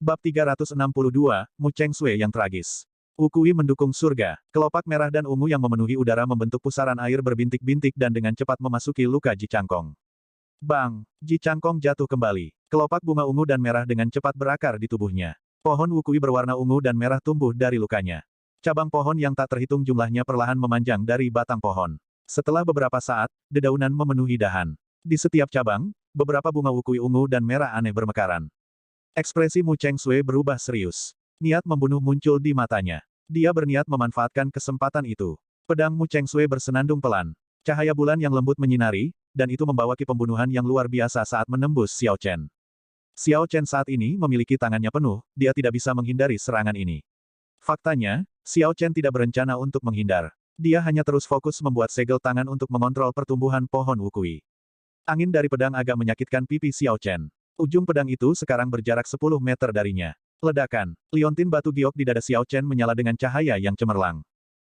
Bab 362, Mu Cheng Sui yang tragis. Ukui mendukung surga, kelopak merah dan ungu yang memenuhi udara membentuk pusaran air berbintik-bintik dan dengan cepat memasuki luka Ji Changkong. Bang! Ji Changkong jatuh kembali. Kelopak bunga ungu dan merah dengan cepat berakar di tubuhnya. Pohon Wukui berwarna ungu dan merah tumbuh dari lukanya. Cabang pohon yang tak terhitung jumlahnya perlahan memanjang dari batang pohon. Setelah beberapa saat, dedaunan memenuhi dahan. Di setiap cabang, beberapa bunga Wukui ungu dan merah aneh bermekaran. Ekspresi Mu Cheng Sui berubah serius. Niat membunuh muncul di matanya. Dia berniat memanfaatkan kesempatan itu. Pedang Mu Cheng Sui bersenandung pelan. Cahaya bulan yang lembut menyinari, dan itu membawa ki pembunuhan yang luar biasa saat menembus Xiao Chen. Xiao Chen saat ini memiliki tangannya penuh, dia tidak bisa menghindari serangan ini. Faktanya, Xiao Chen tidak berencana untuk menghindar. Dia hanya terus fokus membuat segel tangan untuk mengontrol pertumbuhan pohon Wukui. Angin dari pedang agak menyakitkan pipi Xiao Chen. Ujung pedang itu sekarang berjarak 10 meter darinya. Ledakan, liontin batu giok di dada Xiao Chen menyala dengan cahaya yang cemerlang.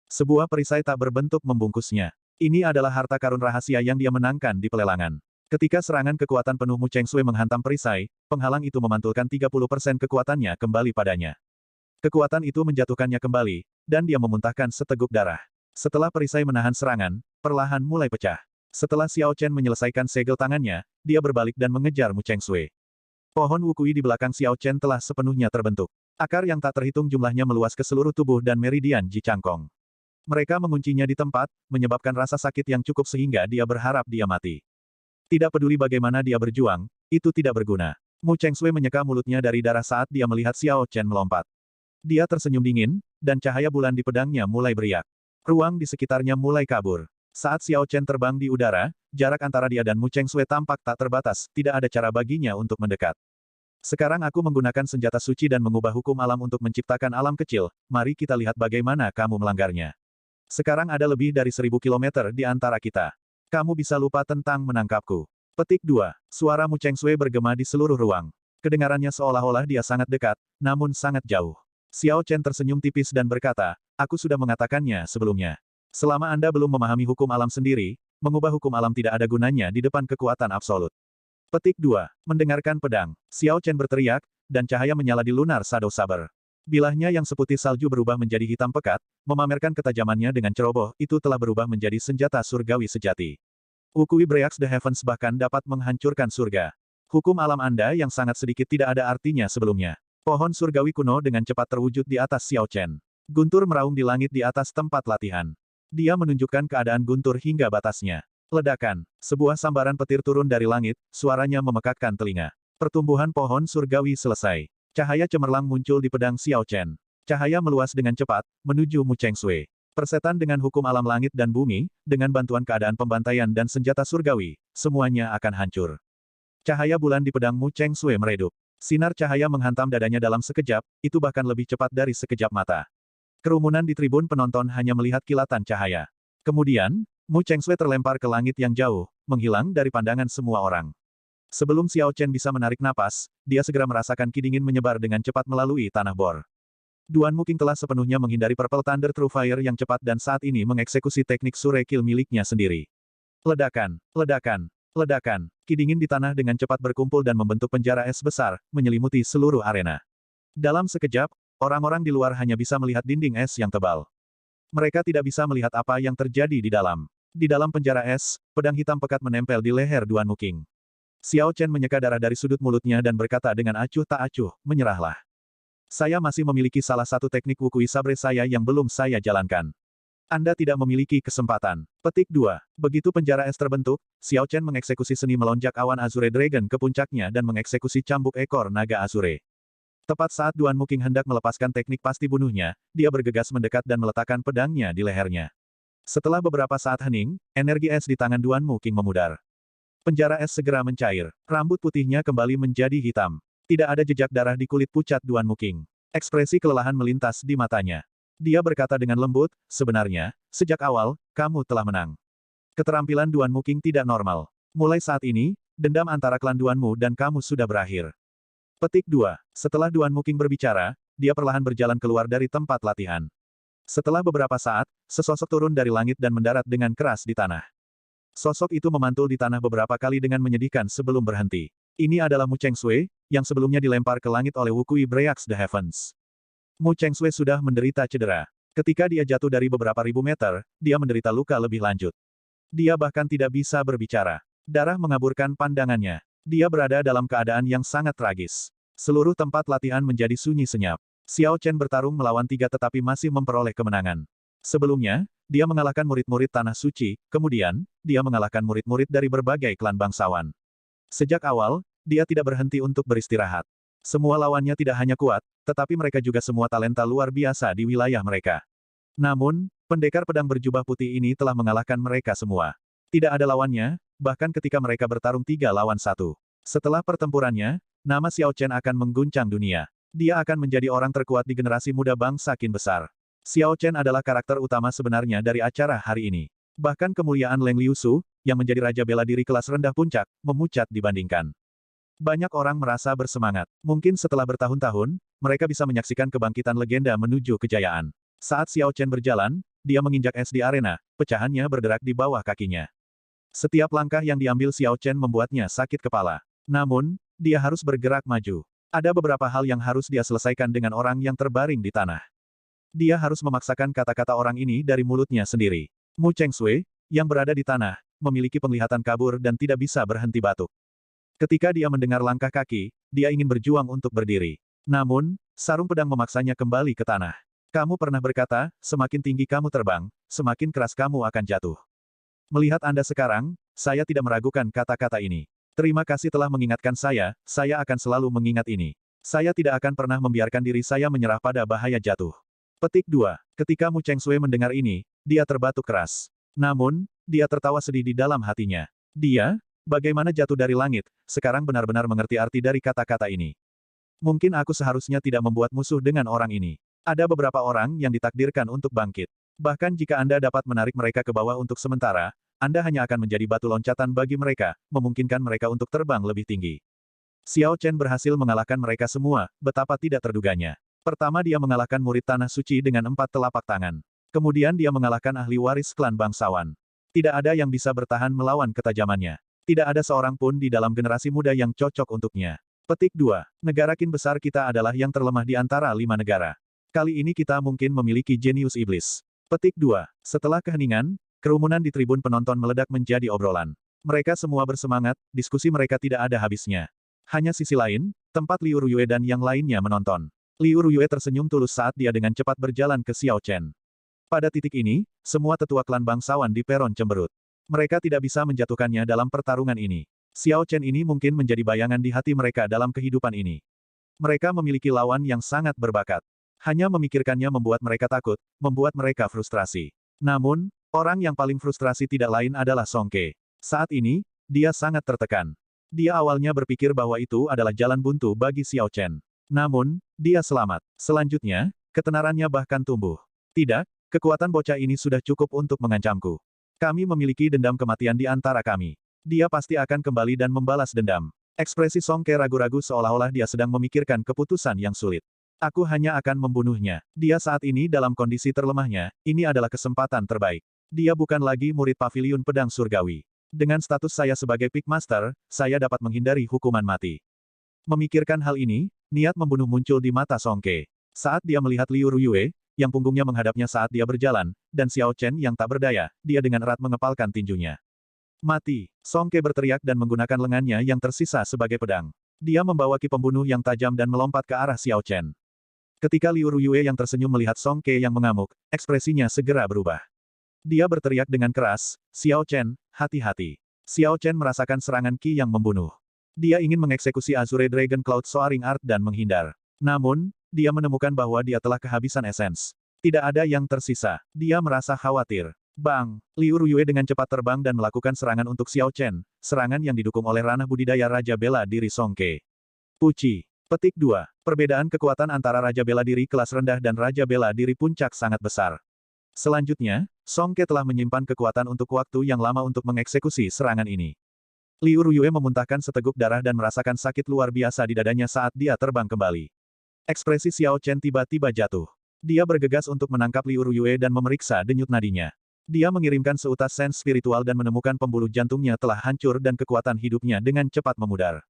Sebuah perisai tak berbentuk membungkusnya. Ini adalah harta karun rahasia yang dia menangkan di pelelangan. Ketika serangan kekuatan penuh Mu Cheng Sui menghantam perisai, penghalang itu memantulkan 30% kekuatannya kembali padanya. Kekuatan itu menjatuhkannya kembali, dan dia memuntahkan seteguk darah. Setelah perisai menahan serangan, perlahan mulai pecah. Setelah Xiao Chen menyelesaikan segel tangannya, dia berbalik dan mengejar Mu Cheng Sui. Pohon Wukui di belakang Xiao Chen telah sepenuhnya terbentuk. Akar yang tak terhitung jumlahnya meluas ke seluruh tubuh dan meridian Ji Changkong. Mereka menguncinya di tempat, menyebabkan rasa sakit yang cukup sehingga dia berharap dia mati. Tidak peduli bagaimana dia berjuang, itu tidak berguna. Mu Cheng Sui menyeka mulutnya dari darah saat dia melihat Xiao Chen melompat. Dia tersenyum dingin, dan cahaya bulan di pedangnya mulai beriak. Ruang di sekitarnya mulai kabur. Saat Xiao Chen terbang di udara, jarak antara dia dan Mu Cheng Sui tampak tak terbatas, tidak ada cara baginya untuk mendekat. Sekarang aku menggunakan senjata suci dan mengubah hukum alam untuk menciptakan alam kecil, mari kita lihat bagaimana kamu melanggarnya. Sekarang ada lebih dari 1000 kilometer di antara kita. Kamu bisa lupa tentang menangkapku. Petik 2. Suara Mu Cheng Sui bergema di seluruh ruang. Kedengarannya seolah-olah dia sangat dekat, namun sangat jauh. Xiao Chen tersenyum tipis dan berkata, aku sudah mengatakannya sebelumnya. Selama Anda belum memahami hukum alam sendiri, mengubah hukum alam tidak ada gunanya di depan kekuatan absolut. Petik 2. Mendengarkan pedang. Xiao Chen berteriak, dan cahaya menyala di lunar Shadow Saber. Bilahnya yang seputih salju berubah menjadi hitam pekat, memamerkan ketajamannya dengan ceroboh, itu telah berubah menjadi senjata surgawi sejati. Wukui Breaks the Heavens bahkan dapat menghancurkan surga. Hukum alam Anda yang sangat sedikit tidak ada artinya sebelumnya. Pohon surgawi kuno dengan cepat terwujud di atas Xiao Chen. Guntur meraung di langit di atas tempat latihan. Dia menunjukkan keadaan guntur hingga batasnya. Ledakan. Sebuah sambaran petir turun dari langit, suaranya memekakkan telinga. Pertumbuhan pohon surgawi selesai. Cahaya cemerlang muncul di pedang Xiao Chen. Cahaya meluas dengan cepat, menuju Mu Cheng Sui. Persetan dengan hukum alam langit dan bumi, dengan bantuan keadaan pembantaian dan senjata surgawi, semuanya akan hancur. Cahaya bulan di pedang Mu Cheng Sui meredup. Sinar cahaya menghantam dadanya dalam sekejap, itu bahkan lebih cepat dari sekejap mata. Kerumunan di tribun penonton hanya melihat kilatan cahaya. Kemudian, Mu Cheng Sui terlempar ke langit yang jauh, menghilang dari pandangan semua orang. Sebelum Xiao Chen bisa menarik napas, dia segera merasakan ki dingin menyebar dengan cepat melalui tanah bor. Duan Muking telah sepenuhnya menghindari Purple Thunder True Fire yang cepat dan saat ini mengeksekusi teknik Sure Kill miliknya sendiri. Ledakan, ledakan, ledakan. Ki dingin di tanah dengan cepat berkumpul dan membentuk penjara es besar, menyelimuti seluruh arena. Dalam sekejap, orang-orang di luar hanya bisa melihat dinding es yang tebal. Mereka tidak bisa melihat apa yang terjadi di dalam. Di dalam penjara es, pedang hitam pekat menempel di leher Duan Muking. Xiao Chen menyeka darah dari sudut mulutnya dan berkata dengan acuh tak acuh, menyerahlah. Saya masih memiliki salah satu teknik Wukui Sabre saya yang belum saya jalankan. Anda tidak memiliki kesempatan. Petik 2. Begitu penjara es terbentuk, Xiao Chen mengeksekusi seni melonjak awan Azure Dragon ke puncaknya dan mengeksekusi cambuk ekor naga Azure. Tepat saat Duan Muking hendak melepaskan teknik pasti bunuhnya, dia bergegas mendekat dan meletakkan pedangnya di lehernya. Setelah beberapa saat hening, energi es di tangan Duan Muking memudar. Penjara es segera mencair. Rambut putihnya kembali menjadi hitam. Tidak ada jejak darah di kulit pucat Duan Muking. Ekspresi kelelahan melintas di matanya. Dia berkata dengan lembut, sebenarnya, sejak awal, kamu telah menang. Keterampilan Duan Muking tidak normal. Mulai saat ini, dendam antara klan Duanmu dan kamu sudah berakhir. Petik 2. Setelah Duan Muking berbicara, dia perlahan berjalan keluar dari tempat latihan. Setelah beberapa saat, sesosok turun dari langit dan mendarat dengan keras di tanah. Sosok itu memantul di tanah beberapa kali dengan menyedihkan sebelum berhenti. Ini adalah Mu Chengsui, yang sebelumnya dilempar ke langit oleh Wukui Breaks the Heavens. Mu Chengsui sudah menderita cedera. Ketika dia jatuh dari beberapa ribu meter, dia menderita luka lebih lanjut. Dia bahkan tidak bisa berbicara. Darah mengaburkan pandangannya. Dia berada dalam keadaan yang sangat tragis. Seluruh tempat latihan menjadi sunyi senyap. Xiao Chen bertarung melawan 3 tetapi masih memperoleh kemenangan. Sebelumnya, dia mengalahkan murid-murid Tanah Suci, kemudian, dia mengalahkan murid-murid dari berbagai klan bangsawan. Sejak awal, dia tidak berhenti untuk beristirahat. Semua lawannya tidak hanya kuat, tetapi mereka juga semua talenta luar biasa di wilayah mereka. Namun, pendekar pedang berjubah putih ini telah mengalahkan mereka semua. Tidak ada lawannya, bahkan ketika mereka bertarung 3 lawan 1. Setelah pertempurannya, nama Xiao Chen akan mengguncang dunia. Dia akan menjadi orang terkuat di generasi muda bangsa Qin besar. Xiao Chen adalah karakter utama sebenarnya dari acara hari ini. Bahkan kemuliaan Leng Liusu, yang menjadi raja bela diri kelas rendah puncak, memucat dibandingkan. Banyak orang merasa bersemangat. Mungkin setelah bertahun-tahun, mereka bisa menyaksikan kebangkitan legenda menuju kejayaan. Saat Xiao Chen berjalan, dia menginjak es di arena, pecahannya berderak di bawah kakinya. Setiap langkah yang diambil Xiao Chen membuatnya sakit kepala. Namun, dia harus bergerak maju. Ada beberapa hal yang harus dia selesaikan dengan orang yang terbaring di tanah. Dia harus memaksakan kata-kata orang ini dari mulutnya sendiri. Mu Chengsui, yang berada di tanah, memiliki penglihatan kabur dan tidak bisa berhenti batuk. Ketika dia mendengar langkah kaki, dia ingin berjuang untuk berdiri. Namun, sarung pedang memaksanya kembali ke tanah. Kamu pernah berkata, semakin tinggi kamu terbang, semakin keras kamu akan jatuh. Melihat Anda sekarang, saya tidak meragukan kata-kata ini. Terima kasih telah mengingatkan saya akan selalu mengingat ini. Saya tidak akan pernah membiarkan diri saya menyerah pada bahaya jatuh. Petik 2. Ketika Mu Chengsui mendengar ini, dia terbatuk keras. Namun, dia tertawa sedih di dalam hatinya. Dia, bagaimana jatuh dari langit, sekarang benar-benar mengerti arti dari kata-kata ini. Mungkin aku seharusnya tidak membuat musuh dengan orang ini. Ada beberapa orang yang ditakdirkan untuk bangkit. Bahkan jika Anda dapat menarik mereka ke bawah untuk sementara, Anda hanya akan menjadi batu loncatan bagi mereka, memungkinkan mereka untuk terbang lebih tinggi. Xiao Chen berhasil mengalahkan mereka semua, betapa tidak terduganya. Pertama dia mengalahkan murid Tanah Suci dengan 4 telapak tangan. Kemudian dia mengalahkan ahli waris klan bangsawan. Tidak ada yang bisa bertahan melawan ketajamannya. Tidak ada seorang pun di dalam generasi muda yang cocok untuknya. Petik 2. Negara Qin besar kita adalah yang terlemah di antara 5 negara. Kali ini kita mungkin memiliki jenius iblis. Petik 2. Setelah keheningan, kerumunan di tribun penonton meledak menjadi obrolan. Mereka semua bersemangat, diskusi mereka tidak ada habisnya. Hanya sisi lain, tempat Liu Ruyue dan yang lainnya menonton. Liu Ruyue tersenyum tulus saat dia dengan cepat berjalan ke Xiao Chen. Pada titik ini, semua tetua klan bangsawan di peron cemberut. Mereka tidak bisa menjatuhkannya dalam pertarungan ini. Xiao Chen ini mungkin menjadi bayangan di hati mereka dalam kehidupan ini. Mereka memiliki lawan yang sangat berbakat. Hanya memikirkannya membuat mereka takut, membuat mereka frustrasi. Namun, orang yang paling frustrasi tidak lain adalah Song Ke. Saat ini, dia sangat tertekan. Dia awalnya berpikir bahwa itu adalah jalan buntu bagi Xiao Chen. Namun, dia selamat. Selanjutnya, ketenarannya bahkan tumbuh. Tidak, kekuatan bocah ini sudah cukup untuk mengancamku. Kami memiliki dendam kematian di antara kami. Dia pasti akan kembali dan membalas dendam. Ekspresi Song Ke ragu-ragu seolah-olah dia sedang memikirkan keputusan yang sulit. Aku hanya akan membunuhnya. Dia saat ini dalam kondisi terlemahnya, ini adalah kesempatan terbaik. Dia bukan lagi murid paviliun pedang surgawi. Dengan status saya sebagai Peak Master, saya dapat menghindari hukuman mati. Memikirkan hal ini, niat membunuh muncul di mata Song Ke. Saat dia melihat Liu Ruyue, yang punggungnya menghadapnya saat dia berjalan, dan Xiao Chen yang tak berdaya, dia dengan erat mengepalkan tinjunya. Mati! Song Ke berteriak dan menggunakan lengannya yang tersisa sebagai pedang. Dia membawa ki pembunuh yang tajam dan melompat ke arah Xiao Chen. Ketika Liu Ruyue yang tersenyum melihat Song Ke yang mengamuk, ekspresinya segera berubah. Dia berteriak dengan keras, Xiao Chen, hati-hati. Xiao Chen merasakan serangan ki yang membunuh. Dia ingin mengeksekusi Azure Dragon Cloud Soaring Art dan menghindar. Namun, dia menemukan bahwa dia telah kehabisan esens. Tidak ada yang tersisa. Dia merasa khawatir. Bang! Liu Ruyue dengan cepat terbang dan melakukan serangan untuk Xiao Chen, serangan yang didukung oleh ranah budidaya Raja Bela Diri Song Ke. Puci! Petik 2. Perbedaan kekuatan antara Raja Bela Diri kelas rendah dan Raja Bela Diri puncak sangat besar. Selanjutnya, Song Ke telah menyimpan kekuatan untuk waktu yang lama untuk mengeksekusi serangan ini. Liu Ruyue memuntahkan seteguk darah dan merasakan sakit luar biasa di dadanya saat dia terbang kembali. Ekspresi Xiao Chen tiba-tiba jatuh. Dia bergegas untuk menangkap Liu Ruyue dan memeriksa denyut nadinya. Dia mengirimkan seutas sens spiritual dan menemukan pembuluh jantungnya telah hancur dan kekuatan hidupnya dengan cepat memudar.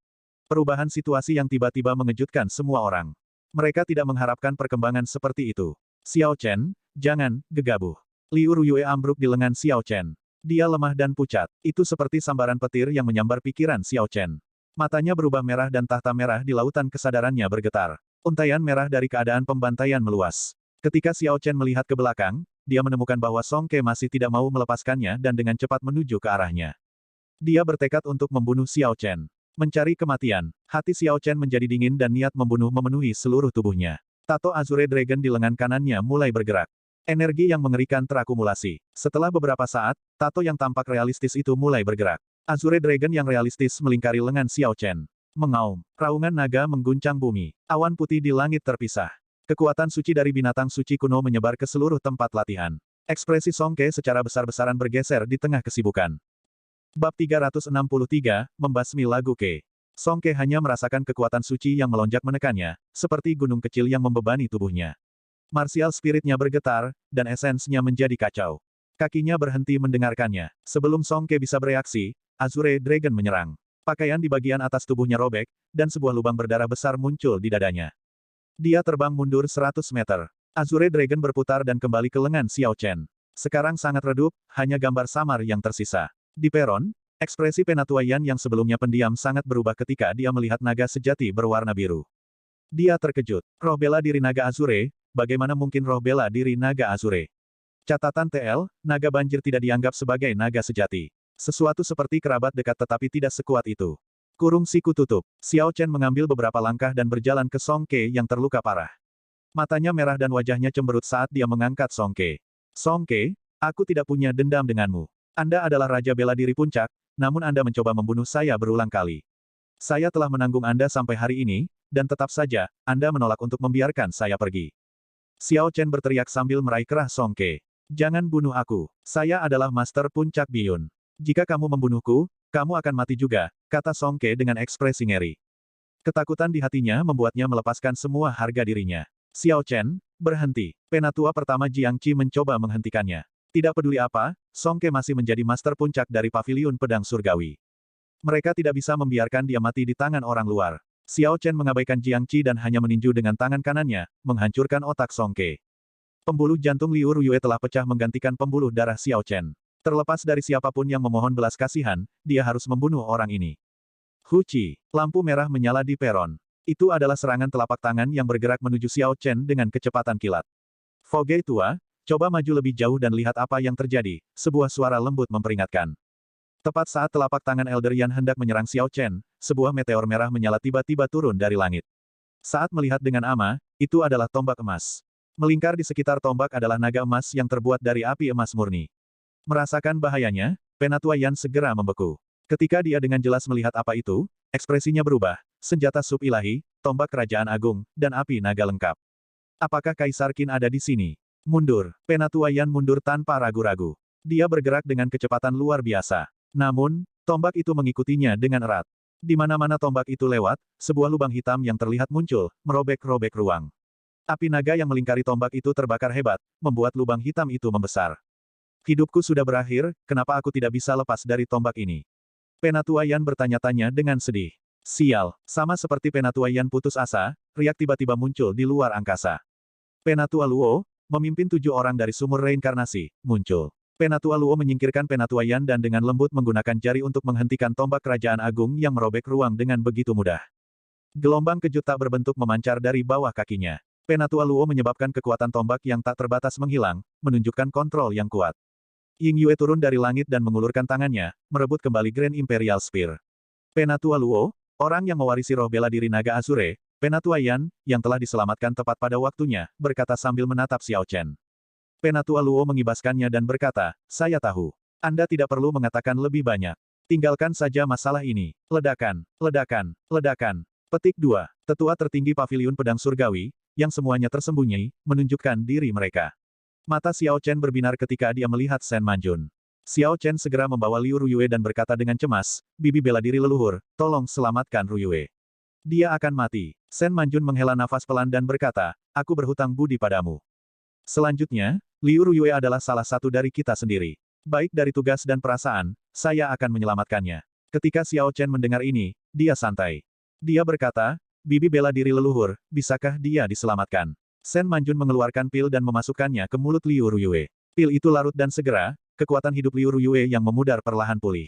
Perubahan situasi yang tiba-tiba mengejutkan semua orang. Mereka tidak mengharapkan perkembangan seperti itu. Xiao Chen, jangan, gegabah. Liu Ruyue ambruk di lengan Xiao Chen. Dia lemah dan pucat. Itu seperti sambaran petir yang menyambar pikiran Xiao Chen. Matanya berubah merah dan tahta merah di lautan kesadarannya bergetar. Untaian merah dari keadaan pembantaian meluas. Ketika Xiao Chen melihat ke belakang, dia menemukan bahwa Song Ke masih tidak mau melepaskannya dan dengan cepat menuju ke arahnya. Dia bertekad untuk membunuh Xiao Chen. Mencari kematian. Hati Xiao Chen menjadi dingin dan niat membunuh memenuhi seluruh tubuhnya. Tato Azure Dragon di lengan kanannya mulai bergerak. Energi yang mengerikan terakumulasi. Setelah beberapa saat, tato yang tampak realistis itu mulai bergerak. Azure Dragon yang realistis melingkari lengan Xiao Chen. Mengaum. Raungan naga mengguncang bumi. Awan putih di langit terpisah. Kekuatan suci dari binatang suci kuno menyebar ke seluruh tempat latihan. Ekspresi Song Ke secara besar-besaran bergeser di tengah kesibukan. Bab 363, Membasmi Lagu Ke. Song Ke hanya merasakan kekuatan suci yang melonjak menekannya, seperti gunung kecil yang membebani tubuhnya. Martial spiritnya bergetar, dan esensnya menjadi kacau. Kakinya berhenti mendengarkannya. Sebelum Song Ke bisa bereaksi, Azure Dragon menyerang. Pakaian di bagian atas tubuhnya robek, dan sebuah lubang berdarah besar muncul di dadanya. Dia terbang mundur 100 meter. Azure Dragon berputar dan kembali ke lengan Xiao Chen. Sekarang sangat redup, hanya gambar samar yang tersisa. Di peron, ekspresi Penatua Yan yang sebelumnya pendiam sangat berubah ketika dia melihat naga sejati berwarna biru. Dia terkejut. Roh bela diri naga Azure, bagaimana mungkin roh bela diri naga Azure? Catatan TL, naga banjir tidak dianggap sebagai naga sejati. Sesuatu seperti kerabat dekat tetapi tidak sekuat itu. Kurung siku tutup. Xiao Chen mengambil beberapa langkah dan berjalan ke Song Ke yang terluka parah. Matanya merah dan wajahnya cemberut saat dia mengangkat Song Ke. Song Ke, aku tidak punya dendam denganmu. Anda adalah Raja Bela Diri Puncak, namun Anda mencoba membunuh saya berulang kali. Saya telah menanggung Anda sampai hari ini, dan tetap saja, Anda menolak untuk membiarkan saya pergi. Xiao Chen berteriak sambil meraih kerah Song Ke. Jangan bunuh aku. Saya adalah Master Puncak Biyun. Jika kamu membunuhku, kamu akan mati juga, kata Song Ke dengan ekspresi ngeri. Ketakutan di hatinya membuatnya melepaskan semua harga dirinya. Xiao Chen, berhenti. Penatua pertama Jiang Qi mencoba menghentikannya. Tidak peduli apa, Song Ke masih menjadi Master Puncak dari Paviliun Pedang Surgawi. Mereka tidak bisa membiarkan dia mati di tangan orang luar. Xiao Chen mengabaikan Jiang Qi dan hanya meninju dengan tangan kanannya, menghancurkan otak Song Ke. Pembuluh jantung Liu Ruyue telah pecah menggantikan pembuluh darah Xiao Chen. Terlepas dari siapapun yang memohon belas kasihan, dia harus membunuh orang ini. Huci, lampu merah menyala di peron. Itu adalah serangan telapak tangan yang bergerak menuju Xiao Chen dengan kecepatan kilat. Foge tua, coba maju lebih jauh dan lihat apa yang terjadi, sebuah suara lembut memperingatkan. Tepat saat telapak tangan Elder Yan hendak menyerang Xiao Chen, sebuah meteor merah menyala tiba-tiba turun dari langit. Saat melihat dengan ama, itu adalah tombak emas. Melingkar di sekitar tombak adalah naga emas yang terbuat dari api emas murni. Merasakan bahayanya, Penatua Yan segera membeku. Ketika dia dengan jelas melihat apa itu, ekspresinya berubah, senjata sub ilahi, tombak kerajaan agung, dan api naga lengkap. Apakah Kaisar Qin ada di sini? Mundur. Penatua Yan mundur tanpa ragu-ragu. Dia bergerak dengan kecepatan luar biasa. Namun, tombak itu mengikutinya dengan erat. Di mana-mana tombak itu lewat, sebuah lubang hitam yang terlihat muncul, merobek-robek ruang. Api naga yang melingkari tombak itu terbakar hebat, membuat lubang hitam itu membesar. Hidupku sudah berakhir, kenapa aku tidak bisa lepas dari tombak ini? Penatua Yan bertanya-tanya dengan sedih. Sial, sama seperti Penatua Yan putus asa, riak tiba-tiba muncul di luar angkasa. Penatua Luo, memimpin 7 orang dari sumur reinkarnasi, muncul. Penatua Luo menyingkirkan Penatua Yan dan dengan lembut menggunakan jari untuk menghentikan tombak kerajaan agung yang merobek ruang dengan begitu mudah. Gelombang kejut tak berbentuk memancar dari bawah kakinya. Penatua Luo menyebabkan kekuatan tombak yang tak terbatas menghilang, menunjukkan kontrol yang kuat. Ying Yue turun dari langit dan mengulurkan tangannya, merebut kembali Grand Imperial Spear. Penatua Luo, orang yang mewarisi roh bela diri naga Azure, Penatua Yan, yang telah diselamatkan tepat pada waktunya, berkata sambil menatap Xiao Chen. Penatua Luo mengibaskannya dan berkata, saya tahu. Anda tidak perlu mengatakan lebih banyak. Tinggalkan saja masalah ini. Ledakan, ledakan, ledakan. Petik 2. Tetua tertinggi Paviliun Pedang Surgawi, yang semuanya tersembunyi, menunjukkan diri mereka. Mata Xiao Chen berbinar ketika dia melihat Shen Manjun. Xiao Chen segera membawa Liu Ruyue dan berkata dengan cemas, bibi bela diri leluhur, tolong selamatkan Ruyue. Dia akan mati. Shen Manjun menghela nafas pelan dan berkata, aku berhutang budi padamu. Selanjutnya, Liu Ruyue adalah salah satu dari kita sendiri. Baik dari tugas dan perasaan, saya akan menyelamatkannya. Ketika Xiao Chen mendengar ini, dia santai. Dia berkata, bibi bela diri leluhur, bisakah dia diselamatkan? Sen Manjun mengeluarkan pil dan memasukkannya ke mulut Liu Ruyue. Pil itu larut dan segera, kekuatan hidup Liu Ruyue yang memudar perlahan pulih.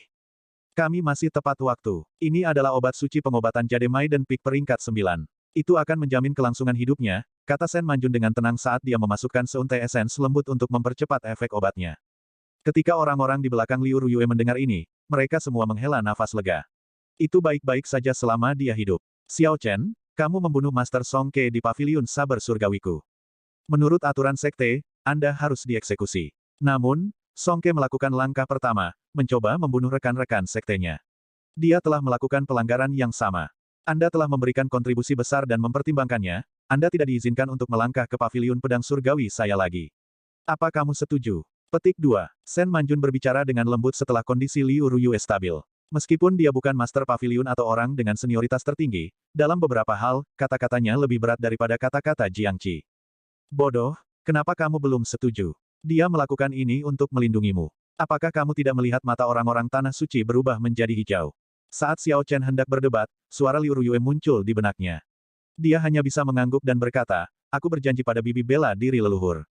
Kami masih tepat waktu. Ini adalah obat suci pengobatan Jade Maiden Peak peringkat 9. Itu akan menjamin kelangsungan hidupnya, kata Sen Manjun dengan tenang saat dia memasukkan seuntai esens lembut untuk mempercepat efek obatnya. Ketika orang-orang di belakang Liu Ruyue mendengar ini, mereka semua menghela nafas lega. Itu baik-baik saja selama dia hidup. Xiao Chen, kamu membunuh Master Song Ke di Paviliun Saber Surgawiku. Menurut aturan sekte, Anda harus dieksekusi. Namun, Song Ke melakukan langkah pertama, mencoba membunuh rekan-rekan sektenya. Dia telah melakukan pelanggaran yang sama. Anda telah memberikan kontribusi besar dan mempertimbangkannya, Anda tidak diizinkan untuk melangkah ke Paviliun Pedang Surgawi saya lagi. Apa kamu setuju? Petik 2. Sen Manjun berbicara dengan lembut setelah kondisi Liu Ruyue stabil. Meskipun dia bukan Master Paviliun atau orang dengan senioritas tertinggi, dalam beberapa hal, kata-katanya lebih berat daripada kata-kata Jiang Qi. Bodoh, kenapa kamu belum setuju? Dia melakukan ini untuk melindungimu. Apakah kamu tidak melihat mata orang-orang tanah suci berubah menjadi hijau? Saat Xiao Chen hendak berdebat, suara Liu Ruyue muncul di benaknya. Dia hanya bisa mengangguk dan berkata, aku berjanji pada bibi bela diri leluhur.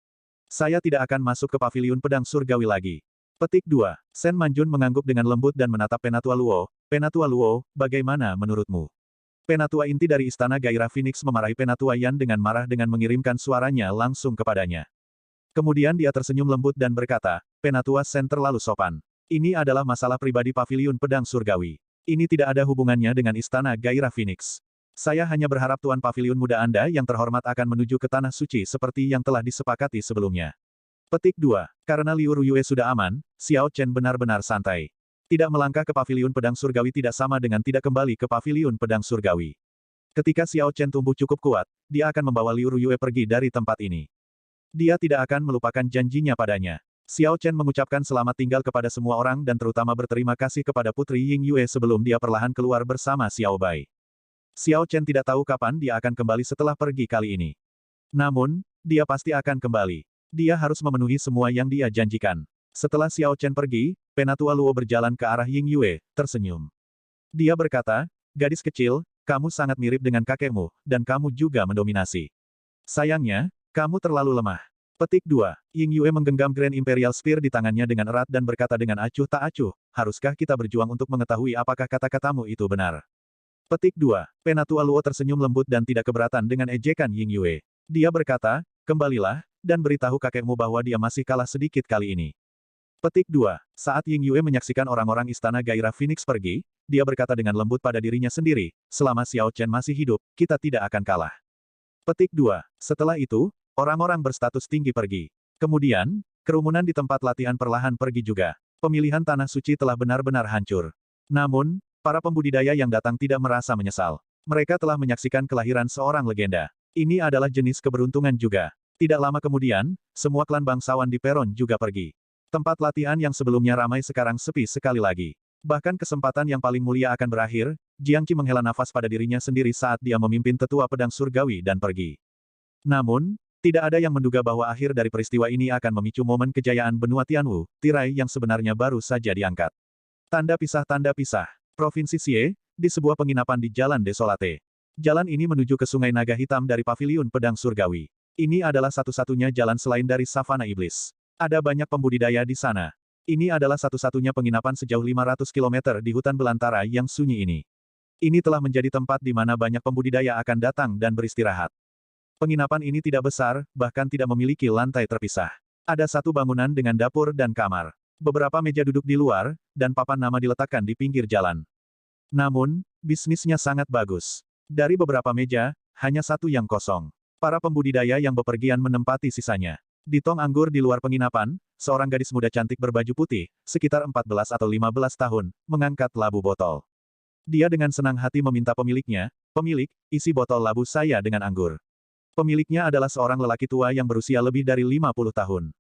Saya tidak akan masuk ke Paviliun Pedang Surgawi lagi. Petik 2. Sen Manjun mengangguk dengan lembut dan menatap Penatua Luo. Penatua Luo, bagaimana menurutmu? Penatua inti dari Istana Gairah Phoenix memarahi Penatua Yan dengan marah dengan mengirimkan suaranya langsung kepadanya. Kemudian dia tersenyum lembut dan berkata, Penatua Sen terlalu sopan. Ini adalah masalah pribadi Paviliun Pedang Surgawi. Ini tidak ada hubungannya dengan Istana Gairah Phoenix. Saya hanya berharap Tuan Paviliun Muda Anda yang terhormat akan menuju ke Tanah Suci seperti yang telah disepakati sebelumnya. Petik 2. Karena Liu Ruyue sudah aman, Xiao Chen benar-benar santai. Tidak melangkah ke Paviliun Pedang Surgawi tidak sama dengan tidak kembali ke Paviliun Pedang Surgawi. Ketika Xiao Chen tumbuh cukup kuat, dia akan membawa Liu Ruyue pergi dari tempat ini. Dia tidak akan melupakan janjinya padanya. Xiao Chen mengucapkan selamat tinggal kepada semua orang dan terutama berterima kasih kepada Putri Ying Yue sebelum dia perlahan keluar bersama Xiao Bai. Xiao Chen tidak tahu kapan dia akan kembali setelah pergi kali ini. Namun, dia pasti akan kembali. Dia harus memenuhi semua yang dia janjikan. Setelah Xiao Chen pergi, Penatua Luo berjalan ke arah Ying Yue, tersenyum. Dia berkata, gadis kecil, kamu sangat mirip dengan kakekmu, dan kamu juga mendominasi. Sayangnya, kamu terlalu lemah. Petik 2. Ying Yue menggenggam Grand Imperial Spear di tangannya dengan erat dan berkata dengan acuh tak acuh, haruskah kita berjuang untuk mengetahui apakah kata-katamu itu benar? Petik 2. Penatua Luo tersenyum lembut dan tidak keberatan dengan ejekan Ying Yue. Dia berkata, kembalilah, dan beritahu kakekmu bahwa dia masih kalah sedikit kali ini. Petik 2. Saat Ying Yue menyaksikan orang-orang Istana Gairah Phoenix pergi, dia berkata dengan lembut pada dirinya sendiri, selama Xiao Chen masih hidup, kita tidak akan kalah. Petik 2. Setelah itu, orang-orang berstatus tinggi pergi. Kemudian, kerumunan di tempat latihan perlahan pergi juga. Pemilihan Tanah Suci telah benar-benar hancur. Namun, para pembudidaya yang datang tidak merasa menyesal. Mereka telah menyaksikan kelahiran seorang legenda. Ini adalah jenis keberuntungan juga. Tidak lama kemudian, semua klan bangsawan di Peron juga pergi. Tempat latihan yang sebelumnya ramai sekarang sepi sekali lagi. Bahkan kesempatan yang paling mulia akan berakhir, Jiang Qi menghela nafas pada dirinya sendiri saat dia memimpin tetua pedang surgawi dan pergi. Namun, tidak ada yang menduga bahwa akhir dari peristiwa ini akan memicu momen kejayaan benua Tianwu, tirai yang sebenarnya baru saja diangkat. Tanda pisah Provinsi Xie, di sebuah penginapan di Jalan Desolate. Jalan ini menuju ke Sungai Naga Hitam dari Paviliun Pedang Surgawi. Ini adalah satu-satunya jalan selain dari Savana Iblis. Ada banyak pembudidaya di sana. Ini adalah satu-satunya penginapan sejauh 500 km di hutan belantara yang sunyi ini. Ini telah menjadi tempat di mana banyak pembudidaya akan datang dan beristirahat. Penginapan ini tidak besar, bahkan tidak memiliki lantai terpisah. Ada satu bangunan dengan dapur dan kamar. Beberapa meja duduk di luar, dan papan nama diletakkan di pinggir jalan. Namun, bisnisnya sangat bagus. Dari beberapa meja, hanya satu yang kosong. Para pembudidaya yang bepergian menempati sisanya. Di tong anggur di luar penginapan, seorang gadis muda cantik berbaju putih, sekitar 14 atau 15 tahun, mengangkat labu botol. Dia dengan senang hati meminta pemiliknya, pemilik, isi botol labu saya dengan anggur. Pemiliknya adalah seorang lelaki tua yang berusia lebih dari 50 tahun.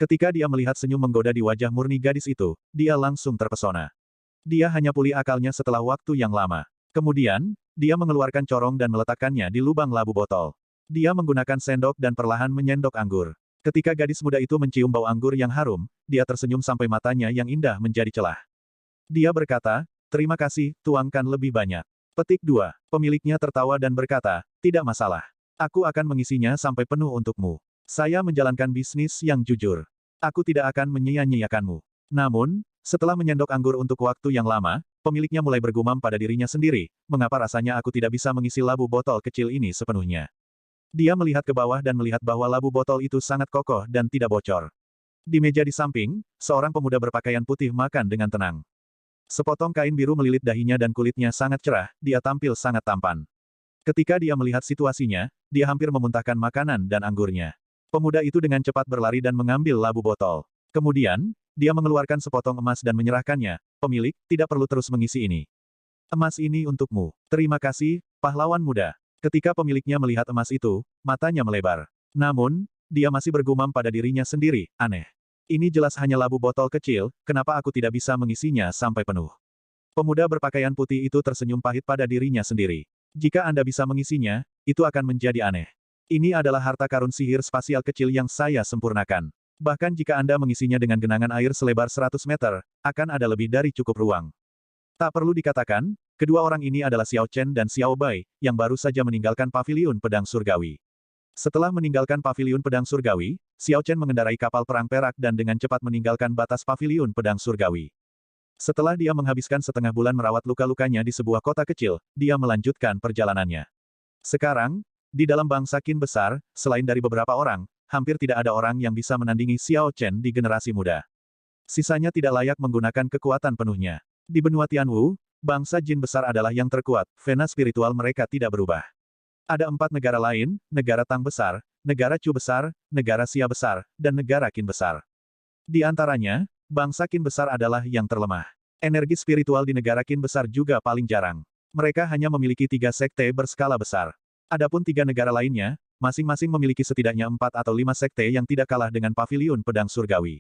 Ketika dia melihat senyum menggoda di wajah murni gadis itu, dia langsung terpesona. Dia hanya pulih akalnya setelah waktu yang lama. Kemudian, dia mengeluarkan corong dan meletakkannya di lubang labu botol. Dia menggunakan sendok dan perlahan menyendok anggur. Ketika gadis muda itu mencium bau anggur yang harum, dia tersenyum sampai matanya yang indah menjadi celah. Dia berkata, terima kasih, tuangkan lebih banyak. Petik 2. Pemiliknya tertawa dan berkata, tidak masalah. Aku akan mengisinya sampai penuh untukmu. Saya menjalankan bisnis yang jujur. Aku tidak akan menyia-nyiakanmu. Namun, setelah menyendok anggur untuk waktu yang lama, pemiliknya mulai bergumam pada dirinya sendiri, mengapa rasanya aku tidak bisa mengisi labu botol kecil ini sepenuhnya. Dia melihat ke bawah dan melihat bahwa labu botol itu sangat kokoh dan tidak bocor. Di meja di samping, seorang pemuda berpakaian putih makan dengan tenang. Sepotong kain biru melilit dahinya dan kulitnya sangat cerah, dia tampil sangat tampan. Ketika dia melihat situasinya, dia hampir memuntahkan makanan dan anggurnya. Pemuda itu dengan cepat berlari dan mengambil labu botol. Kemudian, dia mengeluarkan sepotong emas dan menyerahkannya. Pemilik, tidak perlu terus mengisi ini. Emas ini untukmu. Terima kasih, pahlawan muda. Ketika pemiliknya melihat emas itu, matanya melebar. Namun, dia masih bergumam pada dirinya sendiri, aneh. Ini jelas hanya labu botol kecil, kenapa aku tidak bisa mengisinya sampai penuh? Pemuda berpakaian putih itu tersenyum pahit pada dirinya sendiri. Jika Anda bisa mengisinya, itu akan menjadi aneh. Ini adalah harta karun sihir spasial kecil yang saya sempurnakan. Bahkan jika Anda mengisinya dengan genangan air selebar 100 meter, akan ada lebih dari cukup ruang. Tak perlu dikatakan, kedua orang ini adalah Xiao Chen dan Xiao Bai, yang baru saja meninggalkan paviliun pedang surgawi. Setelah meninggalkan paviliun pedang surgawi, Xiao Chen mengendarai kapal perang perak dan dengan cepat meninggalkan batas paviliun pedang surgawi. Setelah dia menghabiskan setengah bulan merawat luka-lukanya di sebuah kota kecil, dia melanjutkan perjalanannya. Sekarang, di dalam bangsa Qin besar, selain dari beberapa orang, hampir tidak ada orang yang bisa menandingi Xiao Chen di generasi muda. Sisanya tidak layak menggunakan kekuatan penuhnya. Di benua Tianwu, bangsa Jin besar adalah yang terkuat, vena spiritual mereka tidak berubah. Ada 4 negara lain, negara Tang besar, negara Chu besar, negara Xia besar, dan negara Qin besar. Di antaranya, bangsa Qin besar adalah yang terlemah. Energi spiritual di negara Qin besar juga paling jarang. Mereka hanya memiliki 3 sekte berskala besar. Adapun 3 negara lainnya, masing-masing memiliki setidaknya 4 atau 5 sekte yang tidak kalah dengan paviliun pedang surgawi.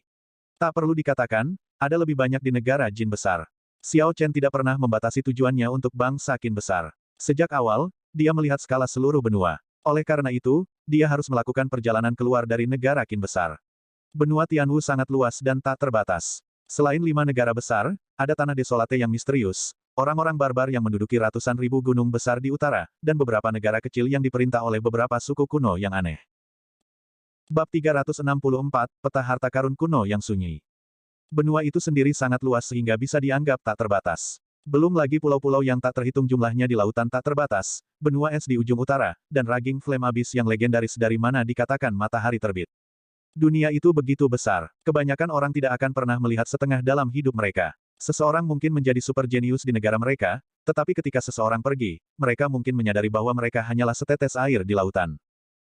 Tak perlu dikatakan, ada lebih banyak di negara Jin besar. Xiao Chen tidak pernah membatasi tujuannya untuk bangsa Qin besar. Sejak awal, dia melihat skala seluruh benua. Oleh karena itu, dia harus melakukan perjalanan keluar dari negara Qin besar. Benua Tianwu sangat luas dan tak terbatas. Selain 5 negara besar, ada tanah desolate yang misterius, orang-orang barbar yang menduduki ratusan ribu gunung besar di utara, dan beberapa negara kecil yang diperintah oleh beberapa suku kuno yang aneh. Bab 364, Peta Harta Karun Kuno yang Sunyi. Benua itu sendiri sangat luas sehingga bisa dianggap tak terbatas. Belum lagi pulau-pulau yang tak terhitung jumlahnya di lautan tak terbatas, benua es di ujung utara, dan raging flame abyss yang legendaris dari mana dikatakan matahari terbit. Dunia itu begitu besar, kebanyakan orang tidak akan pernah melihat setengah dalam hidup mereka. Seseorang mungkin menjadi super jenius di negara mereka, tetapi ketika seseorang pergi, mereka mungkin menyadari bahwa mereka hanyalah setetes air di lautan.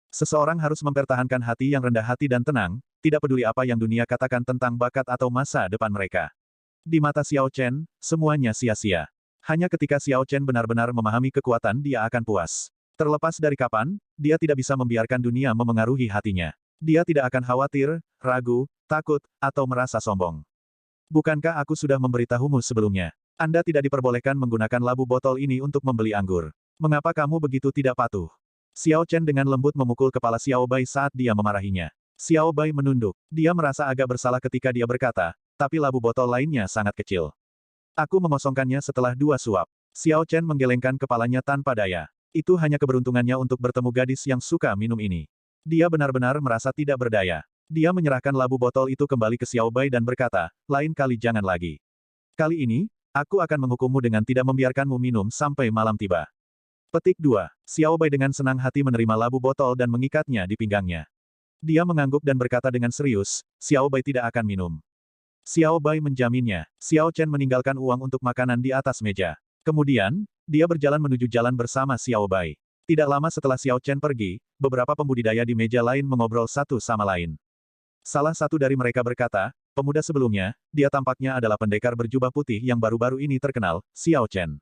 Seseorang harus mempertahankan hati yang rendah hati dan tenang, tidak peduli apa yang dunia katakan tentang bakat atau masa depan mereka. Di mata Xiao Chen, semuanya sia-sia. Hanya ketika Xiao Chen benar-benar memahami kekuatan dia akan puas. Terlepas dari kapan, dia tidak bisa membiarkan dunia memengaruhi hatinya. Dia tidak akan khawatir, ragu, takut, atau merasa sombong. Bukankah aku sudah memberitahumu sebelumnya? Anda tidak diperbolehkan menggunakan labu botol ini untuk membeli anggur. Mengapa kamu begitu tidak patuh? Xiao Chen dengan lembut memukul kepala Xiao Bai saat dia memarahinya. Xiao Bai menunduk. Dia merasa agak bersalah ketika dia berkata, tapi labu botol lainnya sangat kecil. Aku mengosongkannya setelah 2 suap. Xiao Chen menggelengkan kepalanya tanpa daya. Itu hanya keberuntungannya untuk bertemu gadis yang suka minum ini. Dia benar-benar merasa tidak berdaya. Dia menyerahkan labu botol itu kembali ke Xiao Bai dan berkata, lain kali jangan lagi. Kali ini, aku akan menghukummu dengan tidak membiarkanmu minum sampai malam tiba. Petik 2. Xiao Bai dengan senang hati menerima labu botol dan mengikatnya di pinggangnya. Dia mengangguk dan berkata dengan serius, Xiao Bai tidak akan minum. Xiao Bai menjaminnya. Xiao Chen meninggalkan uang untuk makanan di atas meja. Kemudian, dia berjalan menuju jalan bersama Xiao Bai. Tidak lama setelah Xiao Chen pergi, beberapa pembudidaya di meja lain mengobrol satu sama lain. Salah satu dari mereka berkata, pemuda sebelumnya, dia tampaknya adalah pendekar berjubah putih yang baru-baru ini terkenal, Xiao Chen.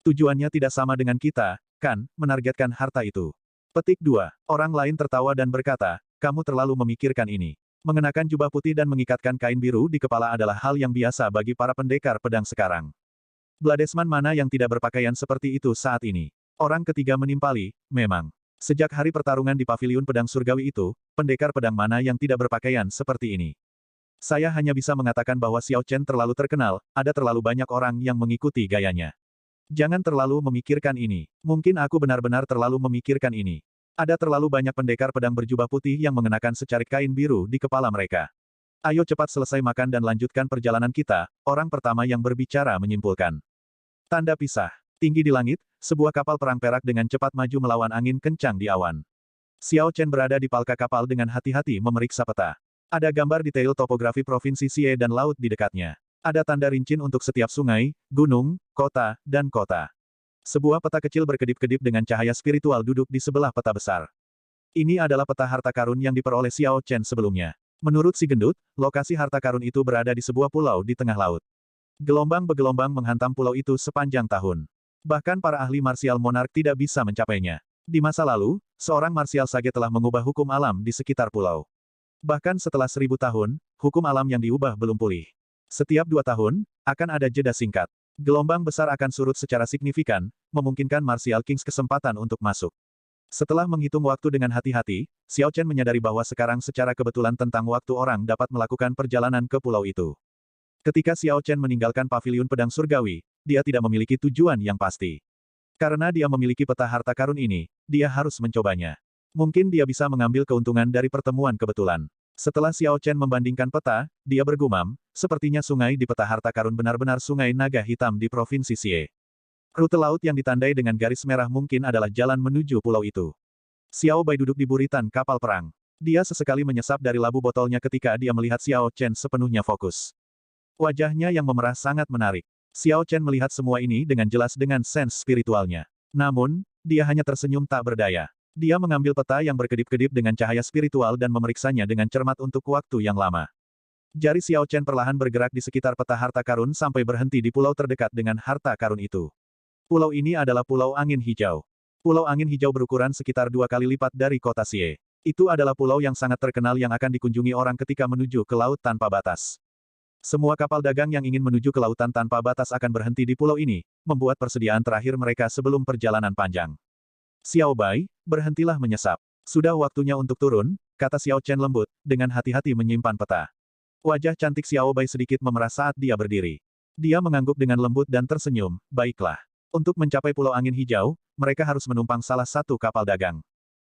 Tujuannya tidak sama dengan kita, kan, menargetkan harta itu. Petik 2. Orang lain tertawa dan berkata, kamu terlalu memikirkan ini. Mengenakan jubah putih dan mengikatkan kain biru di kepala adalah hal yang biasa bagi para pendekar pedang sekarang. Bladesman mana yang tidak berpakaian seperti itu saat ini? Orang ketiga menimpali, memang. Sejak hari pertarungan di paviliun pedang surgawi itu, pendekar pedang mana yang tidak berpakaian seperti ini? Saya hanya bisa mengatakan bahwa Xiao Chen terlalu terkenal, ada terlalu banyak orang yang mengikuti gayanya. Jangan terlalu memikirkan ini. Mungkin aku benar-benar terlalu memikirkan ini. Ada terlalu banyak pendekar pedang berjubah putih yang mengenakan secarik kain biru di kepala mereka. Ayo cepat selesai makan dan lanjutkan perjalanan kita, orang pertama yang berbicara menyimpulkan. Tanda pisah. Tinggi di langit, sebuah kapal perang perak dengan cepat maju melawan angin kencang di awan. Xiao Chen berada di palka kapal dengan hati-hati memeriksa peta. Ada gambar detail topografi provinsi Xie dan laut di dekatnya. Ada tanda rincin untuk setiap sungai, gunung, kota, dan kota. Sebuah peta kecil berkedip-kedip dengan cahaya spiritual duduk di sebelah peta besar. Ini adalah peta harta karun yang diperoleh Xiao Chen sebelumnya. Menurut si gendut, lokasi harta karun itu berada di sebuah pulau di tengah laut. Gelombang bergelombang menghantam pulau itu sepanjang tahun. Bahkan para ahli marsial monark tidak bisa mencapainya. Di masa lalu, seorang marsial sage telah mengubah hukum alam di sekitar pulau. Bahkan setelah 1000 tahun, hukum alam yang diubah belum pulih. Setiap 2 tahun, akan ada jeda singkat. Gelombang besar akan surut secara signifikan, memungkinkan Martial Kings kesempatan untuk masuk. Setelah menghitung waktu dengan hati-hati, Xiao Chen menyadari bahwa sekarang secara kebetulan tentang waktu orang dapat melakukan perjalanan ke pulau itu. Ketika Xiao Chen meninggalkan paviliun pedang surgawi, dia tidak memiliki tujuan yang pasti. Karena dia memiliki peta harta karun ini, dia harus mencobanya. Mungkin dia bisa mengambil keuntungan dari pertemuan kebetulan. Setelah Xiao Chen membandingkan peta, dia bergumam, sepertinya sungai di peta harta karun benar-benar sungai naga hitam di Provinsi Xie. Rute laut yang ditandai dengan garis merah mungkin adalah jalan menuju pulau itu. Xiao Bai duduk di buritan kapal perang. Dia sesekali menyesap dari labu botolnya ketika dia melihat Xiao Chen sepenuhnya fokus. Wajahnya yang memerah sangat menarik. Xiao Chen melihat semua ini dengan jelas dengan sense spiritualnya. Namun, dia hanya tersenyum tak berdaya. Dia mengambil peta yang berkedip-kedip dengan cahaya spiritual dan memeriksanya dengan cermat untuk waktu yang lama. Jari Xiao Chen perlahan bergerak di sekitar peta harta karun sampai berhenti di pulau terdekat dengan harta karun itu. Pulau ini adalah Pulau Angin Hijau. Pulau Angin Hijau berukuran sekitar 2 kali lipat dari kota Xie. Itu adalah pulau yang sangat terkenal yang akan dikunjungi orang ketika menuju ke laut tanpa batas. Semua kapal dagang yang ingin menuju ke lautan tanpa batas akan berhenti di pulau ini, membuat persediaan terakhir mereka sebelum perjalanan panjang. Xiao Bai, berhentilah menyesap. Sudah waktunya untuk turun, kata Xiao Chen lembut, dengan hati-hati menyimpan peta. Wajah cantik Xiao Bai sedikit memerah saat dia berdiri. Dia mengangguk dengan lembut dan tersenyum, baiklah. Untuk mencapai Pulau Angin Hijau, mereka harus menumpang salah satu kapal dagang.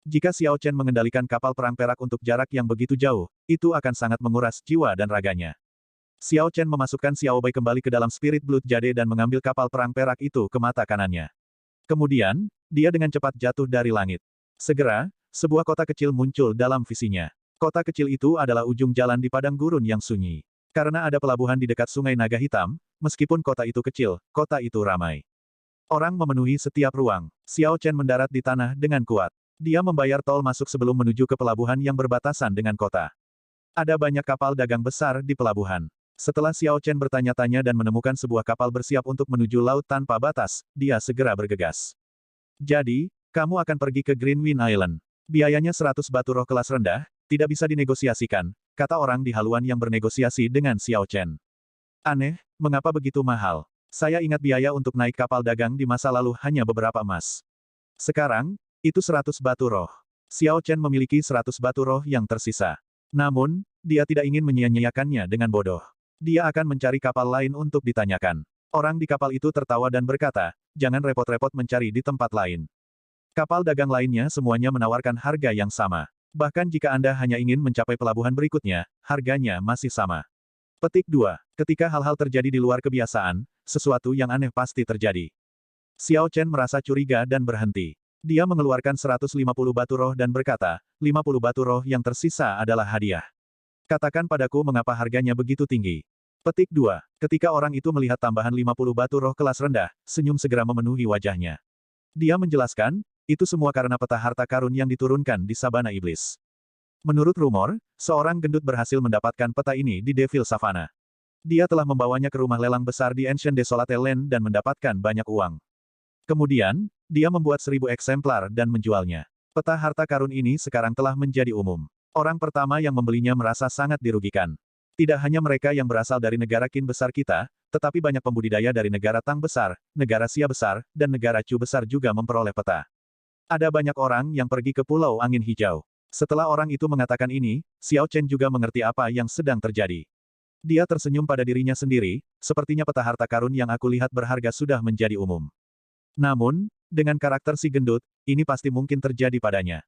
Jika Xiao Chen mengendalikan kapal perang perak untuk jarak yang begitu jauh, itu akan sangat menguras jiwa dan raganya. Xiao Chen memasukkan Xiao Bai kembali ke dalam Spirit Blood Jade dan mengambil kapal perang perak itu ke mata kanannya. Kemudian, dia dengan cepat jatuh dari langit. Segera, sebuah kota kecil muncul dalam visinya. Kota kecil itu adalah ujung jalan di padang gurun yang sunyi. Karena ada pelabuhan di dekat Sungai Naga Hitam, meskipun kota itu kecil, kota itu ramai. Orang memenuhi setiap ruang. Xiao Chen mendarat di tanah dengan kuat. Dia membayar tol masuk sebelum menuju ke pelabuhan yang berbatasan dengan kota. Ada banyak kapal dagang besar di pelabuhan. Setelah Xiao Chen bertanya-tanya dan menemukan sebuah kapal bersiap untuk menuju laut tanpa batas, dia segera bergegas. Jadi, kamu akan pergi ke Greenwind Island. Biayanya 100 batu roh kelas rendah, tidak bisa dinegosiasikan, kata orang di haluan yang bernegosiasi dengan Xiao Chen. Aneh, mengapa begitu mahal? Saya ingat biaya untuk naik kapal dagang di masa lalu hanya beberapa emas. Sekarang, itu 100 batu roh. Xiao Chen memiliki 100 batu roh yang tersisa. Namun, dia tidak ingin menyia-nyiakannya dengan bodoh. Dia akan mencari kapal lain untuk ditanyakan. Orang di kapal itu tertawa dan berkata, jangan repot-repot mencari di tempat lain. Kapal dagang lainnya semuanya menawarkan harga yang sama. Bahkan jika Anda hanya ingin mencapai pelabuhan berikutnya, harganya masih sama. Petik 2. Ketika hal-hal terjadi di luar kebiasaan, sesuatu yang aneh pasti terjadi. Xiao Chen merasa curiga dan berhenti. Dia mengeluarkan 150 batu roh dan berkata, 50 batu roh yang tersisa adalah hadiah. Katakan padaku mengapa harganya begitu tinggi. Petik 2. Ketika orang itu melihat tambahan 50 batu roh kelas rendah, senyum segera memenuhi wajahnya. Dia menjelaskan, itu semua karena peta harta karun yang diturunkan di Sabana Iblis. Menurut rumor, seorang gendut berhasil mendapatkan peta ini di Devil Savannah. Dia telah membawanya ke rumah lelang besar di Ancient Desolate Land dan mendapatkan banyak uang. Kemudian, dia membuat 1000 eksemplar dan menjualnya. Peta harta karun ini sekarang telah menjadi umum. Orang pertama yang membelinya merasa sangat dirugikan. Tidak hanya mereka yang berasal dari negara Qin besar kita, tetapi banyak pembudidaya dari negara Tang besar, negara Xia besar, dan negara Chu besar juga memperoleh peta. Ada banyak orang yang pergi ke Pulau Angin Hijau. Setelah orang itu mengatakan ini, Xiao Chen juga mengerti apa yang sedang terjadi. Dia tersenyum pada dirinya sendiri, sepertinya peta harta karun yang aku lihat berharga sudah menjadi umum. Namun, dengan karakter si gendut, ini pasti mungkin terjadi padanya.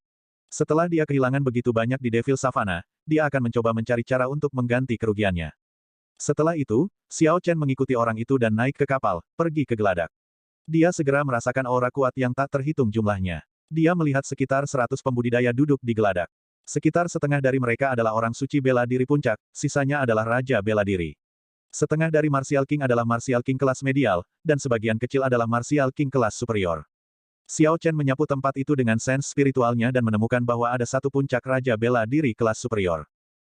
Setelah dia kehilangan begitu banyak di Devil Savannah, dia akan mencoba mencari cara untuk mengganti kerugiannya. Setelah itu, Xiao Chen mengikuti orang itu dan naik ke kapal, pergi ke geladak. Dia segera merasakan aura kuat yang tak terhitung jumlahnya. Dia melihat sekitar 100 pembudidaya duduk di geladak. Sekitar setengah dari mereka adalah orang suci bela diri puncak, sisanya adalah raja bela diri. Setengah dari Martial King adalah Martial King kelas medial, dan sebagian kecil adalah Martial King kelas superior. Xiao Chen menyapu tempat itu dengan sense spiritualnya dan menemukan bahwa ada satu puncak raja bela diri kelas superior.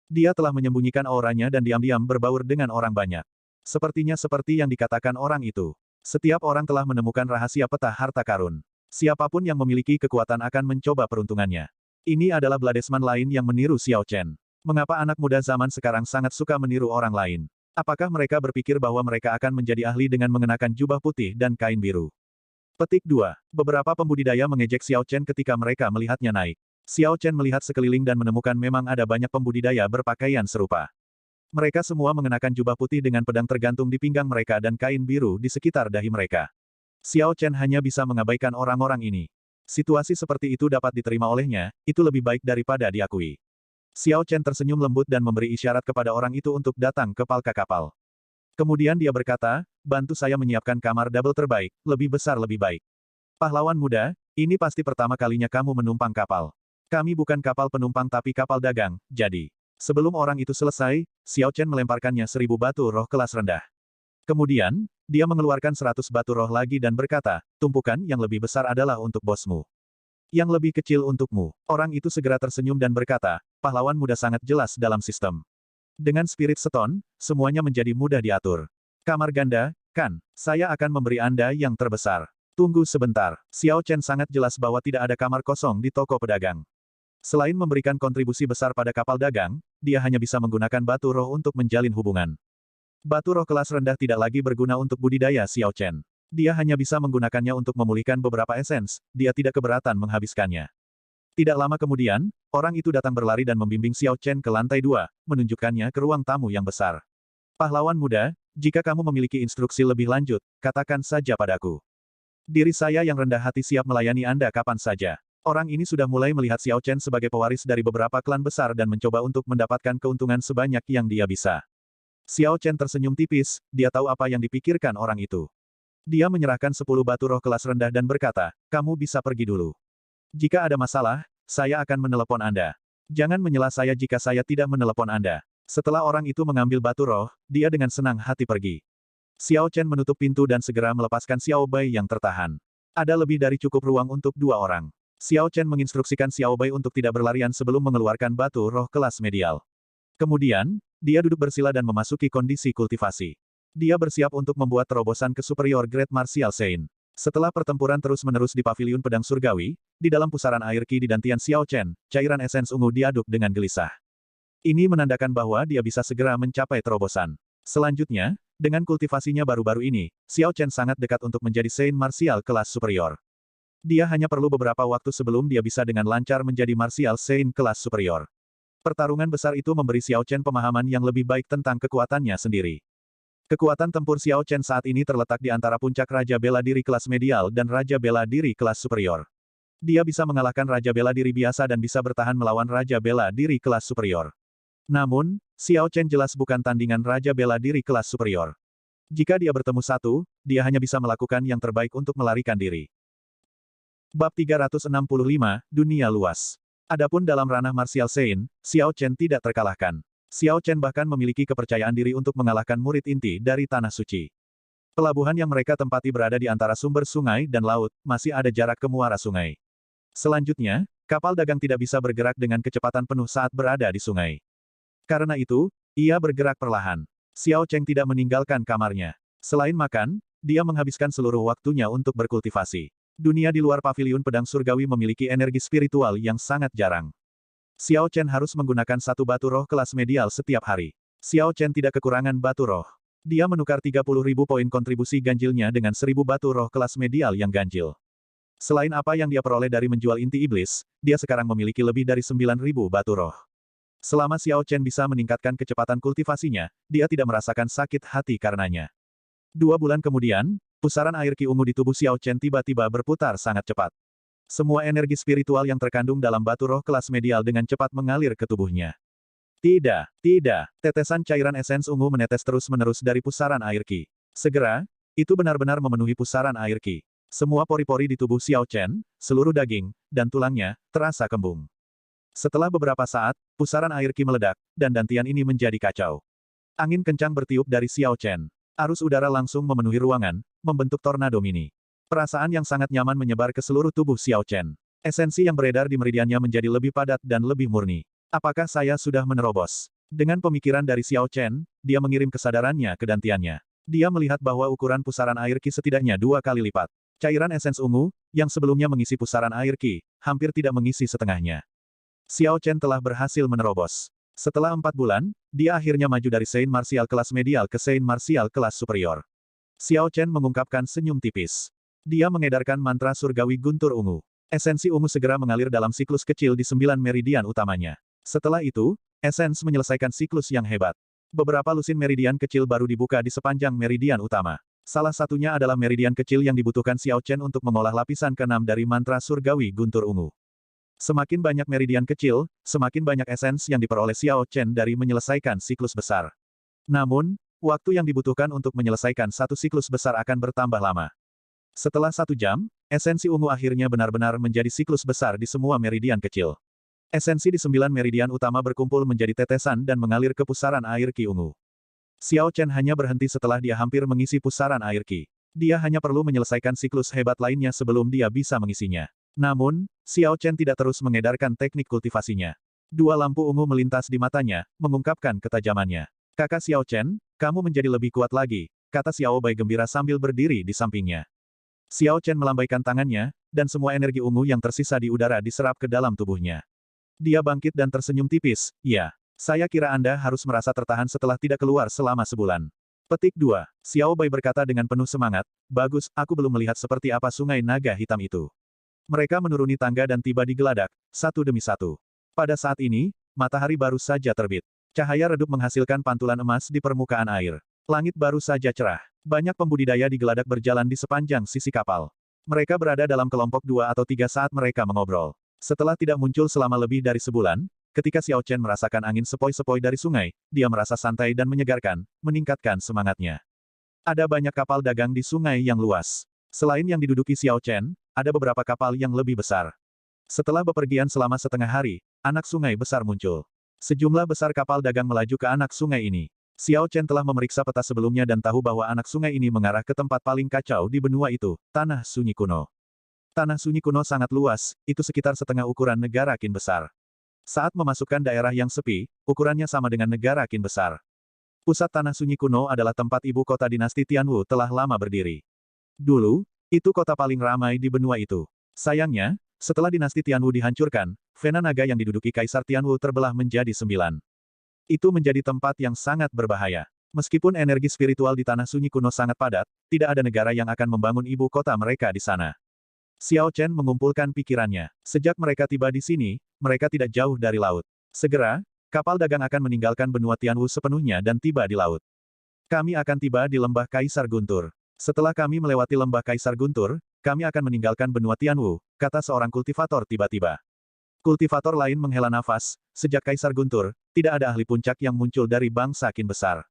Dia telah menyembunyikan auranya dan diam-diam berbaur dengan orang banyak. Sepertinya seperti yang dikatakan orang itu. Setiap orang telah menemukan rahasia peta harta karun. Siapapun yang memiliki kekuatan akan mencoba peruntungannya. Ini adalah bladesman lain yang meniru Xiao Chen. Mengapa anak muda zaman sekarang sangat suka meniru orang lain? Apakah mereka berpikir bahwa mereka akan menjadi ahli dengan mengenakan jubah putih dan kain biru? Petik 2. Beberapa pembudidaya mengejek Xiao Chen ketika mereka melihatnya naik. Xiao Chen melihat sekeliling dan menemukan memang ada banyak pembudidaya berpakaian serupa. Mereka semua mengenakan jubah putih dengan pedang tergantung di pinggang mereka dan kain biru di sekitar dahi mereka. Xiao Chen hanya bisa mengabaikan orang-orang ini. Situasi seperti itu dapat diterima olehnya, itu lebih baik daripada diakui. Xiao Chen tersenyum lembut dan memberi isyarat kepada orang itu untuk datang ke palka kapal. Kemudian dia berkata, bantu saya menyiapkan kamar double terbaik, lebih besar lebih baik. Pahlawan muda, ini pasti pertama kalinya kamu menumpang kapal. Kami bukan kapal penumpang tapi kapal dagang, jadi. Sebelum orang itu selesai, Xiao Chen melemparkannya 1000 batu roh kelas rendah. Kemudian, dia mengeluarkan 100 batu roh lagi dan berkata, tumpukan yang lebih besar adalah untuk bosmu. Yang lebih kecil untukmu. Orang itu segera tersenyum dan berkata, pahlawan muda sangat jelas dalam sistem. Dengan Spirit Stone, semuanya menjadi mudah diatur. Kamar ganda, kan? Saya akan memberi Anda yang terbesar. Tunggu sebentar. Xiao Chen sangat jelas bahwa tidak ada kamar kosong di toko pedagang. Selain memberikan kontribusi besar pada kapal dagang, dia hanya bisa menggunakan batu roh untuk menjalin hubungan. Batu roh kelas rendah tidak lagi berguna untuk budidaya Xiao Chen. Dia hanya bisa menggunakannya untuk memulihkan beberapa esens, dia tidak keberatan menghabiskannya. Tidak lama kemudian, orang itu datang berlari dan membimbing Xiao Chen ke lantai 2, menunjukkannya ke ruang tamu yang besar. Pahlawan muda, jika kamu memiliki instruksi lebih lanjut, katakan saja padaku. Diri saya yang rendah hati siap melayani Anda kapan saja. Orang ini sudah mulai melihat Xiao Chen sebagai pewaris dari beberapa klan besar dan mencoba untuk mendapatkan keuntungan sebanyak yang dia bisa. Xiao Chen tersenyum tipis, dia tahu apa yang dipikirkan orang itu. Dia menyerahkan 10 batu roh kelas rendah dan berkata, kamu bisa pergi dulu. Jika ada masalah, saya akan menelepon Anda. Jangan menyela saya jika saya tidak menelepon Anda. Setelah orang itu mengambil batu roh, dia dengan senang hati pergi. Xiao Chen menutup pintu dan segera melepaskan Xiao Bai yang tertahan. Ada lebih dari cukup ruang untuk 2 orang. Xiao Chen menginstruksikan Xiao Bai untuk tidak berlarian sebelum mengeluarkan batu roh kelas medial. Kemudian, dia duduk bersila dan memasuki kondisi kultivasi. Dia bersiap untuk membuat terobosan ke Superior Grade Martial Saint. Setelah pertempuran terus-menerus di Paviliun Pedang Surgawi, di dalam pusaran air ki di dantian Xiao Chen, cairan esens ungu diaduk dengan gelisah. Ini menandakan bahwa dia bisa segera mencapai terobosan. Selanjutnya, dengan kultivasinya baru-baru ini, Xiao Chen sangat dekat untuk menjadi Saint Martial kelas superior. Dia hanya perlu beberapa waktu sebelum dia bisa dengan lancar menjadi Martial Saint kelas superior. Pertarungan besar itu memberi Xiao Chen pemahaman yang lebih baik tentang kekuatannya sendiri. Kekuatan tempur Xiao Chen saat ini terletak di antara puncak Raja Bela Diri kelas medial dan Raja Bela Diri kelas superior. Dia bisa mengalahkan Raja Bela Diri biasa dan bisa bertahan melawan Raja Bela Diri kelas superior. Namun, Xiao Chen jelas bukan tandingan Raja Bela Diri kelas superior. Jika dia bertemu satu, dia hanya bisa melakukan yang terbaik untuk melarikan diri. Bab 365, Dunia Luas. Adapun dalam ranah Martial Saint, Xiao Chen tidak terkalahkan. Xiao Chen bahkan memiliki kepercayaan diri untuk mengalahkan murid inti dari Tanah Suci. Pelabuhan yang mereka tempati berada di antara sumber sungai dan laut, masih ada jarak ke muara sungai. Selanjutnya, kapal dagang tidak bisa bergerak dengan kecepatan penuh saat berada di sungai. Karena itu, ia bergerak perlahan. Xiao Chen tidak meninggalkan kamarnya. Selain makan, dia menghabiskan seluruh waktunya untuk berkultivasi. Dunia di luar Paviliun Pedang Surgawi memiliki energi spiritual yang sangat jarang. Xiao Chen harus menggunakan satu batu roh kelas medial setiap hari. Xiao Chen tidak kekurangan batu roh. Dia menukar 30.000 poin kontribusi ganjilnya dengan 1000 batu roh kelas medial yang ganjil. Selain apa yang dia peroleh dari menjual inti iblis, dia sekarang memiliki lebih dari 9.000 batu roh. Selama Xiao Chen bisa meningkatkan kecepatan kultivasinya, dia tidak merasakan sakit hati karenanya. 2 bulan kemudian, Pusaran air Ki ungu di tubuh Xiao Chen tiba-tiba berputar sangat cepat. Semua energi spiritual yang terkandung dalam batu roh kelas medial dengan cepat mengalir ke tubuhnya. Tidak, tidak. Tetesan cairan esens ungu menetes terus-menerus dari pusaran air Ki. Segera, itu benar-benar memenuhi pusaran air Ki. Semua pori-pori di tubuh Xiao Chen, seluruh daging, dan tulangnya, terasa kembung. Setelah beberapa saat, pusaran air Ki meledak, dan dantian ini menjadi kacau. Angin kencang bertiup dari Xiao Chen. Arus udara langsung memenuhi ruangan, membentuk tornado mini. Perasaan yang sangat nyaman menyebar ke seluruh tubuh Xiao Chen. Esensi yang beredar di meridiannya menjadi lebih padat dan lebih murni. Apakah saya sudah menerobos? Dengan pemikiran dari Xiao Chen, dia mengirim kesadarannya ke dantiannya. Dia melihat bahwa ukuran pusaran air Ki setidaknya 2 kali lipat. Cairan esens ungu, yang sebelumnya mengisi pusaran air Ki, hampir tidak mengisi setengahnya. Xiao Chen telah berhasil menerobos. Setelah 4 bulan, dia akhirnya maju dari Saint Martial kelas medial ke Saint Martial kelas superior. Xiao Chen mengungkapkan senyum tipis. Dia mengedarkan mantra surgawi guntur ungu. Esensi ungu segera mengalir dalam siklus kecil di 9 meridian utamanya. Setelah itu, esens menyelesaikan siklus yang hebat. Beberapa lusin meridian kecil baru dibuka di sepanjang meridian utama. Salah satunya adalah meridian kecil yang dibutuhkan Xiao Chen untuk mengolah lapisan ke-6 dari mantra surgawi guntur ungu. Semakin banyak meridian kecil, semakin banyak esens yang diperoleh Xiao Chen dari menyelesaikan siklus besar. Namun, waktu yang dibutuhkan untuk menyelesaikan satu siklus besar akan bertambah lama. Setelah 1 jam, esensi ungu akhirnya benar-benar menjadi siklus besar di semua meridian kecil. Esensi di 9 meridian utama berkumpul menjadi tetesan dan mengalir ke pusaran air Ki ungu. Xiao Chen hanya berhenti setelah dia hampir mengisi pusaran air Ki. Dia hanya perlu menyelesaikan siklus hebat lainnya sebelum dia bisa mengisinya. Namun, Xiao Chen tidak terus mengedarkan teknik kultivasinya. 2 lampu ungu melintas di matanya, mengungkapkan ketajamannya. Kakak Xiao Chen, kamu menjadi lebih kuat lagi, kata Xiao Bai gembira sambil berdiri di sampingnya. Xiao Chen melambaikan tangannya, dan semua energi ungu yang tersisa di udara diserap ke dalam tubuhnya. Dia bangkit dan tersenyum tipis, ya. Saya kira Anda harus merasa tertahan setelah tidak keluar selama sebulan. Petik 2. Xiao Bai berkata dengan penuh semangat, bagus, aku belum melihat seperti apa sungai naga hitam itu. Mereka menuruni tangga dan tiba di geladak, satu demi satu. Pada saat ini, matahari baru saja terbit. Cahaya redup menghasilkan pantulan emas di permukaan air. Langit baru saja cerah. Banyak pembudidaya di geladak berjalan di sepanjang sisi kapal. Mereka berada dalam kelompok 2 atau 3 saat mereka mengobrol. Setelah tidak muncul selama lebih dari sebulan, ketika Xiao Chen merasakan angin sepoi-sepoi dari sungai, dia merasa santai dan menyegarkan, meningkatkan semangatnya. Ada banyak kapal dagang di sungai yang luas. Selain yang diduduki Xiao Chen, ada beberapa kapal yang lebih besar. Setelah bepergian selama setengah hari, anak sungai besar muncul. Sejumlah besar kapal dagang melaju ke anak sungai ini. Xiao Chen telah memeriksa peta sebelumnya dan tahu bahwa anak sungai ini mengarah ke tempat paling kacau di benua itu, Tanah Sunyi Kuno. Tanah Sunyi Kuno sangat luas, itu sekitar setengah ukuran negara Qin besar. Saat memasukkan daerah yang sepi, ukurannya sama dengan negara Qin besar. Pusat Tanah Sunyi Kuno adalah tempat ibu kota dinasti Tianwu telah lama berdiri. Dulu, itu kota paling ramai di benua itu. Sayangnya, setelah dinasti Tianwu dihancurkan, Vena Naga yang diduduki Kaisar Tianwu terbelah menjadi 9. Itu menjadi tempat yang sangat berbahaya. Meskipun energi spiritual di Tanah Sunyi Kuno sangat padat, tidak ada negara yang akan membangun ibu kota mereka di sana. Xiao Chen mengumpulkan pikirannya. Sejak mereka tiba di sini, mereka tidak jauh dari laut. Segera, kapal dagang akan meninggalkan benua Tianwu sepenuhnya dan tiba di laut. Kami akan tiba di lembah Kaisar Guntur. Setelah kami melewati lembah Kaisar Guntur, kami akan meninggalkan benua Tianwu, kata seorang kultivator tiba-tiba. Kultivator lain menghela nafas, sejak Kaisar Guntur, tidak ada ahli puncak yang muncul dari bangsa Qin besar.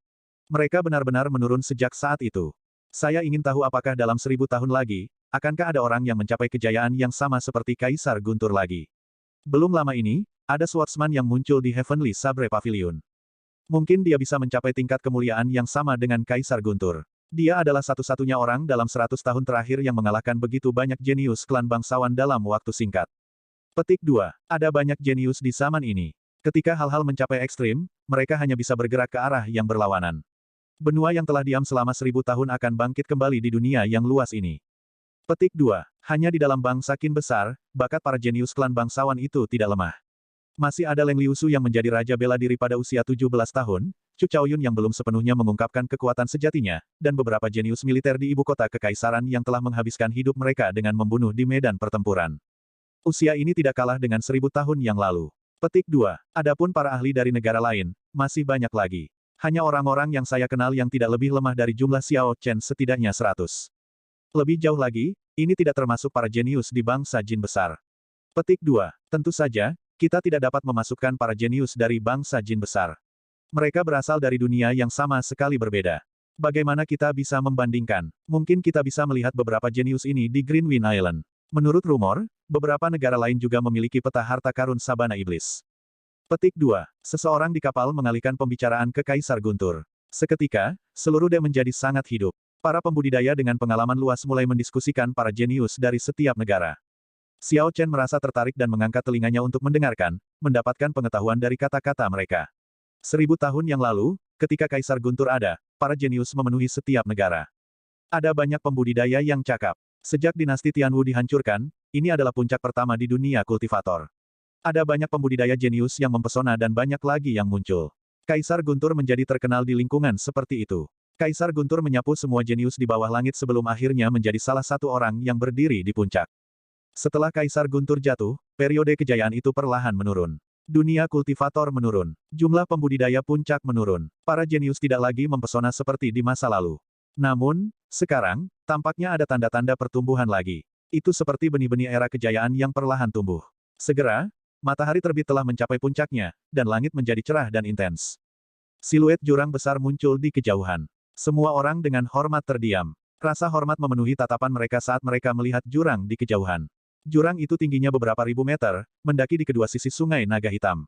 Mereka benar-benar menurun sejak saat itu. Saya ingin tahu apakah dalam 1000 tahun lagi, akankah ada orang yang mencapai kejayaan yang sama seperti Kaisar Guntur lagi? Belum lama ini, ada swordsman yang muncul di Heavenly Sabre Pavilion. Mungkin dia bisa mencapai tingkat kemuliaan yang sama dengan Kaisar Guntur. Dia adalah satu-satunya orang dalam 100 tahun terakhir yang mengalahkan begitu banyak jenius klan bangsawan dalam waktu singkat. Petik 2. Ada banyak jenius di zaman ini. Ketika hal-hal mencapai ekstrim, mereka hanya bisa bergerak ke arah yang berlawanan. Benua yang telah diam selama 1000 tahun akan bangkit kembali di dunia yang luas ini. Petik 2. Hanya di dalam bangsa Qin besar, bakat para jenius klan bangsawan itu tidak lemah. Masih ada Leng Liusu yang menjadi raja bela diri pada usia 17 tahun, Chu Chaoyun yang belum sepenuhnya mengungkapkan kekuatan sejatinya, dan beberapa jenius militer di ibu kota kekaisaran yang telah menghabiskan hidup mereka dengan membunuh di medan pertempuran. Usia ini tidak kalah dengan 1000 tahun yang lalu. Petik 2. Adapun para ahli dari negara lain, masih banyak lagi. Hanya orang-orang yang saya kenal yang tidak lebih lemah dari jumlah Xiao Chen setidaknya 100. Lebih jauh lagi, ini tidak termasuk para jenius di bangsa jin besar. Petik 2. Tentu saja, kita tidak dapat memasukkan para jenius dari bangsa jin besar. Mereka berasal dari dunia yang sama sekali berbeda. Bagaimana kita bisa membandingkan? Mungkin kita bisa melihat beberapa jenius ini di Greenwind Island. Menurut rumor, beberapa negara lain juga memiliki peta harta karun Sabana Iblis. Petik 2. Seseorang di kapal mengalihkan pembicaraan ke Kaisar Guntur. Seketika, seluruh dek menjadi sangat hidup. Para pembudidaya dengan pengalaman luas mulai mendiskusikan para jenius dari setiap negara. Xiao Chen merasa tertarik dan mengangkat telinganya untuk mendengarkan, mendapatkan pengetahuan dari kata-kata mereka. 1000 tahun yang lalu, ketika Kaisar Guntur ada, para jenius memenuhi setiap negara. Ada banyak pembudidaya yang cakap. Sejak dinasti Tianwu dihancurkan, ini adalah puncak pertama di dunia kultivator. Ada banyak pembudidaya jenius yang mempesona dan banyak lagi yang muncul. Kaisar Guntur menjadi terkenal di lingkungan seperti itu. Kaisar Guntur menyapu semua jenius di bawah langit sebelum akhirnya menjadi salah satu orang yang berdiri di puncak. Setelah Kaisar Guntur jatuh, periode kejayaan itu perlahan menurun. Dunia kultivator menurun. Jumlah pembudidaya puncak menurun. Para jenius tidak lagi mempesona seperti di masa lalu. Namun, sekarang, tampaknya ada tanda-tanda pertumbuhan lagi. Itu seperti benih-benih era kejayaan yang perlahan tumbuh. Segera, matahari terbit telah mencapai puncaknya, dan langit menjadi cerah dan intens. Siluet jurang besar muncul di kejauhan. Semua orang dengan hormat terdiam. Rasa hormat memenuhi tatapan mereka saat mereka melihat jurang di kejauhan. Jurang itu tingginya beberapa ribu meter, mendaki di kedua sisi sungai naga hitam.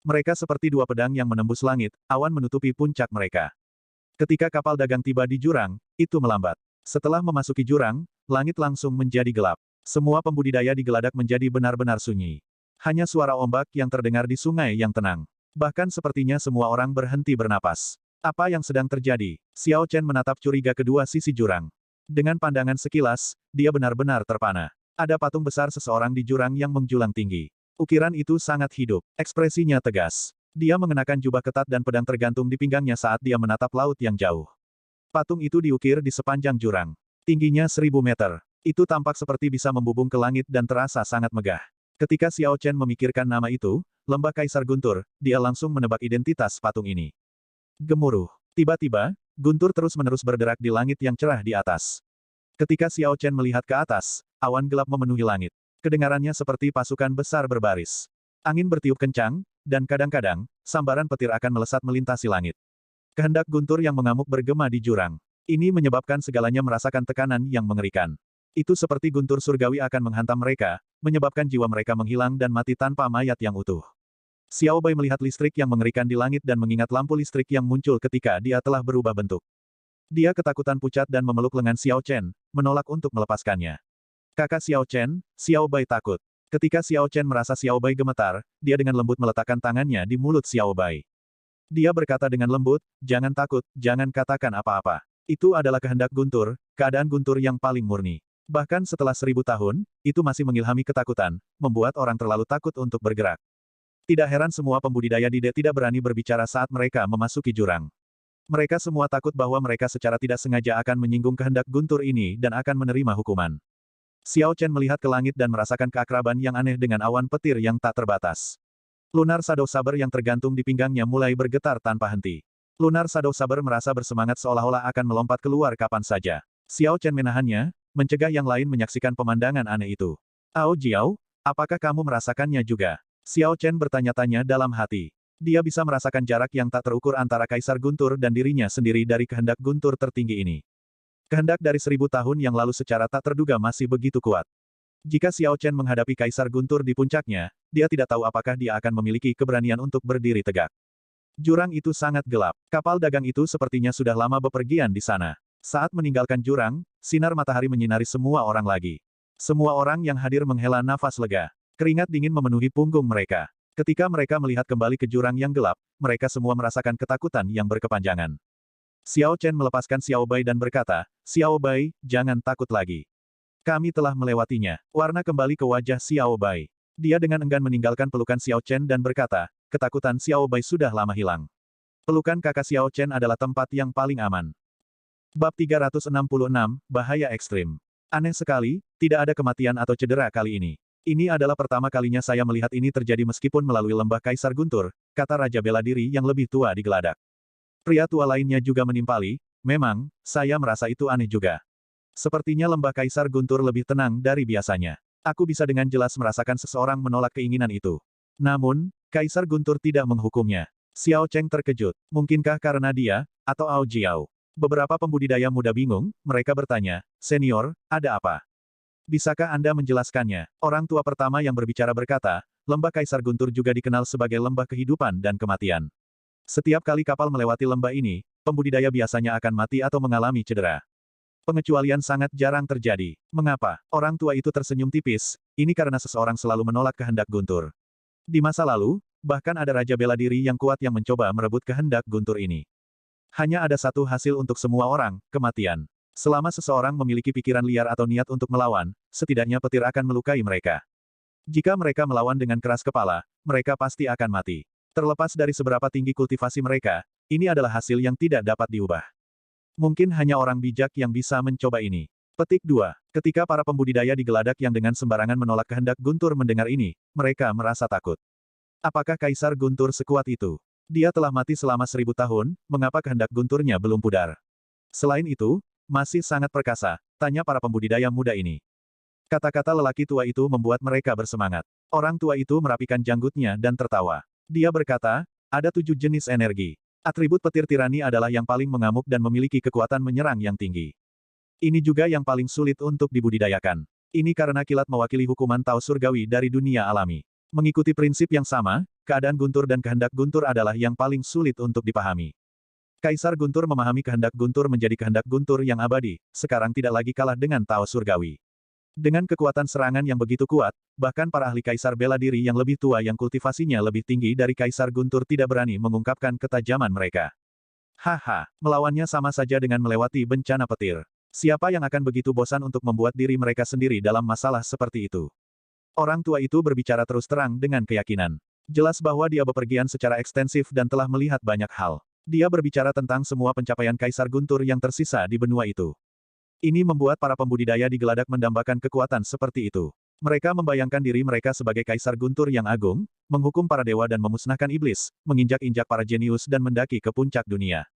Mereka seperti dua pedang yang menembus langit, awan menutupi puncak mereka. Ketika kapal dagang tiba di jurang, itu melambat. Setelah memasuki jurang, langit langsung menjadi gelap. Semua pembudidaya di geladak menjadi benar-benar sunyi. Hanya suara ombak yang terdengar di sungai yang tenang. Bahkan sepertinya semua orang berhenti bernapas. Apa yang sedang terjadi? Xiao Chen menatap curiga kedua sisi jurang. Dengan pandangan sekilas, dia benar-benar terpana. Ada patung besar seseorang di jurang yang menjulang tinggi. Ukiran itu sangat hidup. Ekspresinya tegas. Dia mengenakan jubah ketat dan pedang tergantung di pinggangnya saat dia menatap laut yang jauh. Patung itu diukir di sepanjang jurang. Tingginya 1000 meter. Itu tampak seperti bisa membubung ke langit dan terasa sangat megah. Ketika Xiao Chen memikirkan nama itu, Lembah Kaisar Guntur, dia langsung menebak identitas patung ini. Gemuruh. Tiba-tiba, Guntur terus-menerus berderak di langit yang cerah di atas. Ketika Xiao Chen melihat ke atas, awan gelap memenuhi langit. Kedengarannya seperti pasukan besar berbaris. Angin bertiup kencang, dan kadang-kadang, sambaran petir akan melesat melintasi langit. Kehendak Guntur yang mengamuk bergema di jurang. Ini menyebabkan segalanya merasakan tekanan yang mengerikan. Itu seperti guntur surgawi akan menghantam mereka, menyebabkan jiwa mereka menghilang dan mati tanpa mayat yang utuh. Xiao Bai melihat listrik yang mengerikan di langit dan mengingat lampu listrik yang muncul ketika dia telah berubah bentuk. Dia ketakutan pucat dan memeluk lengan Xiao Chen, menolak untuk melepaskannya. Kakak Xiao Chen, Xiao Bai takut. Ketika Xiao Chen merasa Xiao Bai gemetar, dia dengan lembut meletakkan tangannya di mulut Xiao Bai. Dia berkata dengan lembut, jangan takut, jangan katakan apa-apa. Itu adalah kehendak Guntur, keadaan Guntur yang paling murni. Bahkan setelah 1000 tahun, itu masih mengilhami ketakutan, membuat orang terlalu takut untuk bergerak. Tidak heran semua pembudidaya di Dek tidak berani berbicara saat mereka memasuki jurang. Mereka semua takut bahwa mereka secara tidak sengaja akan menyinggung kehendak Guntur ini dan akan menerima hukuman. Xiao Chen melihat ke langit dan merasakan keakraban yang aneh dengan awan petir yang tak terbatas. Lunar Shadow Saber yang tergantung di pinggangnya mulai bergetar tanpa henti. Lunar Shadow Saber merasa bersemangat seolah-olah akan melompat keluar kapan saja. Xiao Chen menahannya, mencegah yang lain menyaksikan pemandangan aneh itu. Ao Jiao, apakah kamu merasakannya juga? Xiao Chen bertanya-tanya dalam hati. Dia bisa merasakan jarak yang tak terukur antara Kaisar Guntur dan dirinya sendiri dari kehendak Guntur tertinggi ini. Kehendak dari 1000 tahun yang lalu secara tak terduga masih begitu kuat. Jika Xiao Chen menghadapi Kaisar Guntur di puncaknya, dia tidak tahu apakah dia akan memiliki keberanian untuk berdiri tegak. Jurang itu sangat gelap. Kapal dagang itu sepertinya sudah lama bepergian di sana. Saat meninggalkan jurang, sinar matahari menyinari semua orang lagi. Semua orang yang hadir menghela nafas lega. Keringat dingin memenuhi punggung mereka. Ketika mereka melihat kembali ke jurang yang gelap, mereka semua merasakan ketakutan yang berkepanjangan. Xiao Chen melepaskan Xiao Bai dan berkata, Xiao Bai, jangan takut lagi. Kami telah melewatinya. Warna kembali ke wajah Xiao Bai. Dia dengan enggan meninggalkan pelukan Xiao Chen dan berkata, ketakutan Xiao Bai sudah lama hilang. Pelukan kakak Xiao Chen adalah tempat yang paling aman. Bab 366, Bahaya Ekstrim. Aneh sekali, tidak ada kematian atau cedera kali ini. Ini adalah pertama kalinya saya melihat ini terjadi meskipun melalui lembah Kaisar Guntur, kata Raja Bela Diri yang lebih tua di geladak. Pria tua lainnya juga menimpali, memang, saya merasa itu aneh juga. Sepertinya lembah Kaisar Guntur lebih tenang dari biasanya. Aku bisa dengan jelas merasakan seseorang menolak keinginan itu. Namun, Kaisar Guntur tidak menghukumnya. Xiao Cheng terkejut. Mungkinkah karena dia, atau Ao Jiao? Beberapa pembudidaya muda bingung, mereka bertanya, "Senior, ada apa? Bisakah Anda menjelaskannya?" Orang tua pertama yang berbicara berkata, lembah Kaisar Guntur juga dikenal sebagai lembah kehidupan dan kematian. Setiap kali kapal melewati lembah ini, pembudidaya biasanya akan mati atau mengalami cedera. Pengecualian sangat jarang terjadi. Mengapa? Orang tua itu tersenyum tipis, ini karena seseorang selalu menolak kehendak Guntur. Di masa lalu, bahkan ada raja bela diri yang kuat yang mencoba merebut kehendak Guntur ini. Hanya ada satu hasil untuk semua orang, kematian. Selama seseorang memiliki pikiran liar atau niat untuk melawan, setidaknya petir akan melukai mereka. Jika mereka melawan dengan keras kepala, mereka pasti akan mati. Terlepas dari seberapa tinggi kultivasi mereka, ini adalah hasil yang tidak dapat diubah. Mungkin hanya orang bijak yang bisa mencoba ini. Petik 2. Ketika para pembudidaya di Geladak yang dengan sembarangan menolak kehendak Guntur mendengar ini, mereka merasa takut. Apakah Kaisar Guntur sekuat itu? Dia telah mati selama 1000 tahun, mengapa kehendak Gunturnya belum pudar? Selain itu, masih sangat perkasa, tanya para pembudidaya muda ini. Kata-kata lelaki tua itu membuat mereka bersemangat. Orang tua itu merapikan janggutnya dan tertawa. Dia berkata, ada 7 jenis energi. Atribut petir tirani adalah yang paling mengamuk dan memiliki kekuatan menyerang yang tinggi. Ini juga yang paling sulit untuk dibudidayakan. Ini karena kilat mewakili hukuman Tao Surgawi dari dunia alami. Mengikuti prinsip yang sama, keadaan Guntur dan kehendak Guntur adalah yang paling sulit untuk dipahami. Kaisar Guntur memahami kehendak Guntur menjadi kehendak Guntur yang abadi, sekarang tidak lagi kalah dengan Tao Surgawi. Dengan kekuatan serangan yang begitu kuat, bahkan para ahli Kaisar bela diri yang lebih tua yang kultivasinya lebih tinggi dari Kaisar Guntur tidak berani mengungkapkan ketajaman mereka. Haha, melawannya sama saja dengan melewati bencana petir. Siapa yang akan begitu bosan untuk membuat diri mereka sendiri dalam masalah seperti itu? Orang tua itu berbicara terus terang dengan keyakinan. Jelas bahwa dia bepergian secara ekstensif dan telah melihat banyak hal. Dia berbicara tentang semua pencapaian Kaisar Guntur yang tersisa di benua itu. Ini membuat para pembudidaya di Geladak mendambakan kekuatan seperti itu. Mereka membayangkan diri mereka sebagai Kaisar Guntur yang agung, menghukum para dewa dan memusnahkan iblis, menginjak-injak para jenius dan mendaki ke puncak dunia.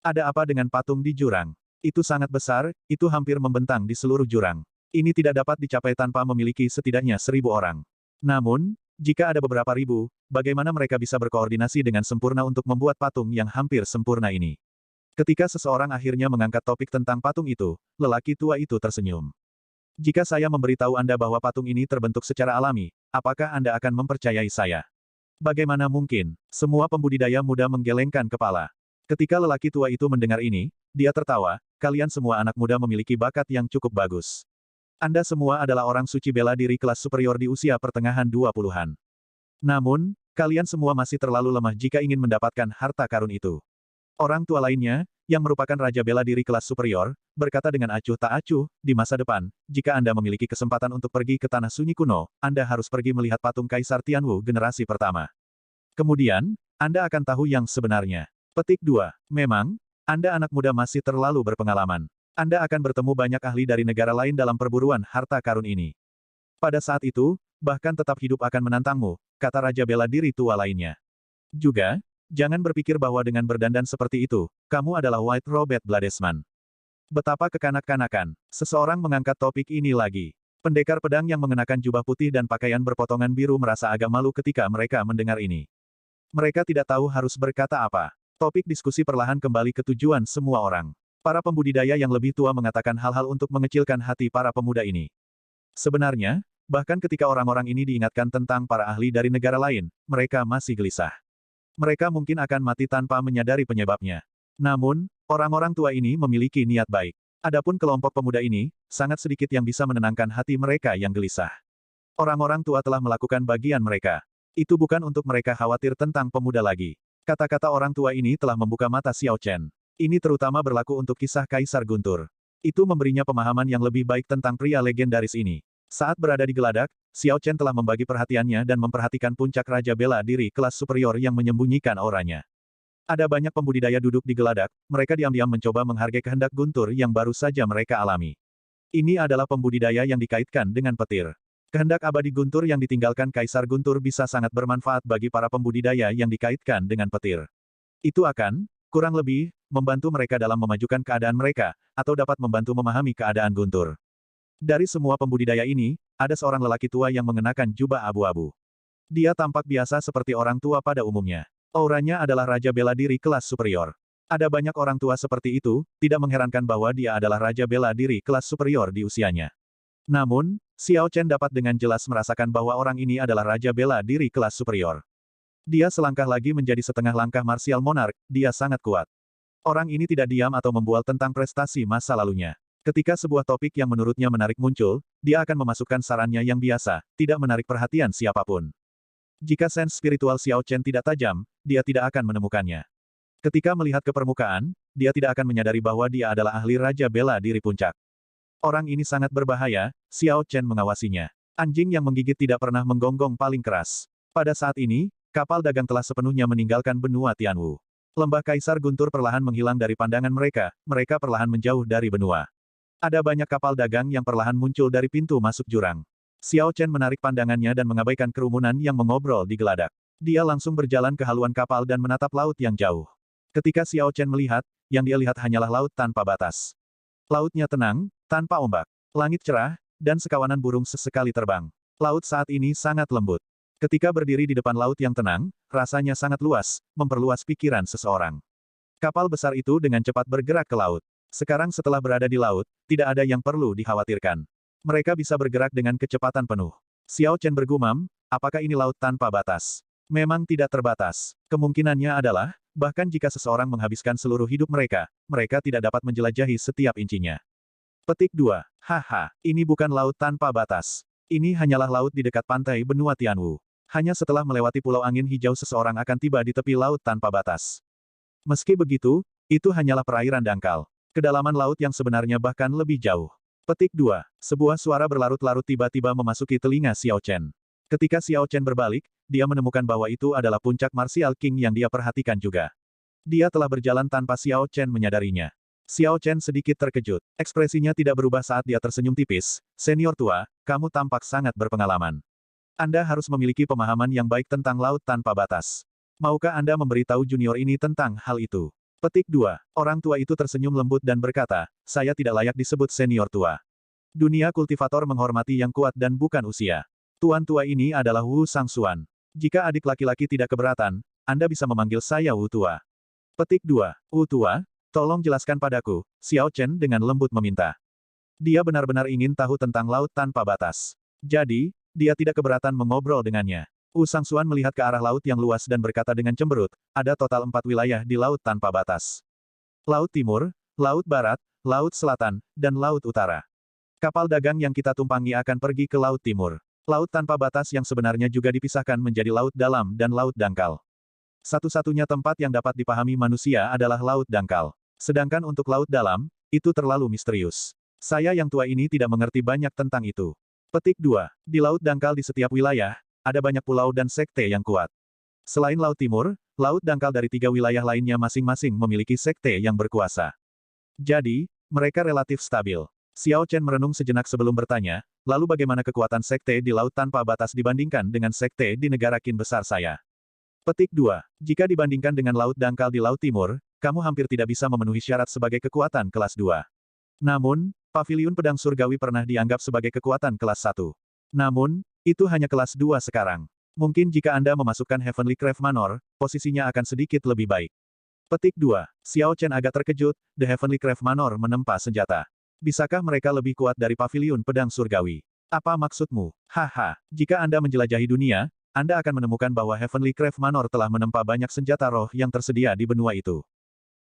Ada apa dengan patung di jurang? Itu sangat besar, itu hampir membentang di seluruh jurang. Ini tidak dapat dicapai tanpa memiliki setidaknya 1000 orang. Namun, jika ada beberapa ribu, bagaimana mereka bisa berkoordinasi dengan sempurna untuk membuat patung yang hampir sempurna ini? Ketika seseorang akhirnya mengangkat topik tentang patung itu, lelaki tua itu tersenyum. Jika saya memberitahu Anda bahwa patung ini terbentuk secara alami, apakah Anda akan mempercayai saya? Bagaimana mungkin? Semua pembudidaya muda menggelengkan kepala. Ketika lelaki tua itu mendengar ini, dia tertawa, kalian semua anak muda memiliki bakat yang cukup bagus. Anda semua adalah orang suci bela diri kelas superior di usia pertengahan 20-an. Namun, kalian semua masih terlalu lemah jika ingin mendapatkan harta karun itu. Orang tua lainnya, yang merupakan raja bela diri kelas superior, berkata dengan acuh tak acuh, di masa depan, jika Anda memiliki kesempatan untuk pergi ke tanah sunyi kuno, Anda harus pergi melihat patung Kaisar Tianwu generasi pertama. Kemudian, Anda akan tahu yang sebenarnya. Petik 2. Memang, Anda anak muda masih terlalu berpengalaman. Anda akan bertemu banyak ahli dari negara lain dalam perburuan harta karun ini. Pada saat itu, bahkan tetap hidup akan menantangmu, kata raja bela diri tua lainnya. Juga, jangan berpikir bahwa dengan berdandan seperti itu, kamu adalah White Robert Bladesman. Betapa kekanak-kanakan. Seseorang mengangkat topik ini lagi. Pendekar pedang yang mengenakan jubah putih dan pakaian berpotongan biru merasa agak malu ketika mereka mendengar ini. Mereka tidak tahu harus berkata apa. Topik diskusi perlahan kembali ke tujuan semua orang. Para pembudidaya yang lebih tua mengatakan hal-hal untuk mengecilkan hati para pemuda ini. Sebenarnya, bahkan ketika orang-orang ini diingatkan tentang para ahli dari negara lain, mereka masih gelisah. Mereka mungkin akan mati tanpa menyadari penyebabnya. Namun, orang-orang tua ini memiliki niat baik. Adapun kelompok pemuda ini, sangat sedikit yang bisa menenangkan hati mereka yang gelisah. Orang-orang tua telah melakukan bagian mereka. Itu bukan untuk mereka khawatir tentang pemuda lagi. Kata-kata orang tua ini telah membuka mata Xiao Chen. Ini terutama berlaku untuk kisah Kaisar Guntur. Itu memberinya pemahaman yang lebih baik tentang pria legendaris ini. Saat berada di Geladak, Xiao Chen telah membagi perhatiannya dan memperhatikan puncak raja bela diri kelas superior yang menyembunyikan auranya. Ada banyak pembudidaya duduk di Geladak, mereka diam-diam mencoba menghargai kehendak Guntur yang baru saja mereka alami. Ini adalah pembudidaya yang dikaitkan dengan petir. Kehendak abadi Guntur yang ditinggalkan Kaisar Guntur bisa sangat bermanfaat bagi para pembudidaya yang dikaitkan dengan petir. Itu akan Kurang lebih, membantu mereka dalam memajukan keadaan mereka, atau dapat membantu memahami keadaan Guntur. Dari semua pembudidaya ini, ada seorang lelaki tua yang mengenakan jubah abu-abu. Dia tampak biasa seperti orang tua pada umumnya. Auranya adalah raja bela diri kelas superior. Ada banyak orang tua seperti itu, tidak mengherankan bahwa dia adalah raja bela diri kelas superior di usianya. Namun, Xiao Chen dapat dengan jelas merasakan bahwa orang ini adalah raja bela diri kelas superior. Dia selangkah lagi menjadi setengah langkah martial monarch, dia sangat kuat. Orang ini tidak diam atau membual tentang prestasi masa lalunya. Ketika sebuah topik yang menurutnya menarik muncul, dia akan memasukkan sarannya yang biasa, tidak menarik perhatian siapapun. Jika sense spiritual Xiao Chen tidak tajam, dia tidak akan menemukannya. Ketika melihat ke permukaan, dia tidak akan menyadari bahwa dia adalah ahli raja bela diri puncak. Orang ini sangat berbahaya, Xiao Chen mengawasinya. Anjing yang menggigit tidak pernah menggonggong paling keras. Pada saat ini, kapal dagang telah sepenuhnya meninggalkan benua Tianwu. Lembah Kaisar Guntur perlahan menghilang dari pandangan mereka, mereka perlahan menjauh dari benua. Ada banyak kapal dagang yang perlahan muncul dari pintu masuk jurang. Xiao Chen menarik pandangannya dan mengabaikan kerumunan yang mengobrol di geladak. Dia langsung berjalan ke haluan kapal dan menatap laut yang jauh. Ketika Xiao Chen melihat, yang dia lihat hanyalah laut tanpa batas. Lautnya tenang, tanpa ombak. Langit cerah, dan sekawanan burung sesekali terbang. Laut saat ini sangat lembut. Ketika berdiri di depan laut yang tenang, rasanya sangat luas, memperluas pikiran seseorang. Kapal besar itu dengan cepat bergerak ke laut. Sekarang setelah berada di laut, tidak ada yang perlu dikhawatirkan. Mereka bisa bergerak dengan kecepatan penuh. Xiao Chen bergumam, apakah ini laut tanpa batas? Memang tidak terbatas. Kemungkinannya adalah, bahkan jika seseorang menghabiskan seluruh hidup mereka, mereka tidak dapat menjelajahi setiap incinya. Petik 2. Haha, ini bukan laut tanpa batas. Ini hanyalah laut di dekat pantai benua Tianwu. Hanya setelah melewati pulau angin hijau seseorang akan tiba di tepi laut tanpa batas. Meski begitu, itu hanyalah perairan dangkal. Kedalaman laut yang sebenarnya bahkan lebih jauh. Petik 2. Sebuah suara berlarut-larut tiba-tiba memasuki telinga Xiao Chen. Ketika Xiao Chen berbalik, dia menemukan bahwa itu adalah puncak Martial King yang dia perhatikan juga. Dia telah berjalan tanpa Xiao Chen menyadarinya. Xiao Chen sedikit terkejut. Ekspresinya tidak berubah saat dia tersenyum tipis. Senior tua, kamu tampak sangat berpengalaman. Anda harus memiliki pemahaman yang baik tentang laut tanpa batas. Maukah Anda memberitahu junior ini tentang hal itu? Petik 2. Orang tua itu tersenyum lembut dan berkata, saya tidak layak disebut senior tua. Dunia kultivator menghormati yang kuat dan bukan usia. Tuan tua ini adalah Wu Sangxuan. Jika adik laki-laki tidak keberatan, Anda bisa memanggil saya Wu tua. Petik 2. Wu tua, tolong jelaskan padaku, Xiao Chen dengan lembut meminta. Dia benar-benar ingin tahu tentang laut tanpa batas. Jadi, dia tidak keberatan mengobrol dengannya. Wu Sangxuan melihat ke arah laut yang luas dan berkata dengan cemberut, ada total 4 wilayah di laut tanpa batas. Laut Timur, Laut Barat, Laut Selatan, dan Laut Utara. Kapal dagang yang kita tumpangi akan pergi ke Laut Timur. Laut tanpa batas yang sebenarnya juga dipisahkan menjadi Laut Dalam dan Laut Dangkal. Satu-satunya tempat yang dapat dipahami manusia adalah Laut Dangkal. Sedangkan untuk Laut Dalam, itu terlalu misterius. Saya yang tua ini tidak mengerti banyak tentang itu. Petik 2. Di Laut Dangkal di setiap wilayah, ada banyak pulau dan sekte yang kuat. Selain Laut Timur, Laut Dangkal dari 3 wilayah lainnya masing-masing memiliki sekte yang berkuasa. Jadi, mereka relatif stabil. Xiao Chen merenung sejenak sebelum bertanya, lalu bagaimana kekuatan sekte di Laut tanpa batas dibandingkan dengan sekte di negara Qin besar saya? Petik 2. Jika dibandingkan dengan Laut Dangkal di Laut Timur, kamu hampir tidak bisa memenuhi syarat sebagai kekuatan kelas 2. Namun, Paviliun Pedang Surgawi pernah dianggap sebagai kekuatan kelas 1. Namun, itu hanya kelas 2 sekarang. Mungkin jika Anda memasukkan Heavenly Crave Manor, posisinya akan sedikit lebih baik. Petik 2. Xiao Chen agak terkejut, The Heavenly Crave Manor menempa senjata. Bisakah mereka lebih kuat dari Paviliun Pedang Surgawi? Apa maksudmu? Haha, jika Anda menjelajahi dunia, Anda akan menemukan bahwa Heavenly Crave Manor telah menempa banyak senjata roh yang tersedia di benua itu.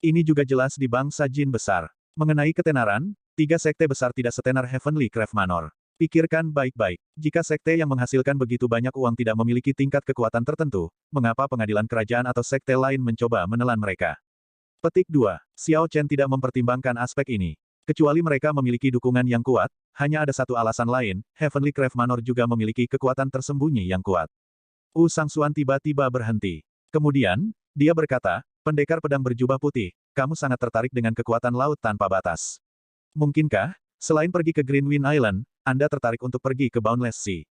Ini juga jelas di bangsa Jin besar. Mengenai ketenaran, 3 sekte besar tidak setenar Heavenly Crave Manor. Pikirkan baik-baik. Jika sekte yang menghasilkan begitu banyak uang tidak memiliki tingkat kekuatan tertentu, mengapa pengadilan kerajaan atau sekte lain mencoba menelan mereka? Petik 2. Xiao Chen tidak mempertimbangkan aspek ini. Kecuali mereka memiliki dukungan yang kuat, hanya ada satu alasan lain, Heavenly Crave Manor juga memiliki kekuatan tersembunyi yang kuat. Wu Sangxuan tiba-tiba berhenti. Kemudian, dia berkata, pendekar pedang berjubah putih, kamu sangat tertarik dengan kekuatan laut tanpa batas. Mungkinkah, selain pergi ke Green Wind Island, Anda tertarik untuk pergi ke Boundless Sea?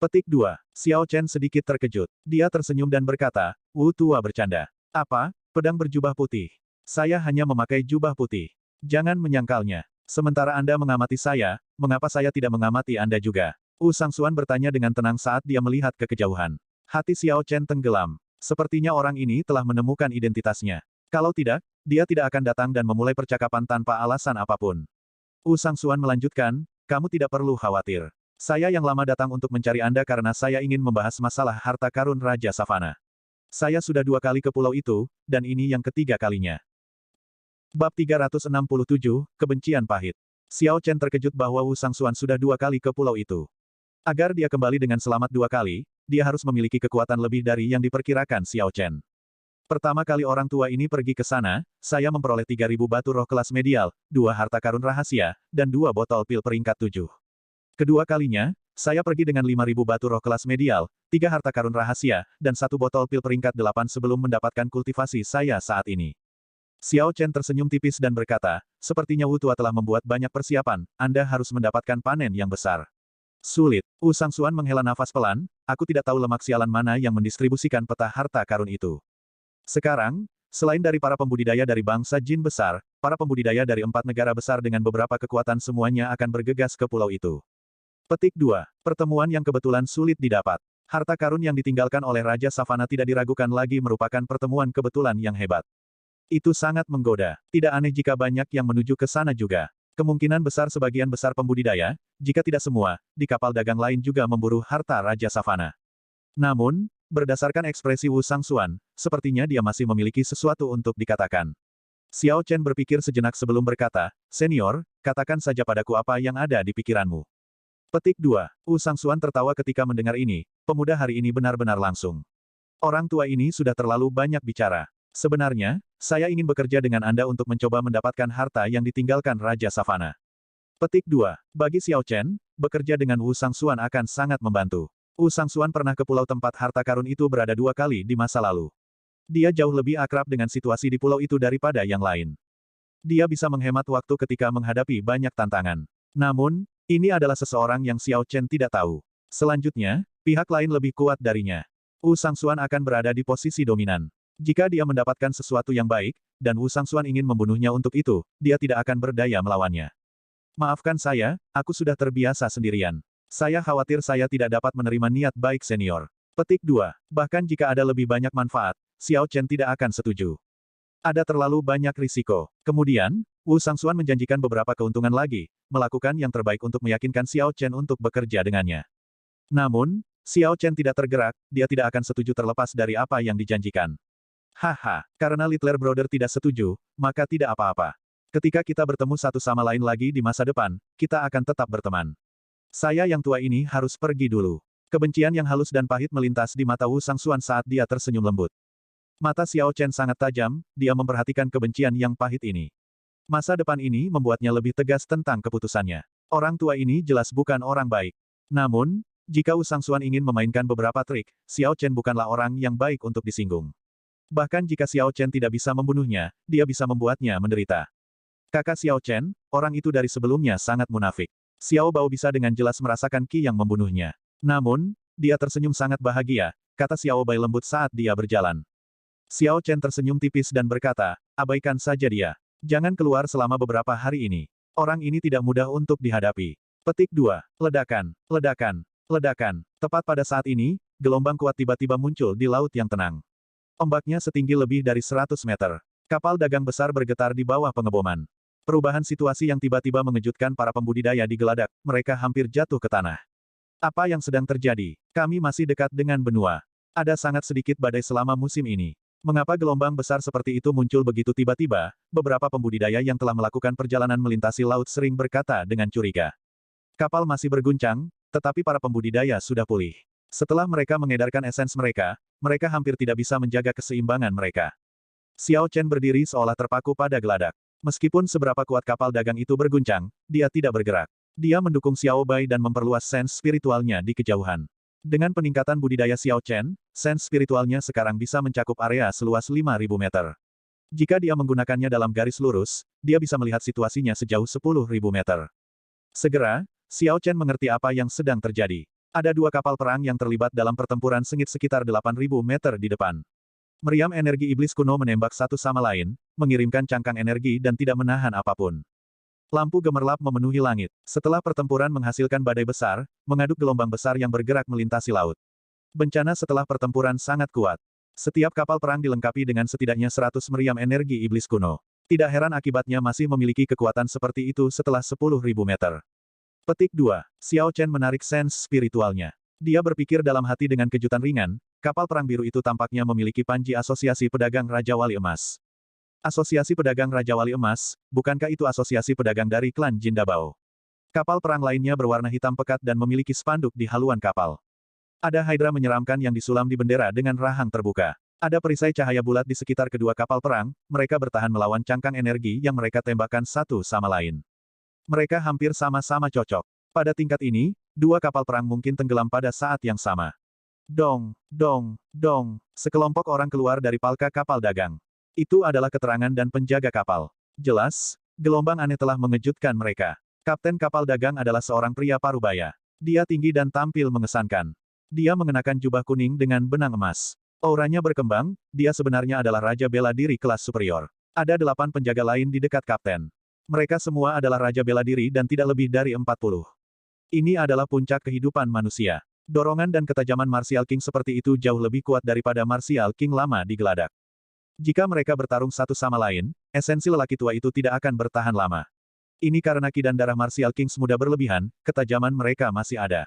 Petik 2. Xiao Chen sedikit terkejut. Dia tersenyum dan berkata, Wu tua bercanda. Apa? Pedang berjubah putih. Saya hanya memakai jubah putih. Jangan menyangkalnya. Sementara Anda mengamati saya, mengapa saya tidak mengamati Anda juga? Wu Sangsuan bertanya dengan tenang saat dia melihat ke kejauhan. Hati Xiao Chen tenggelam. Sepertinya orang ini telah menemukan identitasnya. Kalau tidak, dia tidak akan datang dan memulai percakapan tanpa alasan apapun. Wu Sangsuan melanjutkan, kamu tidak perlu khawatir. Saya yang lama datang untuk mencari Anda karena saya ingin membahas masalah harta karun Raja Savana. Saya sudah 2 kali ke pulau itu, dan ini yang ketiga kalinya. Bab 367, Kebencian Pahit. Xiao Chen terkejut bahwa Wu Sangsuan sudah 2 kali ke pulau itu. Agar dia kembali dengan selamat 2 kali, dia harus memiliki kekuatan lebih dari yang diperkirakan Xiao Chen. Pertama kali orang tua ini pergi ke sana, saya memperoleh 3.000 batu roh kelas medial, 2 harta karun rahasia, dan 2 botol pil peringkat 7. Kedua kalinya, saya pergi dengan 5.000 batu roh kelas medial, 3 harta karun rahasia, dan 1 botol pil peringkat 8 sebelum mendapatkan kultivasi saya saat ini. Xiao Chen tersenyum tipis dan berkata, sepertinya Wu Tua telah membuat banyak persiapan, Anda harus mendapatkan panen yang besar. Sulit. Wu Sangsuan menghela nafas pelan, aku tidak tahu lemak sialan mana yang mendistribusikan peta harta karun itu. Sekarang, selain dari para pembudidaya dari bangsa jin besar, para pembudidaya dari 4 negara besar dengan beberapa kekuatan semuanya akan bergegas ke pulau itu. Petik 2. Pertemuan yang kebetulan sulit didapat. Harta karun yang ditinggalkan oleh Raja Savana tidak diragukan lagi merupakan pertemuan kebetulan yang hebat. Itu sangat menggoda. Tidak aneh jika banyak yang menuju ke sana juga. Kemungkinan besar sebagian besar pembudidaya, jika tidak semua, di kapal dagang lain juga memburu harta Raja Savana. Namun, berdasarkan ekspresi Wu Sangsuan, sepertinya dia masih memiliki sesuatu untuk dikatakan. Xiao Chen berpikir sejenak sebelum berkata, Senior, katakan saja padaku apa yang ada di pikiranmu. Petik 2. Wu Sangsuan tertawa ketika mendengar ini, pemuda hari ini benar-benar langsung. Orang tua ini sudah terlalu banyak bicara. Sebenarnya, saya ingin bekerja dengan Anda untuk mencoba mendapatkan harta yang ditinggalkan Raja Savana. Petik 2. Bagi Xiao Chen, bekerja dengan Wu Sangsuan akan sangat membantu. Wu Sangsuan pernah ke pulau tempat harta karun itu berada 2 kali di masa lalu. Dia jauh lebih akrab dengan situasi di pulau itu daripada yang lain. Dia bisa menghemat waktu ketika menghadapi banyak tantangan. Namun, ini adalah seseorang yang Xiao Chen tidak tahu. Selanjutnya, pihak lain lebih kuat darinya. Wu Sangsuan akan berada di posisi dominan. Jika dia mendapatkan sesuatu yang baik, dan Wu Sangsuan ingin membunuhnya untuk itu, dia tidak akan berdaya melawannya. Maafkan saya, aku sudah terbiasa sendirian. Saya khawatir saya tidak dapat menerima niat baik senior. Petik 2. Bahkan jika ada lebih banyak manfaat, Xiao Chen tidak akan setuju. Ada terlalu banyak risiko. Kemudian, Wu Sangsuan menjanjikan beberapa keuntungan lagi, melakukan yang terbaik untuk meyakinkan Xiao Chen untuk bekerja dengannya. Namun, Xiao Chen tidak tergerak, dia tidak akan setuju terlepas dari apa yang dijanjikan. Haha, karena Littler Brother tidak setuju, maka tidak apa-apa. Ketika kita bertemu satu sama lain lagi di masa depan, kita akan tetap berteman. Saya yang tua ini harus pergi dulu. Kebencian yang halus dan pahit melintas di mata Wu Sangsuan saat dia tersenyum lembut. Mata Xiao Chen sangat tajam, dia memperhatikan kebencian yang pahit ini. Masa depan ini membuatnya lebih tegas tentang keputusannya. Orang tua ini jelas bukan orang baik. Namun, jika Wu Sangsuan ingin memainkan beberapa trik, Xiao Chen bukanlah orang yang baik untuk disinggung. Bahkan jika Xiao Chen tidak bisa membunuhnya, dia bisa membuatnya menderita. Kakak Xiao Chen, orang itu dari sebelumnya sangat munafik. Xiao Bao bisa dengan jelas merasakan Qi yang membunuhnya. Namun, dia tersenyum sangat bahagia, kata Xiao Bai lembut saat dia berjalan. Xiao Chen tersenyum tipis dan berkata, abaikan saja dia. Jangan keluar selama beberapa hari ini. Orang ini tidak mudah untuk dihadapi. Petik 2. Ledakan, ledakan, ledakan. Tepat pada saat ini, gelombang kuat tiba-tiba muncul di laut yang tenang. Ombaknya setinggi lebih dari 100 meter. Kapal dagang besar bergetar di bawah pengeboman. Perubahan situasi yang tiba-tiba mengejutkan para pembudidaya di Geladak, mereka hampir jatuh ke tanah. Apa yang sedang terjadi? Kami masih dekat dengan benua. Ada sangat sedikit badai selama musim ini. Mengapa gelombang besar seperti itu muncul begitu tiba-tiba? Beberapa pembudidaya yang telah melakukan perjalanan melintasi laut sering berkata dengan curiga. Kapal masih berguncang, tetapi para pembudidaya sudah pulih. Setelah mereka mengedarkan esens mereka, mereka hampir tidak bisa menjaga keseimbangan mereka. Xiao Chen berdiri seolah terpaku pada geladak. Meskipun seberapa kuat kapal dagang itu berguncang, dia tidak bergerak. Dia mendukung Xiao Bai dan memperluas sens spiritualnya di kejauhan. Dengan peningkatan budidaya Xiao Chen, sens spiritualnya sekarang bisa mencakup area seluas 5.000 meter. Jika dia menggunakannya dalam garis lurus, dia bisa melihat situasinya sejauh 10.000 meter. Segera, Xiao Chen mengerti apa yang sedang terjadi. Ada 2 kapal perang yang terlibat dalam pertempuran sengit sekitar 8.000 meter di depan. Meriam energi iblis kuno menembak satu sama lain, mengirimkan cangkang energi dan tidak menahan apapun. Lampu gemerlap memenuhi langit. Setelah pertempuran menghasilkan badai besar, mengaduk gelombang besar yang bergerak melintasi laut. Bencana setelah pertempuran sangat kuat. Setiap kapal perang dilengkapi dengan setidaknya 100 meriam energi iblis kuno. Tidak heran akibatnya masih memiliki kekuatan seperti itu setelah 10.000 meter. Petik 2. Xiao Chen menarik sense spiritualnya. Dia berpikir dalam hati dengan kejutan ringan, kapal perang biru itu tampaknya memiliki panji asosiasi pedagang Raja Wali Emas. Asosiasi Pedagang Raja Wali Emas, bukankah itu asosiasi pedagang dari klan Jin Dabao? Kapal perang lainnya berwarna hitam pekat dan memiliki spanduk di haluan kapal. Ada hydra menyeramkan yang disulam di bendera dengan rahang terbuka. Ada perisai cahaya bulat di sekitar kedua kapal perang, mereka bertahan melawan cangkang energi yang mereka tembakkan satu sama lain. Mereka hampir sama-sama cocok. Pada tingkat ini, dua kapal perang mungkin tenggelam pada saat yang sama. Dong, dong, dong, sekelompok orang keluar dari palka kapal dagang. Itu adalah keterangan dan penjaga kapal. Jelas, gelombang aneh telah mengejutkan mereka. Kapten kapal dagang adalah seorang pria parubaya. Dia tinggi dan tampil mengesankan. Dia mengenakan jubah kuning dengan benang emas. Auranya berkembang, dia sebenarnya adalah raja bela diri kelas superior. Ada 8 penjaga lain di dekat kapten. Mereka semua adalah raja bela diri dan tidak lebih dari 40. Ini adalah puncak kehidupan manusia. Dorongan dan ketajaman Martial King seperti itu jauh lebih kuat daripada Martial King lama di Geladak. Jika mereka bertarung satu sama lain, esensi lelaki tua itu tidak akan bertahan lama. Ini karena ki dan darah Martial Kings muda berlebihan, ketajaman mereka masih ada.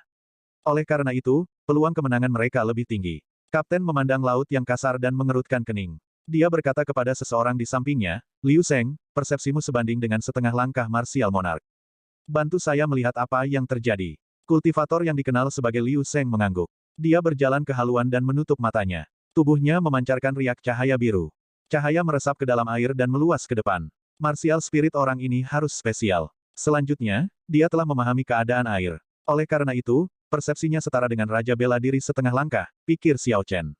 Oleh karena itu, peluang kemenangan mereka lebih tinggi. Kapten memandang laut yang kasar dan mengerutkan kening. Dia berkata kepada seseorang di sampingnya, Liu Sheng, persepsimu sebanding dengan setengah langkah Martial Monarch. Bantu saya melihat apa yang terjadi. Kultivator yang dikenal sebagai Liu Sheng mengangguk. Dia berjalan ke haluan dan menutup matanya. Tubuhnya memancarkan riak cahaya biru. Cahaya meresap ke dalam air dan meluas ke depan. Martial spirit orang ini harus spesial. Selanjutnya, dia telah memahami keadaan air. Oleh karena itu, persepsinya setara dengan Raja Bela Diri setengah langkah, pikir Xiao Chen.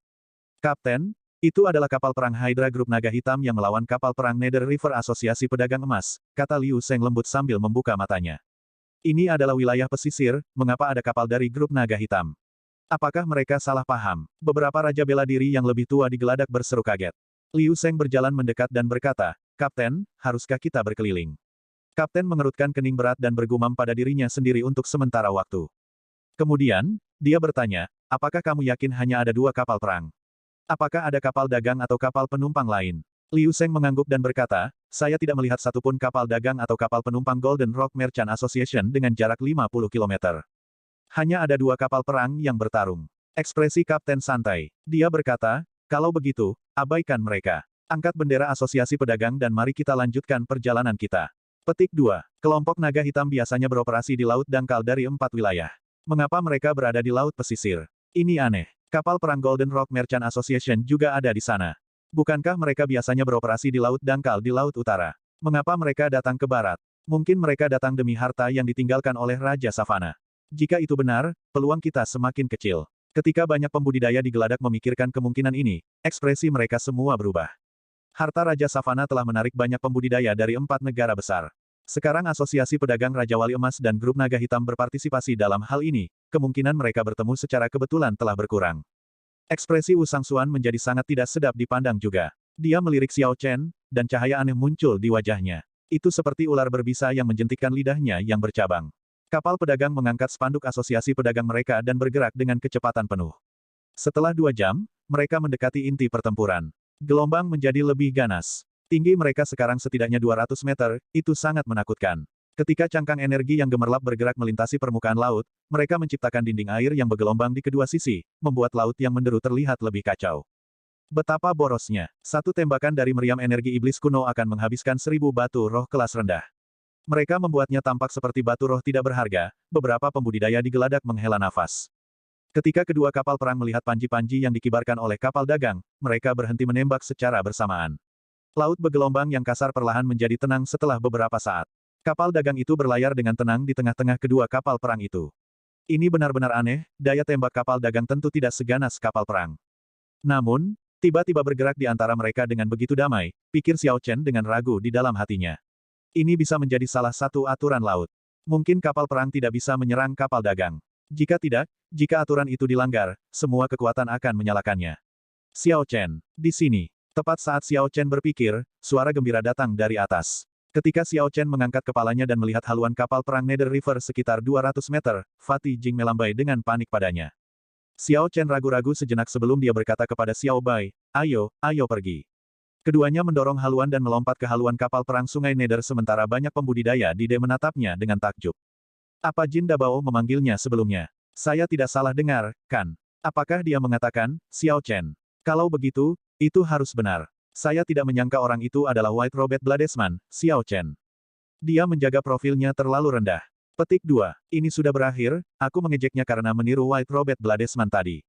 Kapten, itu adalah kapal perang Hydra Grup Naga Hitam yang melawan kapal perang Nether River Asosiasi Pedagang Emas, kata Liu Sheng lembut sambil membuka matanya. Ini adalah wilayah pesisir, mengapa ada kapal dari Grup Naga Hitam? Apakah mereka salah paham? Beberapa Raja Bela Diri yang lebih tua di Geladak berseru kaget. Liu Sheng berjalan mendekat dan berkata, Kapten, haruskah kita berkeliling? Kapten mengerutkan kening berat dan bergumam pada dirinya sendiri untuk sementara waktu. Kemudian, dia bertanya, apakah kamu yakin hanya ada 2 kapal perang? Apakah ada kapal dagang atau kapal penumpang lain? Liu Sheng mengangguk dan berkata, saya tidak melihat satupun kapal dagang atau kapal penumpang Golden Rock Merchant Association dengan jarak 50 km. Hanya ada 2 kapal perang yang bertarung. Ekspresi Kapten santai. Dia berkata, kalau begitu, abaikan mereka. Angkat bendera Asosiasi Pedagang dan mari kita lanjutkan perjalanan kita. Petik 2. Kelompok naga hitam biasanya beroperasi di laut dangkal dari 4 wilayah. Mengapa mereka berada di laut pesisir? Ini aneh. Kapal perang Golden Rock Merchant Association juga ada di sana. Bukankah mereka biasanya beroperasi di laut dangkal di laut utara? Mengapa mereka datang ke barat? Mungkin mereka datang demi harta yang ditinggalkan oleh Raja Savana. Jika itu benar, peluang kita semakin kecil. Ketika banyak pembudidaya di Geladak memikirkan kemungkinan ini, ekspresi mereka semua berubah. Harta Raja Savana telah menarik banyak pembudidaya dari 4 negara besar. Sekarang Asosiasi Pedagang Raja Wali Emas dan Grup Naga Hitam berpartisipasi dalam hal ini, kemungkinan mereka bertemu secara kebetulan telah berkurang. Ekspresi Wu Sangsuan menjadi sangat tidak sedap dipandang juga. Dia melirik Xiao Chen, dan cahaya aneh muncul di wajahnya. Itu seperti ular berbisa yang menjentikkan lidahnya yang bercabang. Kapal pedagang mengangkat spanduk asosiasi pedagang mereka dan bergerak dengan kecepatan penuh. Setelah 2 jam, mereka mendekati inti pertempuran. Gelombang menjadi lebih ganas. Tinggi mereka sekarang setidaknya 200 meter, itu sangat menakutkan. Ketika cangkang energi yang gemerlap bergerak melintasi permukaan laut, mereka menciptakan dinding air yang bergelombang di kedua sisi, membuat laut yang menderu terlihat lebih kacau. Betapa borosnya. 1 tembakan dari meriam energi iblis kuno akan menghabiskan 1000 batu roh kelas rendah. Mereka membuatnya tampak seperti batu roh tidak berharga, beberapa pembudidaya di Geladak menghela nafas. Ketika kedua kapal perang melihat panji-panji yang dikibarkan oleh kapal dagang, mereka berhenti menembak secara bersamaan. Laut bergelombang yang kasar perlahan menjadi tenang setelah beberapa saat. Kapal dagang itu berlayar dengan tenang di tengah-tengah kedua kapal perang itu. Ini benar-benar aneh, daya tembak kapal dagang tentu tidak seganas kapal perang. Namun, tiba-tiba bergerak di antara mereka dengan begitu damai, pikir Xiao Chen dengan ragu di dalam hatinya. Ini bisa menjadi salah satu aturan laut. Mungkin kapal perang tidak bisa menyerang kapal dagang. Jika tidak, jika aturan itu dilanggar, semua kekuatan akan menyalakannya. Xiao Chen, di sini. Tepat saat Xiao Chen berpikir, suara gembira datang dari atas. Ketika Xiao Chen mengangkat kepalanya dan melihat haluan kapal perang Nether River sekitar 200 meter, Fatih Jing melambai dengan panik padanya. Xiao Chen ragu-ragu sejenak sebelum dia berkata kepada Xiao Bai, ayo, ayo pergi. Keduanya mendorong haluan dan melompat ke haluan kapal perang sungai Nether sementara banyak pembudidaya di De menatapnya dengan takjub. Apa Jin Dabao memanggilnya sebelumnya? Saya tidak salah dengar, kan? Apakah dia mengatakan, Xiao Chen? Kalau begitu, itu harus benar. Saya tidak menyangka orang itu adalah White Robed Bladesman, Xiao Chen. Dia menjaga profilnya terlalu rendah. Petik 2. Ini sudah berakhir, aku mengejeknya karena meniru White Robed Bladesman tadi.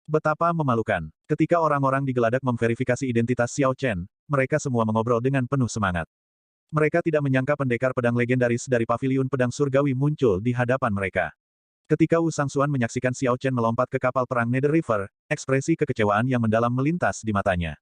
Betapa memalukan. Ketika orang-orang di Geladak memverifikasi identitas Xiao Chen, mereka semua mengobrol dengan penuh semangat. Mereka tidak menyangka pendekar pedang legendaris dari Paviliun Pedang Surgawi muncul di hadapan mereka. Ketika Wu Sangsuan menyaksikan Xiao Chen melompat ke kapal perang Nether River, ekspresi kekecewaan yang mendalam melintas di matanya.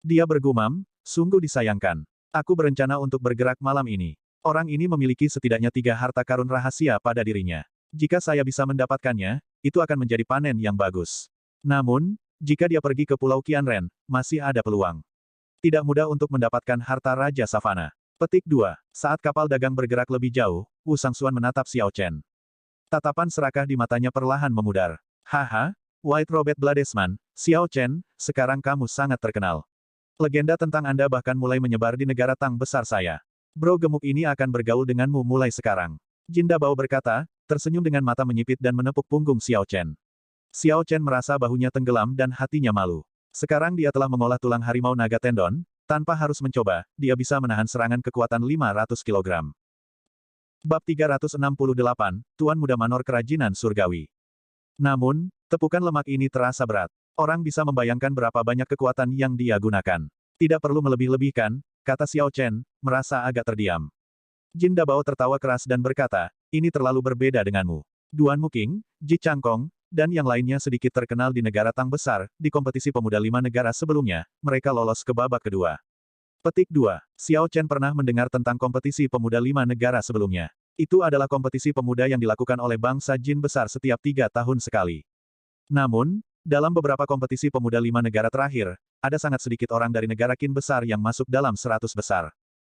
Dia bergumam, sungguh disayangkan. Aku berencana untuk bergerak malam ini. Orang ini memiliki setidaknya 3 harta karun rahasia pada dirinya. Jika saya bisa mendapatkannya, itu akan menjadi panen yang bagus. Namun, jika dia pergi ke Pulau Qianren, masih ada peluang. Tidak mudah untuk mendapatkan harta Raja Savana. Petik 2. Saat kapal dagang bergerak lebih jauh, Wu Sangsuan menatap Xiao Chen. Tatapan serakah di matanya perlahan memudar. Haha, White Robed Bladesman, Xiao Chen, sekarang kamu sangat terkenal. Legenda tentang Anda bahkan mulai menyebar di negara Tang besar saya. Bro gemuk ini akan bergaul denganmu mulai sekarang. Jin Dabao berkata, tersenyum dengan mata menyipit dan menepuk punggung Xiao Chen. Xiao Chen merasa bahunya tenggelam dan hatinya malu. Sekarang dia telah mengolah tulang harimau naga tendon, tanpa harus mencoba, dia bisa menahan serangan kekuatan 500 kg. Bab 368, Tuan Muda Manor Kerajinan Surgawi. Namun, tepukan lemak ini terasa berat. Orang bisa membayangkan berapa banyak kekuatan yang dia gunakan. Tidak perlu melebih-lebihkan, kata Xiao Chen, merasa agak terdiam. Jin Dabao tertawa keras dan berkata, ini terlalu berbeda denganmu. Duan Muking, Ji Changkong, dan yang lainnya sedikit terkenal di negara Tang besar, di kompetisi pemuda 5 negara sebelumnya, mereka lolos ke babak kedua. Petik 2. Xiao Chen pernah mendengar tentang kompetisi pemuda 5 negara sebelumnya. Itu adalah kompetisi pemuda yang dilakukan oleh bangsa Jin besar setiap 3 tahun sekali. Namun, dalam beberapa kompetisi pemuda 5 negara terakhir, ada sangat sedikit orang dari negara Qin besar yang masuk dalam 100 besar.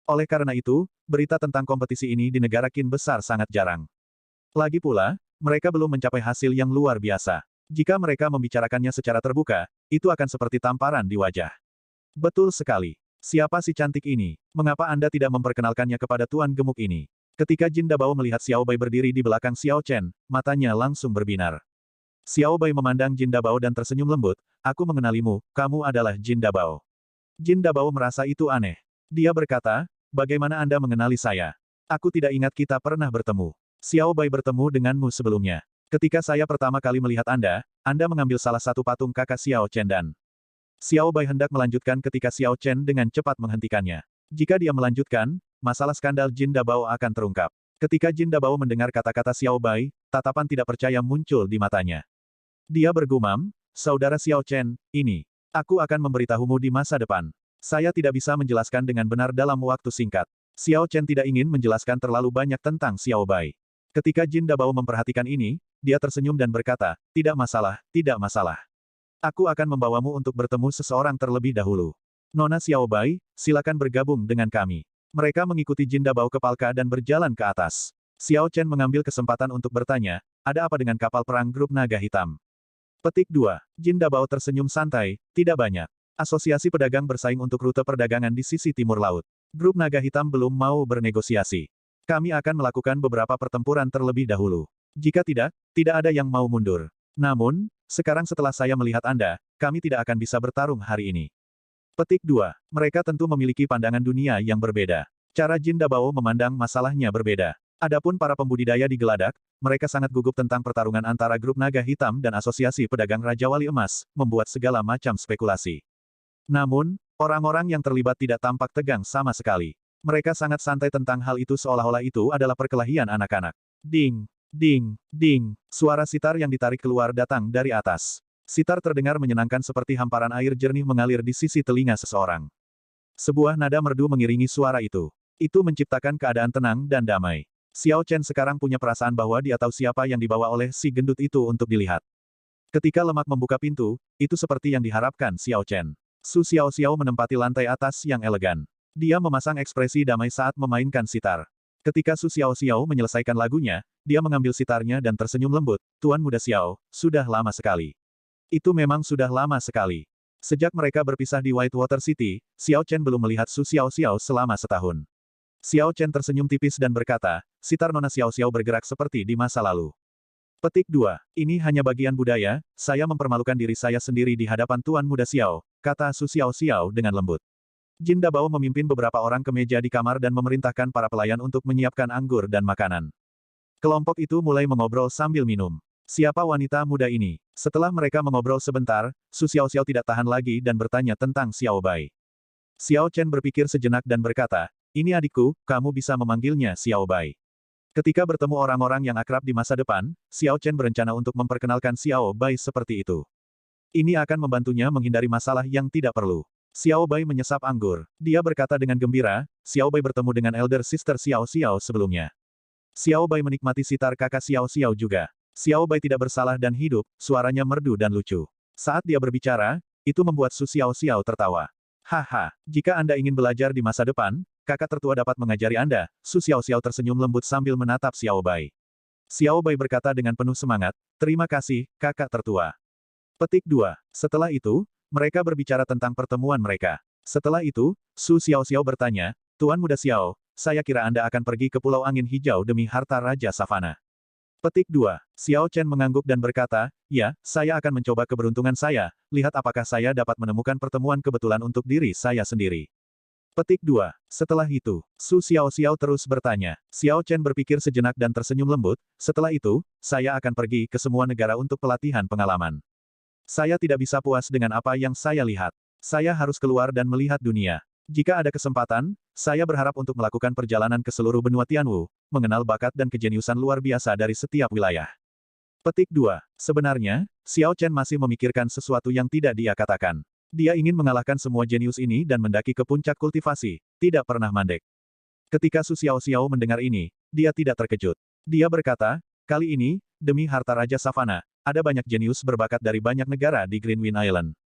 Oleh karena itu, berita tentang kompetisi ini di negara Qin besar sangat jarang. Lagi pula, mereka belum mencapai hasil yang luar biasa. Jika mereka membicarakannya secara terbuka, itu akan seperti tamparan di wajah. Betul sekali. Siapa si cantik ini? Mengapa Anda tidak memperkenalkannya kepada Tuan Gemuk ini? Ketika Jin Dabao melihat Xiao Bai berdiri di belakang Xiao Chen, matanya langsung berbinar. Xiao Bai memandang Jin Dabao dan tersenyum lembut, aku mengenalimu, kamu adalah Jin Dabao. Jin Dabao merasa itu aneh. Dia berkata, bagaimana Anda mengenali saya? Aku tidak ingat kita pernah bertemu. Xiao Bai bertemu denganmu sebelumnya. Ketika saya pertama kali melihat Anda mengambil salah satu patung kakak Xiao Chen dan... Xiao Bai hendak melanjutkan ketika Xiao Chen dengan cepat menghentikannya. Jika dia melanjutkan, masalah skandal Jin Dabao akan terungkap. Ketika Jin Dabao mendengar kata-kata Xiao Bai, tatapan tidak percaya muncul di matanya. Dia bergumam, saudara Xiao Chen, ini. Aku akan memberitahumu di masa depan. Saya tidak bisa menjelaskan dengan benar dalam waktu singkat. Xiao Chen tidak ingin menjelaskan terlalu banyak tentang Xiao Bai. Ketika Jin Dabao memperhatikan ini, dia tersenyum dan berkata, tidak masalah, tidak masalah. Aku akan membawamu untuk bertemu seseorang terlebih dahulu. Nona Xiao Bai, silakan bergabung dengan kami. Mereka mengikuti Jin Dabao ke Palka dan berjalan ke atas. Xiao Chen mengambil kesempatan untuk bertanya, ada apa dengan kapal perang grup naga hitam? Petik 2. Jin Dabao tersenyum santai, tidak banyak. Asosiasi pedagang bersaing untuk rute perdagangan di sisi timur laut. Grup naga hitam belum mau bernegosiasi. Kami akan melakukan beberapa pertempuran terlebih dahulu. Jika tidak, tidak ada yang mau mundur. Namun, sekarang setelah saya melihat Anda, kami tidak akan bisa bertarung hari ini. Petik 2. Mereka tentu memiliki pandangan dunia yang berbeda. Cara Jin Dabao memandang masalahnya berbeda. Adapun para pembudidaya di Geladak, mereka sangat gugup tentang pertarungan antara grup naga hitam dan asosiasi pedagang Raja Wali Emas, membuat segala macam spekulasi. Namun, orang-orang yang terlibat tidak tampak tegang sama sekali. Mereka sangat santai tentang hal itu seolah-olah itu adalah perkelahian anak-anak. Ding, ding, ding, suara sitar yang ditarik keluar datang dari atas. Sitar terdengar menyenangkan seperti hamparan air jernih mengalir di sisi telinga seseorang. Sebuah nada merdu mengiringi suara itu. Itu menciptakan keadaan tenang dan damai. Xiao Chen sekarang punya perasaan bahwa dia tahu siapa yang dibawa oleh si gendut itu untuk dilihat. Ketika lemak membuka pintu, itu seperti yang diharapkan Xiao Chen. Su Xiaoxiao menempati lantai atas yang elegan. Dia memasang ekspresi damai saat memainkan sitar. Ketika Su Xiaoxiao menyelesaikan lagunya, dia mengambil sitarnya dan tersenyum lembut. Tuan Muda Xiao, sudah lama sekali. Itu memang sudah lama sekali. Sejak mereka berpisah di Whitewater City, Xiao Chen belum melihat Su Xiaoxiao selama setahun. Xiao Chen tersenyum tipis dan berkata, sitar Nona Xiaoxiao bergerak seperti di masa lalu. Petik 2. Ini hanya bagian budaya, saya mempermalukan diri saya sendiri di hadapan Tuan Muda Xiao, kata Su Xiaoxiao dengan lembut. Jin Dabao memimpin beberapa orang ke meja di kamar dan memerintahkan para pelayan untuk menyiapkan anggur dan makanan. Kelompok itu mulai mengobrol sambil minum. Siapa wanita muda ini? Setelah mereka mengobrol sebentar, Su Xiaoxiao tidak tahan lagi dan bertanya tentang Xiao Bai. Xiao Chen berpikir sejenak dan berkata, ini adikku, kamu bisa memanggilnya Xiao Bai. Ketika bertemu orang-orang yang akrab di masa depan, Xiao Chen berencana untuk memperkenalkan Xiao Bai seperti itu. Ini akan membantunya menghindari masalah yang tidak perlu. Xiao Bai menyesap anggur. Dia berkata dengan gembira, Xiao Bai bertemu dengan Elder Sister Xiao Xiao sebelumnya. Xiao Bai menikmati sitar kakak Xiao Xiao juga. Xiao Bai tidak bersalah dan hidup, suaranya merdu dan lucu. Saat dia berbicara, itu membuat Su Xiao Xiao tertawa. Haha, jika Anda ingin belajar di masa depan, kakak tertua dapat mengajari Anda. Su Xiaoxiao tersenyum lembut sambil menatap Xiao Bai. Xiao Bai berkata dengan penuh semangat, terima kasih, kakak tertua. Petik 2. Setelah itu, mereka berbicara tentang pertemuan mereka. Setelah itu, Su Xiaoxiao bertanya, Tuan Muda Xiao, saya kira Anda akan pergi ke Pulau Angin Hijau demi harta Raja Savana. Petik 2. Xiao Chen mengangguk dan berkata, ya, saya akan mencoba keberuntungan saya, lihat apakah saya dapat menemukan pertemuan kebetulan untuk diri saya sendiri. Petik 2. Setelah itu, Su Xiaoxiao terus bertanya. Xiao Chen berpikir sejenak dan tersenyum lembut, setelah itu, saya akan pergi ke semua negara untuk pelatihan pengalaman. Saya tidak bisa puas dengan apa yang saya lihat. Saya harus keluar dan melihat dunia. Jika ada kesempatan, saya berharap untuk melakukan perjalanan ke seluruh benua Tianwu, mengenal bakat dan kejeniusan luar biasa dari setiap wilayah. Petik 2. Sebenarnya, Xiao Chen masih memikirkan sesuatu yang tidak dia katakan. Dia ingin mengalahkan semua jenius ini dan mendaki ke puncak kultivasi, tidak pernah mandek. Ketika Su Xiaoxiao mendengar ini, dia tidak terkejut. Dia berkata, kali ini, demi harta Raja Savana, ada banyak jenius berbakat dari banyak negara di Greenwind Island.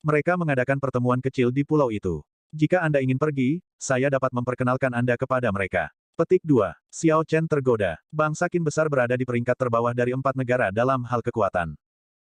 Mereka mengadakan pertemuan kecil di pulau itu. Jika Anda ingin pergi, saya dapat memperkenalkan Anda kepada mereka. Petik 2. Xiao Chen tergoda. Bangsa Qin besar berada di peringkat terbawah dari 4 negara dalam hal kekuatan.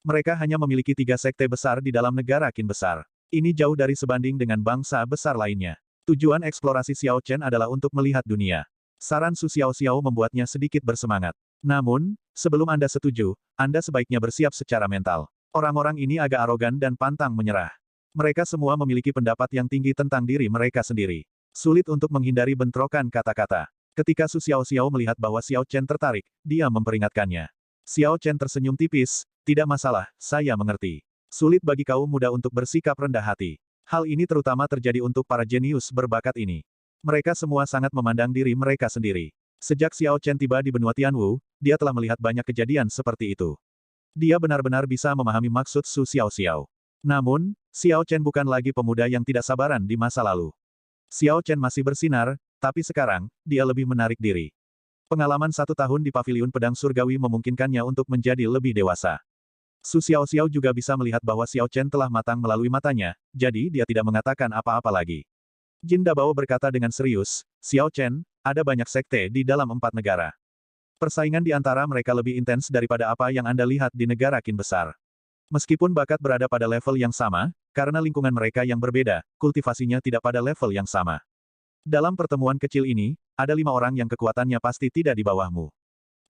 Mereka hanya memiliki 3 sekte besar di dalam negara Qin besar. Ini jauh dari sebanding dengan bangsa besar lainnya. Tujuan eksplorasi Xiao Chen adalah untuk melihat dunia. Saran Su Xiaoxiao membuatnya sedikit bersemangat. Namun, sebelum Anda setuju, Anda sebaiknya bersiap secara mental. Orang-orang ini agak arogan dan pantang menyerah. Mereka semua memiliki pendapat yang tinggi tentang diri mereka sendiri. Sulit untuk menghindari bentrokan kata-kata. Ketika Su Xiaoxiao melihat bahwa Xiao Chen tertarik, dia memperingatkannya. Xiao Chen tersenyum tipis, tidak masalah, saya mengerti. Sulit bagi kaum muda untuk bersikap rendah hati. Hal ini terutama terjadi untuk para jenius berbakat ini. Mereka semua sangat memandang diri mereka sendiri. Sejak Xiao Chen tiba di benua Tianwu, dia telah melihat banyak kejadian seperti itu. Dia benar-benar bisa memahami maksud Su Xiaoxiao. Namun, Xiao Chen bukan lagi pemuda yang tidak sabaran di masa lalu. Xiao Chen masih bersinar, tapi sekarang, dia lebih menarik diri. Pengalaman 1 tahun di Paviliun Pedang Surgawi memungkinkannya untuk menjadi lebih dewasa. Su Xiaoxiao juga bisa melihat bahwa Xiao Chen telah matang melalui matanya, jadi dia tidak mengatakan apa-apa lagi. Jin Dabao berkata dengan serius, Xiao Chen, ada banyak sekte di dalam 4 negara. Persaingan di antara mereka lebih intens daripada apa yang Anda lihat di negara Qin besar. Meskipun bakat berada pada level yang sama, karena lingkungan mereka yang berbeda, kultivasinya tidak pada level yang sama. Dalam pertemuan kecil ini, ada 5 orang yang kekuatannya pasti tidak di bawahmu.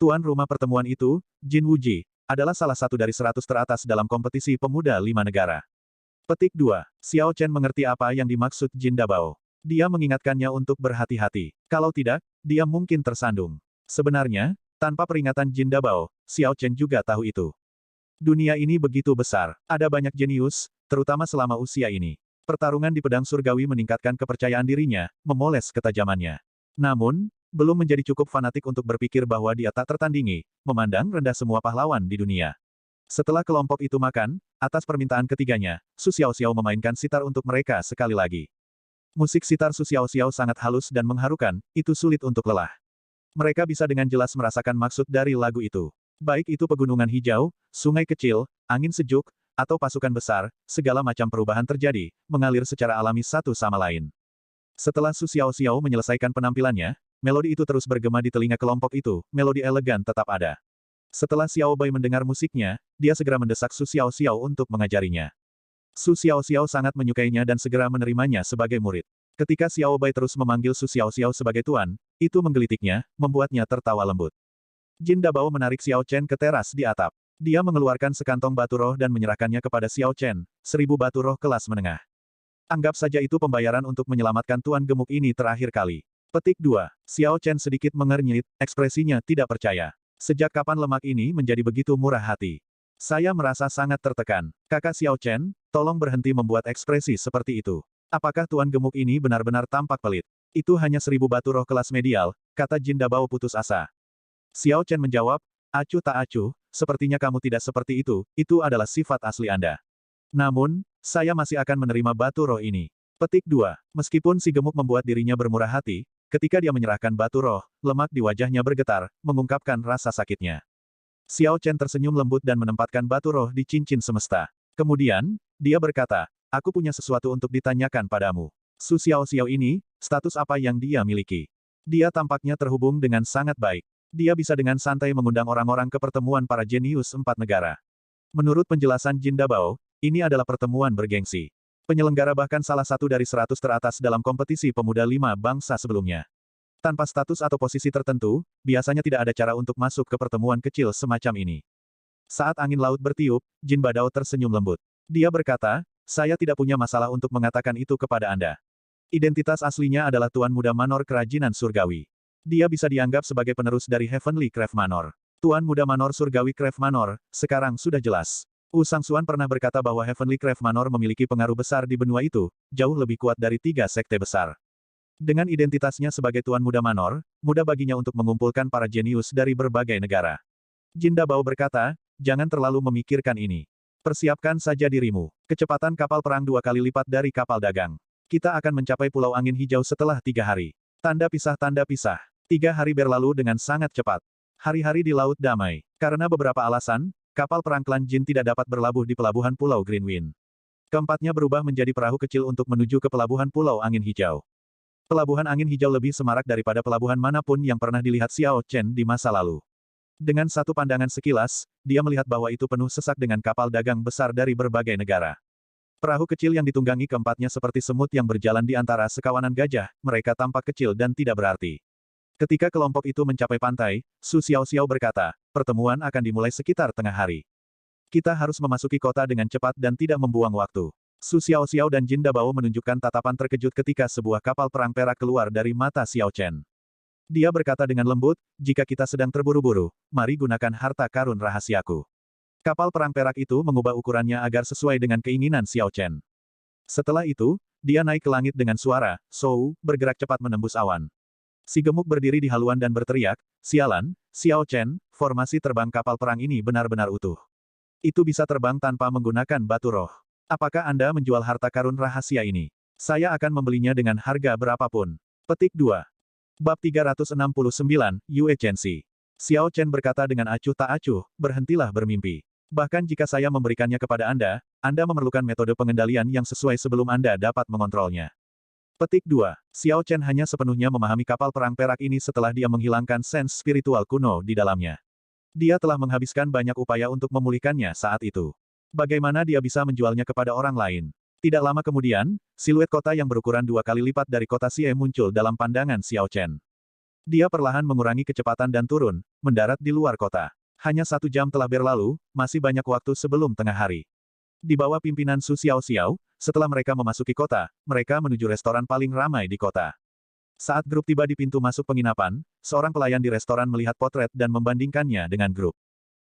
Tuan rumah pertemuan itu, Jin Wuji, adalah salah satu dari 100 teratas dalam kompetisi pemuda 5 negara. Petik 2. Xiao Chen mengerti apa yang dimaksud Jin Dabao. Dia mengingatkannya untuk berhati-hati. Kalau tidak, dia mungkin tersandung. Sebenarnya, tanpa peringatan Jin Dabao, Xiao Chen juga tahu itu. Dunia ini begitu besar, ada banyak jenius, terutama selama usia ini. Pertarungan di pedang surgawi meningkatkan kepercayaan dirinya, memoles ketajamannya. Namun, belum menjadi cukup fanatik untuk berpikir bahwa dia tak tertandingi, memandang rendah semua pahlawan di dunia. Setelah kelompok itu makan, atas permintaan ketiganya, Su Xiaoxiao memainkan sitar untuk mereka sekali lagi. Musik sitar Su Xiaoxiao sangat halus dan mengharukan, itu sulit untuk lelah. Mereka bisa dengan jelas merasakan maksud dari lagu itu. Baik itu pegunungan hijau, sungai kecil, angin sejuk, atau pasukan besar, segala macam perubahan terjadi, mengalir secara alami satu sama lain. Setelah Su Xiaoxiao menyelesaikan penampilannya, melodi itu terus bergema di telinga kelompok itu, melodi elegan tetap ada. Setelah Xiao Bai mendengar musiknya, dia segera mendesak Su Xiaoxiao untuk mengajarinya. Su Xiaoxiao sangat menyukainya dan segera menerimanya sebagai murid. Ketika Xiao Bai terus memanggil Su Xiaoxiao sebagai tuan, itu menggelitiknya, membuatnya tertawa lembut. Jin Dabao menarik Xiao Chen ke teras di atap. Dia mengeluarkan sekantong batu roh dan menyerahkannya kepada Xiao Chen, 1000 batu roh kelas menengah. Anggap saja itu pembayaran untuk menyelamatkan tuan gemuk ini terakhir kali. Petik 2. Xiao Chen sedikit mengernyit, ekspresinya tidak percaya. Sejak kapan lemak ini menjadi begitu murah hati? Saya merasa sangat tertekan. Kakak Xiao Chen, tolong berhenti membuat ekspresi seperti itu. Apakah tuan gemuk ini benar-benar tampak pelit? Itu hanya 1000 batu roh kelas medial, kata Jin Dabao putus asa. Xiao Chen menjawab, acuh tak acuh, sepertinya kamu tidak seperti itu adalah sifat asli Anda. Namun, saya masih akan menerima batu roh ini. Petik 2. Meskipun si gemuk membuat dirinya bermurah hati, ketika dia menyerahkan batu roh, lemak di wajahnya bergetar, mengungkapkan rasa sakitnya. Xiao Chen tersenyum lembut dan menempatkan batu roh di cincin semesta. Kemudian, dia berkata, aku punya sesuatu untuk ditanyakan padamu. Su Xiaoxiao ini, status apa yang dia miliki? Dia tampaknya terhubung dengan sangat baik. Dia bisa dengan santai mengundang orang-orang ke pertemuan para jenius 4 negara. Menurut penjelasan Jin Dabao, ini adalah pertemuan bergengsi. Penyelenggara bahkan salah satu dari 100 teratas dalam kompetisi pemuda 5 bangsa sebelumnya. Tanpa status atau posisi tertentu, biasanya tidak ada cara untuk masuk ke pertemuan kecil semacam ini. Saat angin laut bertiup, Jin Badao tersenyum lembut. Dia berkata, saya tidak punya masalah untuk mengatakan itu kepada Anda. Identitas aslinya adalah Tuan Muda Manor Kerajinan Surgawi. Dia bisa dianggap sebagai penerus dari Heavenly Craft Manor. Tuan Muda Manor Surgawi Craft Manor, sekarang sudah jelas. Wu Sangsuan pernah berkata bahwa Heavenly Craft Manor memiliki pengaruh besar di benua itu, jauh lebih kuat dari 3 sekte besar. Dengan identitasnya sebagai Tuan Muda Manor, mudah baginya untuk mengumpulkan para jenius dari berbagai negara. Jin Dabao berkata, jangan terlalu memikirkan ini. Persiapkan saja dirimu. Kecepatan kapal perang 2 kali lipat dari kapal dagang. Kita akan mencapai Pulau Angin Hijau setelah 3 hari. Tanda pisah tanda pisah. 3 hari berlalu dengan sangat cepat. Hari-hari di Laut Damai. Karena beberapa alasan, kapal perang klan Jin tidak dapat berlabuh di pelabuhan Pulau Greenwind. Keempatnya berubah menjadi perahu kecil untuk menuju ke pelabuhan Pulau Angin Hijau. Pelabuhan Angin Hijau lebih semarak daripada pelabuhan manapun yang pernah dilihat Xiao Chen di masa lalu. Dengan satu pandangan sekilas, dia melihat bahwa itu penuh sesak dengan kapal dagang besar dari berbagai negara. Perahu kecil yang ditunggangi keempatnya seperti semut yang berjalan di antara sekawanan gajah, mereka tampak kecil dan tidak berarti. Ketika kelompok itu mencapai pantai, Su Xiaoxiao berkata, pertemuan akan dimulai sekitar tengah hari. Kita harus memasuki kota dengan cepat dan tidak membuang waktu. Su Xiaoxiao dan Jin Dabao menunjukkan tatapan terkejut ketika sebuah kapal perang perak keluar dari mata Xiao Chen. Dia berkata dengan lembut, jika kita sedang terburu-buru, mari gunakan harta karun rahasiaku. Kapal perang perak itu mengubah ukurannya agar sesuai dengan keinginan Xiao Chen. Setelah itu, dia naik ke langit dengan suara, "Shou," bergerak cepat menembus awan. Si gemuk berdiri di haluan dan berteriak, sialan, Xiao Chen, formasi terbang kapal perang ini benar-benar utuh. Itu bisa terbang tanpa menggunakan batu roh. Apakah Anda menjual harta karun rahasia ini? Saya akan membelinya dengan harga berapapun. Petik 2. Bab 369, Yue Chenxi. Xiao Chen berkata dengan acuh tak acuh, berhentilah bermimpi. Bahkan jika saya memberikannya kepada Anda memerlukan metode pengendalian yang sesuai sebelum Anda dapat mengontrolnya. Petik 2. Xiao Chen hanya sepenuhnya memahami kapal perang perak ini setelah dia menghilangkan sense spiritual kuno di dalamnya. Dia telah menghabiskan banyak upaya untuk memulihkannya saat itu. Bagaimana dia bisa menjualnya kepada orang lain? Tidak lama kemudian, siluet kota yang berukuran 2 kali lipat dari kota Xie muncul dalam pandangan Xiao Chen. Dia perlahan mengurangi kecepatan dan turun, mendarat di luar kota. Hanya 1 jam telah berlalu, masih banyak waktu sebelum tengah hari. Di bawah pimpinan Su Xiaoxiao, setelah mereka memasuki kota, mereka menuju restoran paling ramai di kota. Saat grup tiba di pintu masuk penginapan, seorang pelayan di restoran melihat potret dan membandingkannya dengan grup.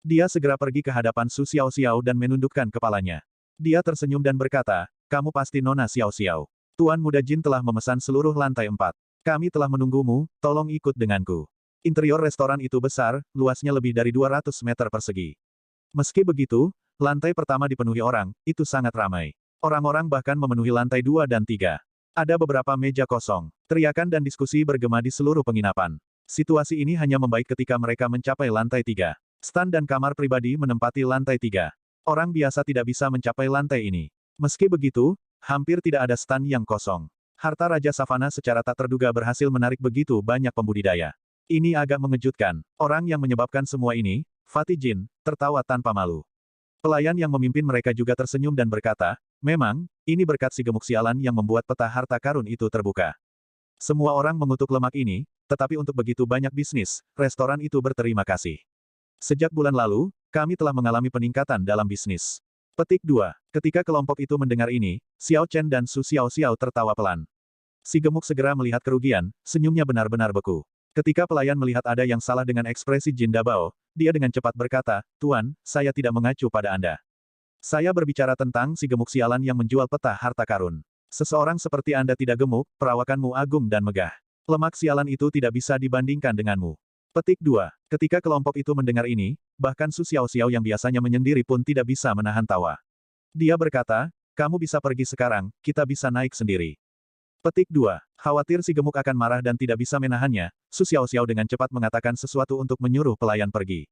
Dia segera pergi ke hadapan Su Xiaoxiao dan menundukkan kepalanya. Dia tersenyum dan berkata, kamu pasti Nona Xiaoxiao. Tuan Muda Jin telah memesan seluruh lantai 4. Kami telah menunggumu, tolong ikut denganku. Interior restoran itu besar, luasnya lebih dari 200 meter persegi. Meski begitu, lantai pertama dipenuhi orang, itu sangat ramai. Orang-orang bahkan memenuhi lantai 2 dan 3. Ada beberapa meja kosong. Teriakan dan diskusi bergema di seluruh penginapan. Situasi ini hanya membaik ketika mereka mencapai lantai 3. Stan dan kamar pribadi menempati lantai 3. Orang biasa tidak bisa mencapai lantai ini. Meski begitu, hampir tidak ada stan yang kosong. Harta Raja Savana secara tak terduga berhasil menarik begitu banyak pembudidaya. Ini agak mengejutkan. Orang yang menyebabkan semua ini, Fatih Jin, tertawa tanpa malu. Pelayan yang memimpin mereka juga tersenyum dan berkata, memang, ini berkat si gemuk sialan yang membuat peta harta karun itu terbuka. Semua orang mengutuk lemak ini, tetapi untuk begitu banyak bisnis, restoran itu berterima kasih. Sejak bulan lalu, kami telah mengalami peningkatan dalam bisnis. Petik 2. Ketika kelompok itu mendengar ini, Xiao Chen dan Su Xiao Xiao tertawa pelan. Si gemuk segera melihat kerugian, senyumnya benar-benar beku. Ketika pelayan melihat ada yang salah dengan ekspresi Jin Dabao, dia dengan cepat berkata, Tuan, saya tidak mengacu pada Anda. Saya berbicara tentang si gemuk sialan yang menjual peta harta karun. Seseorang seperti Anda tidak gemuk, perawakanmu agung dan megah. Lemak sialan itu tidak bisa dibandingkan denganmu. Petik 2. Ketika kelompok itu mendengar ini, bahkan Su Xiao Xiao yang biasanya menyendiri pun tidak bisa menahan tawa. Dia berkata, kamu bisa pergi sekarang, kita bisa naik sendiri. Petik 2. Khawatir si gemuk akan marah dan tidak bisa menahannya, Su Xiao Xiao dengan cepat mengatakan sesuatu untuk menyuruh pelayan pergi.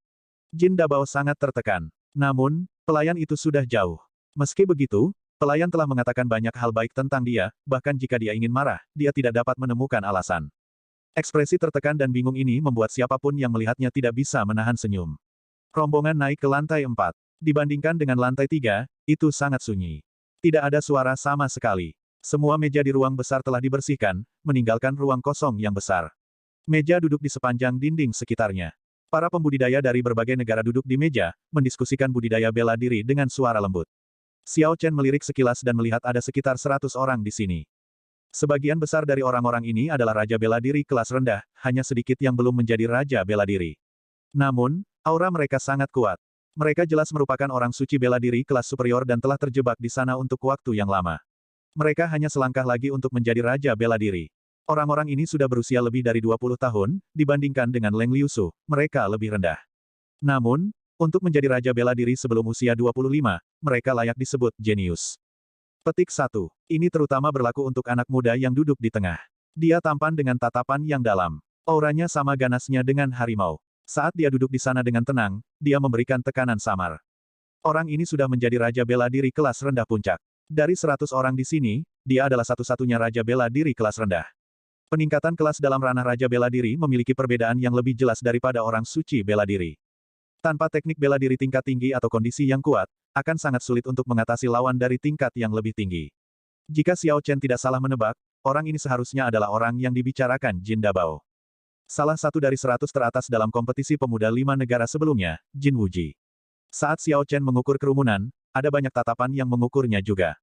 Jin Dabao sangat tertekan. Namun, pelayan itu sudah jauh. Meski begitu, pelayan telah mengatakan banyak hal baik tentang dia, bahkan jika dia ingin marah, dia tidak dapat menemukan alasan. Ekspresi tertekan dan bingung ini membuat siapapun yang melihatnya tidak bisa menahan senyum. Rombongan naik ke lantai 4. Dibandingkan dengan lantai 3, itu sangat sunyi. Tidak ada suara sama sekali. Semua meja di ruang besar telah dibersihkan, meninggalkan ruang kosong yang besar. Meja duduk di sepanjang dinding sekitarnya. Para pembudidaya dari berbagai negara duduk di meja, mendiskusikan budidaya bela diri dengan suara lembut. Xiao Chen melirik sekilas dan melihat ada sekitar 100 orang di sini. Sebagian besar dari orang-orang ini adalah raja bela diri kelas rendah, hanya sedikit yang belum menjadi raja bela diri. Namun, aura mereka sangat kuat. Mereka jelas merupakan orang suci bela diri kelas superior dan telah terjebak di sana untuk waktu yang lama. Mereka hanya selangkah lagi untuk menjadi raja bela diri. Orang-orang ini sudah berusia lebih dari 20 tahun, dibandingkan dengan Leng Liusu, mereka lebih rendah. Namun, untuk menjadi raja bela diri sebelum usia 25, mereka layak disebut jenius. Petik 1. Ini terutama berlaku untuk anak muda yang duduk di tengah. Dia tampan dengan tatapan yang dalam. Auranya sama ganasnya dengan harimau. Saat dia duduk di sana dengan tenang, dia memberikan tekanan samar. Orang ini sudah menjadi raja bela diri kelas rendah puncak. Dari 100 orang di sini, dia adalah satu-satunya raja bela diri kelas rendah. Peningkatan kelas dalam ranah raja bela diri memiliki perbedaan yang lebih jelas daripada orang suci bela diri. Tanpa teknik bela diri tingkat tinggi atau kondisi yang kuat, akan sangat sulit untuk mengatasi lawan dari tingkat yang lebih tinggi. Jika Xiao Chen tidak salah menebak, orang ini seharusnya adalah orang yang dibicarakan Jin Dabao. Salah satu dari 100 teratas dalam kompetisi pemuda 5 negara sebelumnya, Jin Wuji. Saat Xiao Chen mengukur kerumunan, ada banyak tatapan yang mengukurnya juga.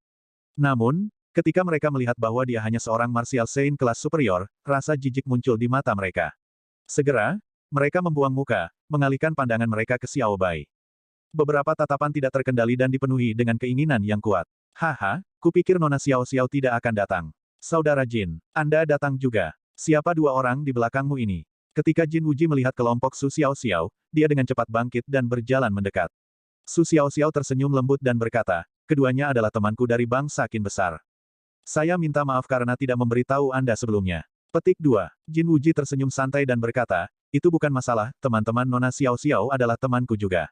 Namun, ketika mereka melihat bahwa dia hanya seorang martial saint kelas superior, rasa jijik muncul di mata mereka. Segera, mereka membuang muka, mengalihkan pandangan mereka ke Xiao Bai. Beberapa tatapan tidak terkendali dan dipenuhi dengan keinginan yang kuat. Haha, kupikir Nona Xiao Xiao tidak akan datang. Saudara Jin, Anda datang juga. Siapa dua orang di belakangmu ini? Ketika Jin Wuji melihat kelompok Su Xiao Xiao, dia dengan cepat bangkit dan berjalan mendekat. Su Xiao Xiao tersenyum lembut dan berkata, keduanya adalah temanku dari bangsa Qin besar. Saya minta maaf karena tidak memberitahu Anda sebelumnya. Petik 2. Jin Wuji tersenyum santai dan berkata, itu bukan masalah, teman-teman Nona Xiao Xiao adalah temanku juga.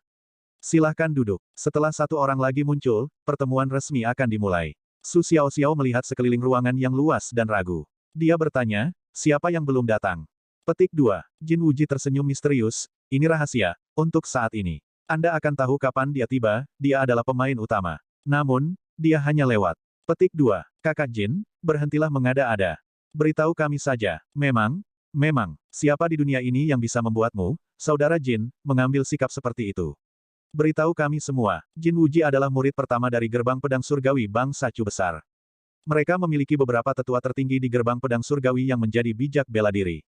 Silahkan duduk. Setelah satu orang lagi muncul, pertemuan resmi akan dimulai. Su Xiao Xiao melihat sekeliling ruangan yang luas dan ragu. Dia bertanya, siapa yang belum datang? Petik 2. Jin Wuji tersenyum misterius, ini rahasia, untuk saat ini. Anda akan tahu kapan dia tiba, dia adalah pemain utama. Namun, dia hanya lewat. Petik 2. Kakak Jin, berhentilah mengada-ada. Beritahu kami saja, memang, siapa di dunia ini yang bisa membuatmu, saudara Jin, mengambil sikap seperti itu? Beritahu kami semua, Jin Wuji adalah murid pertama dari gerbang pedang surgawi bangsa Chu besar. Mereka memiliki beberapa tetua tertinggi di gerbang pedang surgawi yang menjadi bijak bela diri.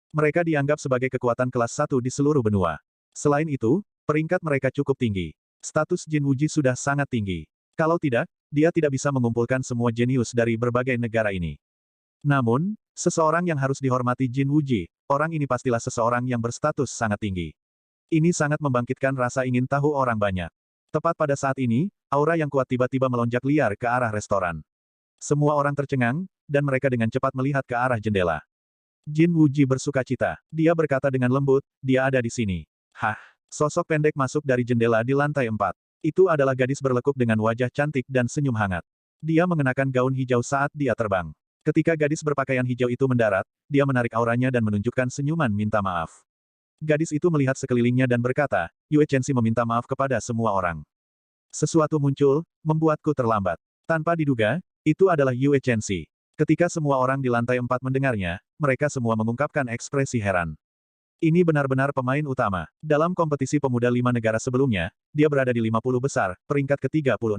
Mereka dianggap sebagai kekuatan kelas 1 di seluruh benua. Selain itu, peringkat mereka cukup tinggi. Status Jin Wuji sudah sangat tinggi. Kalau tidak, dia tidak bisa mengumpulkan semua jenius dari berbagai negara ini. Namun, seseorang yang harus dihormati Jin Wuji, orang ini pastilah seseorang yang berstatus sangat tinggi. Ini sangat membangkitkan rasa ingin tahu orang banyak. Tepat pada saat ini, aura yang kuat tiba-tiba melonjak liar ke arah restoran. Semua orang tercengang, dan mereka dengan cepat melihat ke arah jendela. Jin Wuji bersukacita. Dia berkata dengan lembut, dia ada di sini. Hah? Sosok pendek masuk dari jendela di lantai 4. Itu adalah gadis berlekuk dengan wajah cantik dan senyum hangat. Dia mengenakan gaun hijau saat dia terbang. Ketika gadis berpakaian hijau itu mendarat, dia menarik auranya dan menunjukkan senyuman minta maaf. Gadis itu melihat sekelilingnya dan berkata, Yue Chenxi meminta maaf kepada semua orang. Sesuatu muncul, membuatku terlambat. Tanpa diduga, itu adalah Yue Chenxi. Ketika semua orang di lantai 4 mendengarnya, mereka semua mengungkapkan ekspresi heran. Ini benar-benar pemain utama. Dalam kompetisi pemuda 5 negara sebelumnya, dia berada di 50 besar, peringkat ke-36.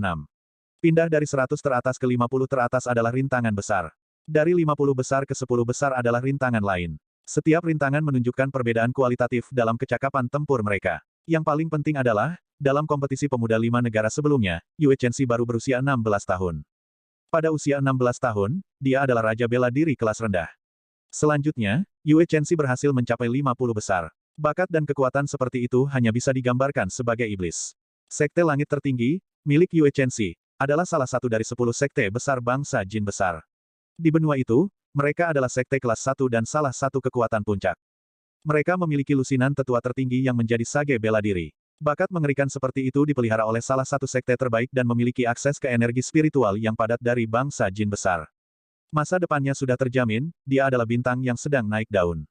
Pindah dari 100 teratas ke 50 teratas adalah rintangan besar. Dari 50 besar ke 10 besar adalah rintangan lain. Setiap rintangan menunjukkan perbedaan kualitatif dalam kecakapan tempur mereka. Yang paling penting adalah, dalam kompetisi pemuda 5 negara sebelumnya, Yue Chenxi baru berusia 16 tahun. Pada usia 16 tahun, dia adalah raja bela diri kelas rendah. Selanjutnya, Yue Chenxi berhasil mencapai 50 besar. Bakat dan kekuatan seperti itu hanya bisa digambarkan sebagai iblis. Sekte Langit Tertinggi, milik Yue Chenxi, adalah salah satu dari 10 sekte besar bangsa jin besar. Di benua itu, mereka adalah sekte kelas 1 dan salah satu kekuatan puncak. Mereka memiliki lusinan tetua tertinggi yang menjadi sage bela diri. Bakat mengerikan seperti itu dipelihara oleh salah satu sekte terbaik dan memiliki akses ke energi spiritual yang padat dari bangsa jin besar. Masa depannya sudah terjamin, dia adalah bintang yang sedang naik daun.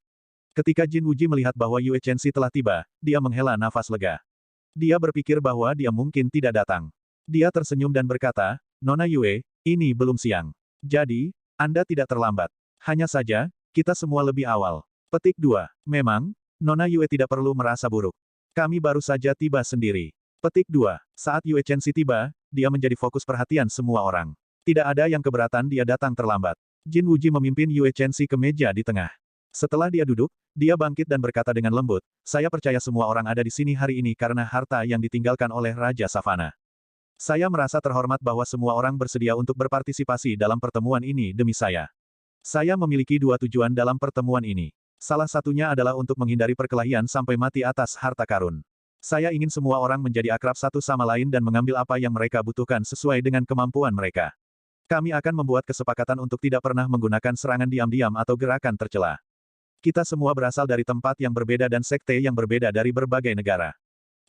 Ketika Jin Wuji melihat bahwa Yue Chenxi telah tiba, dia menghela nafas lega. Dia berpikir bahwa dia mungkin tidak datang. Dia tersenyum dan berkata, Nona Yue, ini belum siang. Jadi, Anda tidak terlambat. Hanya saja, kita semua lebih awal. Petik 2. Memang, Nona Yue tidak perlu merasa buruk. Kami baru saja tiba sendiri. Petik 2. Saat Yue Chenxi tiba, dia menjadi fokus perhatian semua orang. Tidak ada yang keberatan dia datang terlambat. Jin Wuji memimpin Yue Chenxi ke meja di tengah. Setelah dia duduk, dia bangkit dan berkata dengan lembut, saya percaya semua orang ada di sini hari ini karena harta yang ditinggalkan oleh Raja Savana. Saya merasa terhormat bahwa semua orang bersedia untuk berpartisipasi dalam pertemuan ini demi saya. Saya memiliki 2 tujuan dalam pertemuan ini. Salah satunya adalah untuk menghindari perkelahian sampai mati atas harta karun. Saya ingin semua orang menjadi akrab satu sama lain dan mengambil apa yang mereka butuhkan sesuai dengan kemampuan mereka. Kami akan membuat kesepakatan untuk tidak pernah menggunakan serangan diam-diam atau gerakan tercela. Kita semua berasal dari tempat yang berbeda dan sekte yang berbeda dari berbagai negara.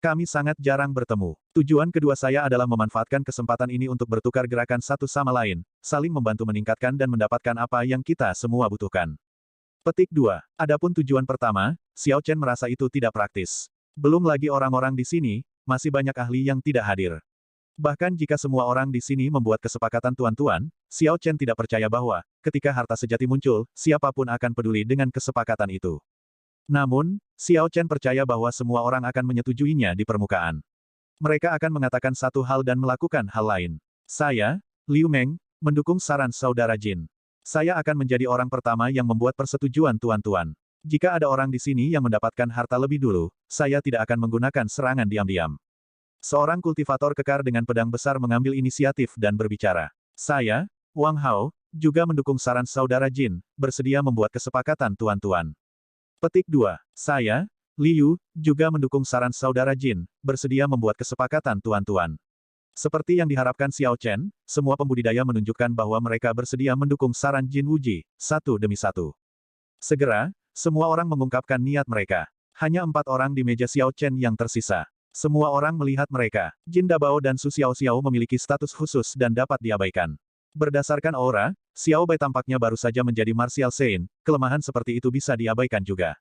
Kami sangat jarang bertemu. Tujuan kedua saya adalah memanfaatkan kesempatan ini untuk bertukar gerakan satu sama lain, saling membantu meningkatkan dan mendapatkan apa yang kita semua butuhkan. Petik 2. Adapun tujuan pertama, Xiao Chen merasa itu tidak praktis. Belum lagi orang-orang di sini, masih banyak ahli yang tidak hadir. Bahkan jika semua orang di sini membuat kesepakatan tuan-tuan, Xiao Chen tidak percaya bahwa, ketika harta sejati muncul, siapapun akan peduli dengan kesepakatan itu. Namun, Xiao Chen percaya bahwa semua orang akan menyetujuinya di permukaan. Mereka akan mengatakan satu hal dan melakukan hal lain. Saya, Liu Meng, mendukung saran saudara Jin. Saya akan menjadi orang pertama yang membuat persetujuan tuan-tuan. Jika ada orang di sini yang mendapatkan harta lebih dulu, saya tidak akan menggunakan serangan diam-diam. Seorang kultivator kekar dengan pedang besar mengambil inisiatif dan berbicara. Saya, Wang Hao, juga mendukung saran saudara Jin, bersedia membuat kesepakatan tuan-tuan. Petik 2. Saya, Liu, juga mendukung saran saudara Jin, bersedia membuat kesepakatan tuan-tuan. Seperti yang diharapkan Xiao Chen, semua pembudidaya menunjukkan bahwa mereka bersedia mendukung saran Jin Wuji, satu demi satu. Segera, semua orang mengungkapkan niat mereka. Hanya 4 orang di meja Xiao Chen yang tersisa. Semua orang melihat mereka. Jin Dabao dan Su Xiao memiliki status khusus dan dapat diabaikan. Berdasarkan aura, Xiao Bai tampaknya baru saja menjadi Martial Saint, kelemahan seperti itu bisa diabaikan juga.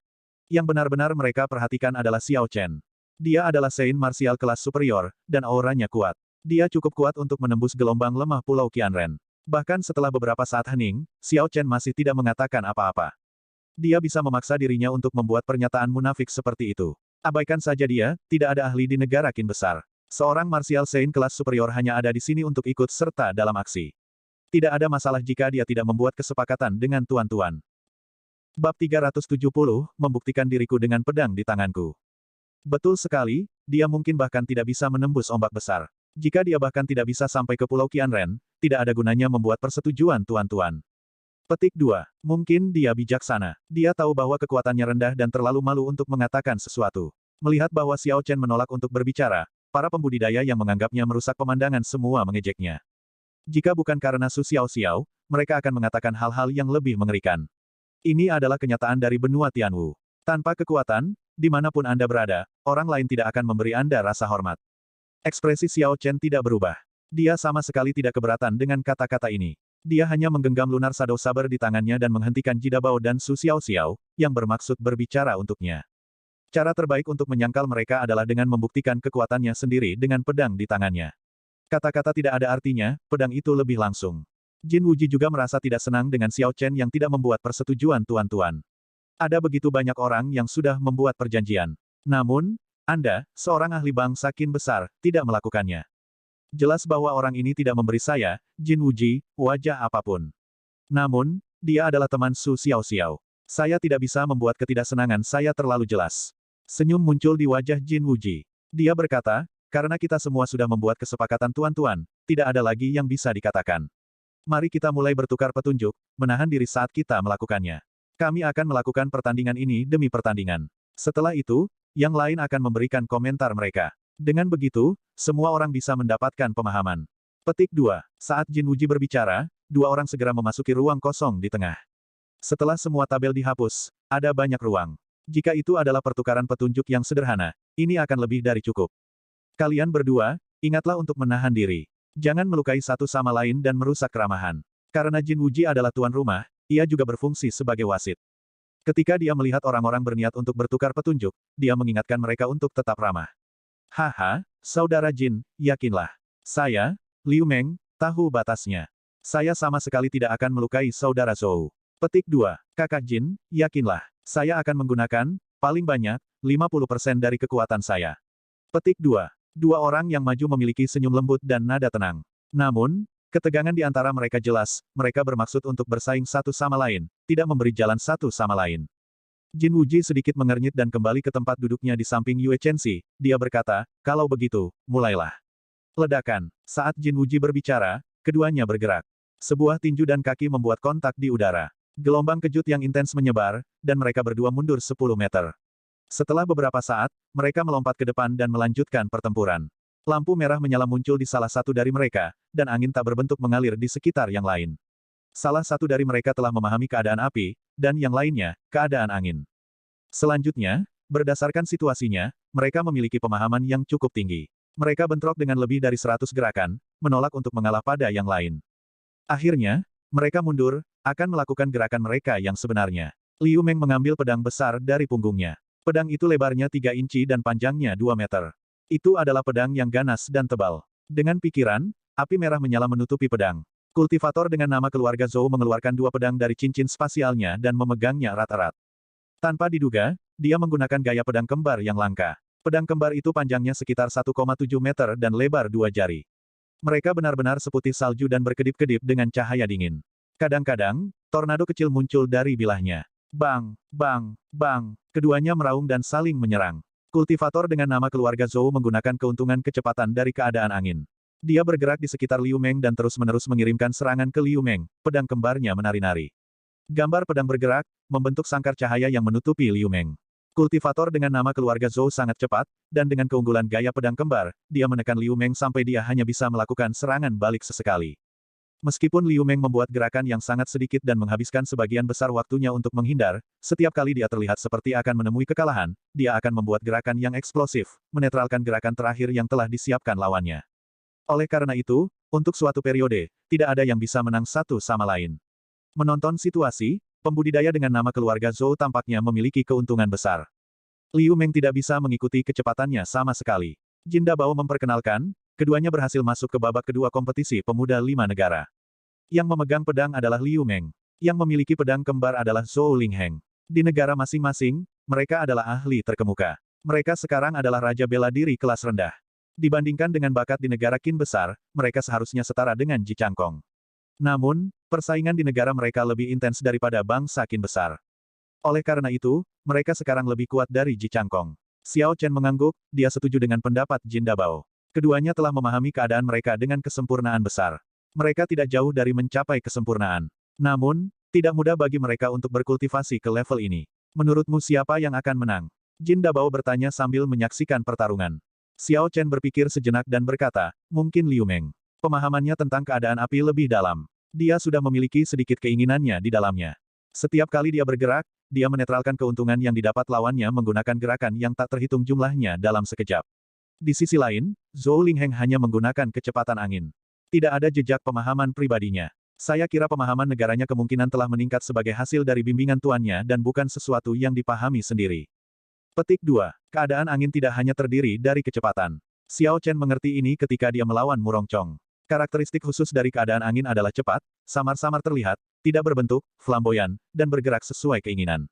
Yang benar-benar mereka perhatikan adalah Xiao Chen. Dia adalah Saint Martial kelas superior, dan auranya kuat. Dia cukup kuat untuk menembus gelombang lemah Pulau Qianren. Bahkan setelah beberapa saat hening, Xiao Chen masih tidak mengatakan apa-apa. Dia bisa memaksa dirinya untuk membuat pernyataan munafik seperti itu. Abaikan saja dia, tidak ada ahli di negara Qin besar. Seorang Martial Saint kelas superior hanya ada di sini untuk ikut serta dalam aksi. Tidak ada masalah jika dia tidak membuat kesepakatan dengan tuan-tuan. Bab 370, membuktikan diriku dengan pedang di tanganku. Betul sekali, dia mungkin bahkan tidak bisa menembus ombak besar. Jika dia bahkan tidak bisa sampai ke Pulau Qianren, tidak ada gunanya membuat persetujuan tuan-tuan. Petik 2. Mungkin dia bijaksana. Dia tahu bahwa kekuatannya rendah dan terlalu malu untuk mengatakan sesuatu. Melihat bahwa Xiao Chen menolak untuk berbicara, para pembudidaya yang menganggapnya merusak pemandangan semua mengejeknya. Jika bukan karena Su Xiao, mereka akan mengatakan hal-hal yang lebih mengerikan. Ini adalah kenyataan dari benua Tianwu. Tanpa kekuatan, dimanapun Anda berada, orang lain tidak akan memberi Anda rasa hormat. Ekspresi Xiao Chen tidak berubah. Dia sama sekali tidak keberatan dengan kata-kata ini. Dia hanya menggenggam lunar Shadow Saber di tangannya dan menghentikan Jidabao dan Su Xiao-xiao, yang bermaksud berbicara untuknya. Cara terbaik untuk menyangkal mereka adalah dengan membuktikan kekuatannya sendiri dengan pedang di tangannya. Kata-kata tidak ada artinya, pedang itu lebih langsung. Jin Wuji juga merasa tidak senang dengan Xiao Chen yang tidak membuat persetujuan tuan-tuan. Ada begitu banyak orang yang sudah membuat perjanjian. Namun, Anda, seorang ahli bangsa Qin besar, tidak melakukannya. Jelas bahwa orang ini tidak memberi saya, Jin Wuji, wajah apapun. Namun, dia adalah teman Su Xiao-xiao. Saya tidak bisa membuat ketidaksenangan saya terlalu jelas. Senyum muncul di wajah Jin Wuji. Dia berkata, karena kita semua sudah membuat kesepakatan tuan-tuan, tidak ada lagi yang bisa dikatakan. Mari kita mulai bertukar petunjuk, menahan diri saat kita melakukannya. Kami akan melakukan pertandingan ini demi pertandingan. Setelah itu, yang lain akan memberikan komentar mereka. Dengan begitu, semua orang bisa mendapatkan pemahaman. Petik 2. Saat Jin Wuji berbicara, dua orang segera memasuki ruang kosong di tengah. Setelah semua tabel dihapus, ada banyak ruang. Jika itu adalah pertukaran petunjuk yang sederhana, ini akan lebih dari cukup. Kalian berdua, ingatlah untuk menahan diri. Jangan melukai satu sama lain dan merusak keramahan. Karena Jin Wuji adalah tuan rumah, ia juga berfungsi sebagai wasit. Ketika dia melihat orang-orang berniat untuk bertukar petunjuk, dia mengingatkan mereka untuk tetap ramah. Haha, saudara Jin, yakinlah. Saya, Liu Meng, tahu batasnya. Saya sama sekali tidak akan melukai saudara Zhou. Petik 2. Kakak Jin, yakinlah. Saya akan menggunakan, paling banyak, 50% dari kekuatan saya. Petik 2. Dua orang yang maju memiliki senyum lembut dan nada tenang. Namun, ketegangan di antara mereka jelas, mereka bermaksud untuk bersaing satu sama lain, tidak memberi jalan satu sama lain. Jin Wuji sedikit mengernyit dan kembali ke tempat duduknya di samping Yue Chenxi. Dia berkata, kalau begitu, mulailah. Ledakan. Saat Jin Wuji berbicara, keduanya bergerak. Sebuah tinju dan kaki membuat kontak di udara. Gelombang kejut yang intens menyebar, dan mereka berdua mundur 10 meter. Setelah beberapa saat, mereka melompat ke depan dan melanjutkan pertempuran. Lampu merah menyala muncul di salah satu dari mereka, dan angin tak berbentuk mengalir di sekitar yang lain. Salah satu dari mereka telah memahami keadaan api, dan yang lainnya, keadaan angin. Selanjutnya, berdasarkan situasinya, mereka memiliki pemahaman yang cukup tinggi. Mereka bentrok dengan lebih dari 100 gerakan, menolak untuk mengalah pada yang lain. Akhirnya, mereka mundur, akan melakukan gerakan mereka yang sebenarnya. Liu Meng mengambil pedang besar dari punggungnya. Pedang itu lebarnya 3 inci dan panjangnya 2 meter. Itu adalah pedang yang ganas dan tebal. Dengan pikiran, api merah menyala menutupi pedang. Kultivator dengan nama keluarga Zhou mengeluarkan 2 pedang dari cincin spasialnya dan memegangnya erat-erat. Tanpa diduga, dia menggunakan gaya pedang kembar yang langka. Pedang kembar itu panjangnya sekitar 1,7 meter dan lebar 2 jari. Mereka benar-benar seputih salju dan berkedip-kedip dengan cahaya dingin. Kadang-kadang, tornado kecil muncul dari bilahnya. Bang, bang, bang, keduanya meraung dan saling menyerang. Kultivator dengan nama keluarga Zhou menggunakan keuntungan kecepatan dari keadaan angin. Dia bergerak di sekitar Liu Meng dan terus-menerus mengirimkan serangan ke Liu Meng, pedang kembarnya menari-nari. Gambar pedang bergerak, membentuk sangkar cahaya yang menutupi Liu Meng. Kultivator dengan nama keluarga Zhou sangat cepat, dan dengan keunggulan gaya pedang kembar, dia menekan Liu Meng sampai dia hanya bisa melakukan serangan balik sesekali. Meskipun Liu Meng membuat gerakan yang sangat sedikit dan menghabiskan sebagian besar waktunya untuk menghindar, setiap kali dia terlihat seperti akan menemui kekalahan, dia akan membuat gerakan yang eksplosif, menetralkan gerakan terakhir yang telah disiapkan lawannya. Oleh karena itu, untuk suatu periode, tidak ada yang bisa menang satu sama lain. Menonton situasi, pembudidaya dengan nama keluarga Zhou tampaknya memiliki keuntungan besar. Liu Meng tidak bisa mengikuti kecepatannya sama sekali. Jin Dabao memperkenalkan, keduanya berhasil masuk ke babak kedua kompetisi pemuda 5 negara. Yang memegang pedang adalah Liu Meng. Yang memiliki pedang kembar adalah Zhou Lingheng. Di negara masing-masing, mereka adalah ahli terkemuka. Mereka sekarang adalah raja bela diri kelas rendah. Dibandingkan dengan bakat di negara Qin besar, mereka seharusnya setara dengan Ji Changkong. Namun, persaingan di negara mereka lebih intens daripada bangsa Qin besar. Oleh karena itu, mereka sekarang lebih kuat dari Ji Changkong. Xiao Chen mengangguk, dia setuju dengan pendapat Jin Dabao. Keduanya telah memahami keadaan mereka dengan kesempurnaan besar. Mereka tidak jauh dari mencapai kesempurnaan. Namun, tidak mudah bagi mereka untuk berkultivasi ke level ini. Menurutmu siapa yang akan menang? Jin Dabao bertanya sambil menyaksikan pertarungan. Xiao Chen berpikir sejenak dan berkata, mungkin Liu Meng. Pemahamannya tentang keadaan api lebih dalam. Dia sudah memiliki sedikit keinginannya di dalamnya. Setiap kali dia bergerak, dia menetralkan keuntungan yang didapat lawannya menggunakan gerakan yang tak terhitung jumlahnya dalam sekejap. Di sisi lain, Zhou Lingheng hanya menggunakan kecepatan angin. Tidak ada jejak pemahaman pribadinya. Saya kira pemahaman negaranya kemungkinan telah meningkat sebagai hasil dari bimbingan tuannya dan bukan sesuatu yang dipahami sendiri. Petik 2. Keadaan angin tidak hanya terdiri dari kecepatan. Xiao Chen mengerti ini ketika dia melawan Murong Chong. Karakteristik khusus dari keadaan angin adalah cepat, samar-samar terlihat, tidak berbentuk, flamboyan, dan bergerak sesuai keinginan.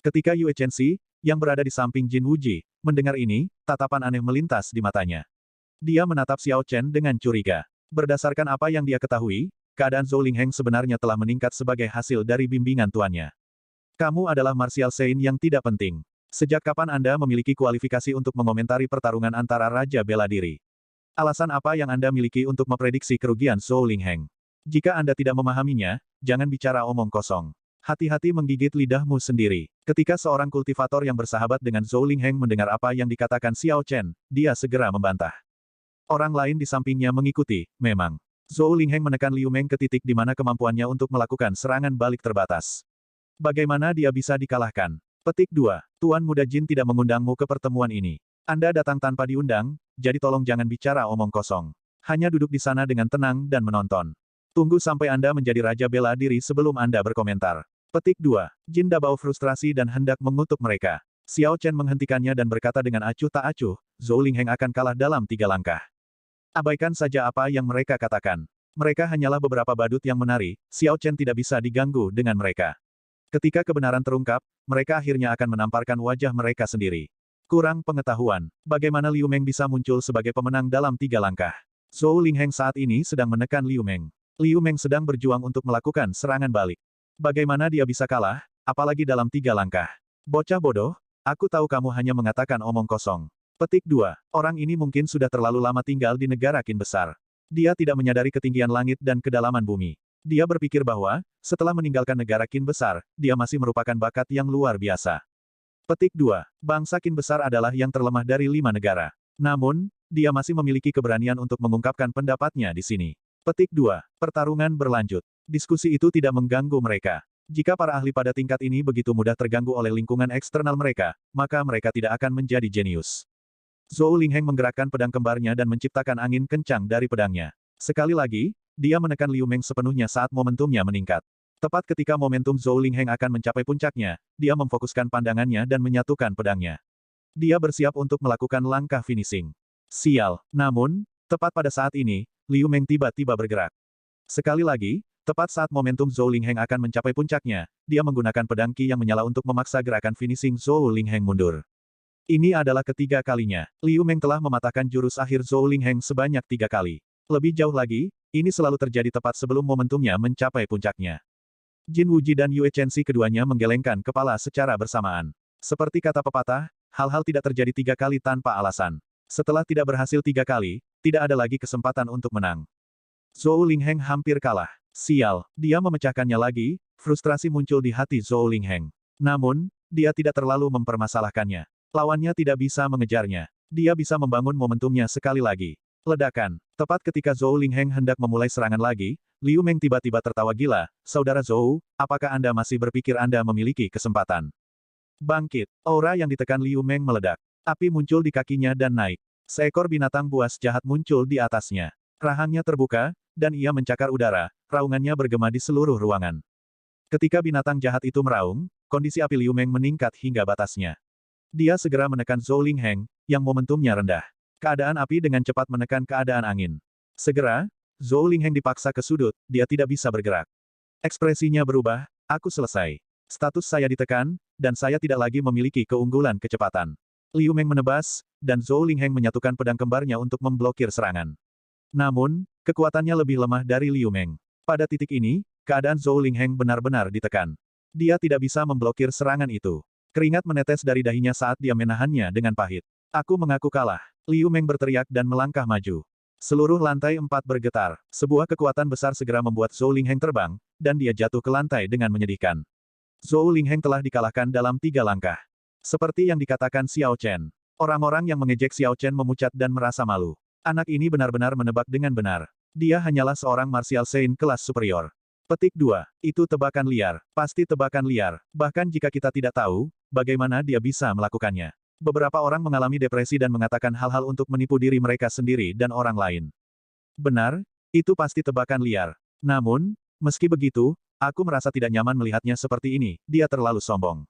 Ketika Yue Chenxi, yang berada di samping Jin Wuji, mendengar ini, tatapan aneh melintas di matanya. Dia menatap Xiao Chen dengan curiga. Berdasarkan apa yang dia ketahui, keadaan Zhou Lingheng sebenarnya telah meningkat sebagai hasil dari bimbingan tuannya. Kamu adalah martial saint yang tidak penting. Sejak kapan Anda memiliki kualifikasi untuk mengomentari pertarungan antara Raja Bela Diri? Alasan apa yang Anda miliki untuk memprediksi kerugian Zhou Lingheng? Jika Anda tidak memahaminya, jangan bicara omong kosong. Hati-hati menggigit lidahmu sendiri. Ketika seorang kultivator yang bersahabat dengan Zhou Lingheng mendengar apa yang dikatakan Xiao Chen, dia segera membantah. Orang lain di sampingnya mengikuti, memang. Zhou Lingheng menekan Liu Meng ke titik di mana kemampuannya untuk melakukan serangan balik terbatas. Bagaimana dia bisa dikalahkan? Petik 2. Tuan Muda Jin tidak mengundangmu ke pertemuan ini. Anda datang tanpa diundang, jadi tolong jangan bicara omong kosong. Hanya duduk di sana dengan tenang dan menonton. Tunggu sampai Anda menjadi Raja Bela Diri sebelum Anda berkomentar. Petik 2. Jin Dabao frustrasi dan hendak mengutuk mereka. Xiao Chen menghentikannya dan berkata dengan acuh tak acuh, Zhou Lingheng akan kalah dalam 3 langkah. Abaikan saja apa yang mereka katakan. Mereka hanyalah beberapa badut yang menari, Xiao Chen tidak bisa diganggu dengan mereka. Ketika kebenaran terungkap, mereka akhirnya akan menamparkan wajah mereka sendiri. Kurang pengetahuan. Bagaimana Liu Meng bisa muncul sebagai pemenang dalam 3 langkah? Zhou Lingheng saat ini sedang menekan Liu Meng. Liu Meng sedang berjuang untuk melakukan serangan balik. Bagaimana dia bisa kalah, apalagi dalam 3 langkah? Bocah bodoh, aku tahu kamu hanya mengatakan omong kosong. Petik 2. Orang ini mungkin sudah terlalu lama tinggal di negara Qin besar. Dia tidak menyadari ketinggian langit dan kedalaman bumi. Dia berpikir bahwa, setelah meninggalkan negara Qin besar, dia masih merupakan bakat yang luar biasa. Petik 2. Bangsa Qin besar adalah yang terlemah dari 5 negara. Namun, dia masih memiliki keberanian untuk mengungkapkan pendapatnya di sini. Petik 2. Pertarungan berlanjut. Diskusi itu tidak mengganggu mereka. Jika para ahli pada tingkat ini begitu mudah terganggu oleh lingkungan eksternal mereka, maka mereka tidak akan menjadi jenius. Zhou Lingheng menggerakkan pedang kembarnya dan menciptakan angin kencang dari pedangnya. Sekali lagi, dia menekan Liu Meng sepenuhnya saat momentumnya meningkat. Tepat ketika momentum Zhou Lingheng akan mencapai puncaknya, dia memfokuskan pandangannya dan menyatukan pedangnya. Dia bersiap untuk melakukan langkah finishing. Sial. Namun, tepat pada saat ini, Liu Meng tiba-tiba bergerak. Sekali lagi, tepat saat momentum Zhou Lingheng akan mencapai puncaknya, dia menggunakan pedang Qi yang menyala untuk memaksa gerakan finishing Zhou Lingheng mundur. Ini adalah ketiga kalinya. Liu Meng telah mematahkan jurus akhir Zhou Lingheng sebanyak 3 kali. Lebih jauh lagi, ini selalu terjadi tepat sebelum momentumnya mencapai puncaknya. Jin Wuji dan Yue Chenxi keduanya menggelengkan kepala secara bersamaan. Seperti kata pepatah, hal-hal tidak terjadi 3 kali tanpa alasan. Setelah tidak berhasil 3 kali, tidak ada lagi kesempatan untuk menang. Zhou Lingheng hampir kalah. Sial, dia memecahkannya lagi, frustrasi muncul di hati Zhou Lingheng. Namun, dia tidak terlalu mempermasalahkannya. Lawannya tidak bisa mengejarnya. Dia bisa membangun momentumnya sekali lagi. Ledakan. Tepat ketika Zhou Lingheng hendak memulai serangan lagi, Liu Meng tiba-tiba tertawa gila, Saudara Zhou, apakah Anda masih berpikir Anda memiliki kesempatan? Bangkit. Aura yang ditekan Liu Meng meledak. Api muncul di kakinya dan naik. Seekor binatang buas jahat muncul di atasnya. Rahangnya terbuka, dan ia mencakar udara, raungannya bergema di seluruh ruangan. Ketika binatang jahat itu meraung, kondisi api Liu Meng meningkat hingga batasnya. Dia segera menekan Zhou Lingheng, yang momentumnya rendah. Keadaan api dengan cepat menekan keadaan angin. Segera, Zhou Lingheng dipaksa ke sudut, dia tidak bisa bergerak. Ekspresinya berubah, aku selesai. Status saya ditekan, dan saya tidak lagi memiliki keunggulan kecepatan. Liu Meng menebas, dan Zhou Lingheng menyatukan pedang kembarnya untuk memblokir serangan. Namun, kekuatannya lebih lemah dari Liu Meng. Pada titik ini, keadaan Zhou Lingheng benar-benar ditekan. Dia tidak bisa memblokir serangan itu. Keringat menetes dari dahinya saat dia menahannya dengan pahit. Aku mengaku kalah. Liu Meng berteriak dan melangkah maju. Seluruh lantai 4 bergetar. Sebuah kekuatan besar segera membuat Zhou Lingheng terbang, dan dia jatuh ke lantai dengan menyedihkan. Zhou Lingheng telah dikalahkan dalam 3 langkah. Seperti yang dikatakan Xiao Chen. Orang-orang yang mengejek Xiao Chen memucat dan merasa malu. Anak ini benar-benar menebak dengan benar. Dia hanyalah seorang martial saint kelas superior. Petik 2. Itu tebakan liar. Pasti tebakan liar. Bahkan jika kita tidak tahu, bagaimana dia bisa melakukannya. Beberapa orang mengalami depresi dan mengatakan hal-hal untuk menipu diri mereka sendiri dan orang lain. Benar, itu pasti tebakan liar. Namun, meski begitu, aku merasa tidak nyaman melihatnya seperti ini, dia terlalu sombong.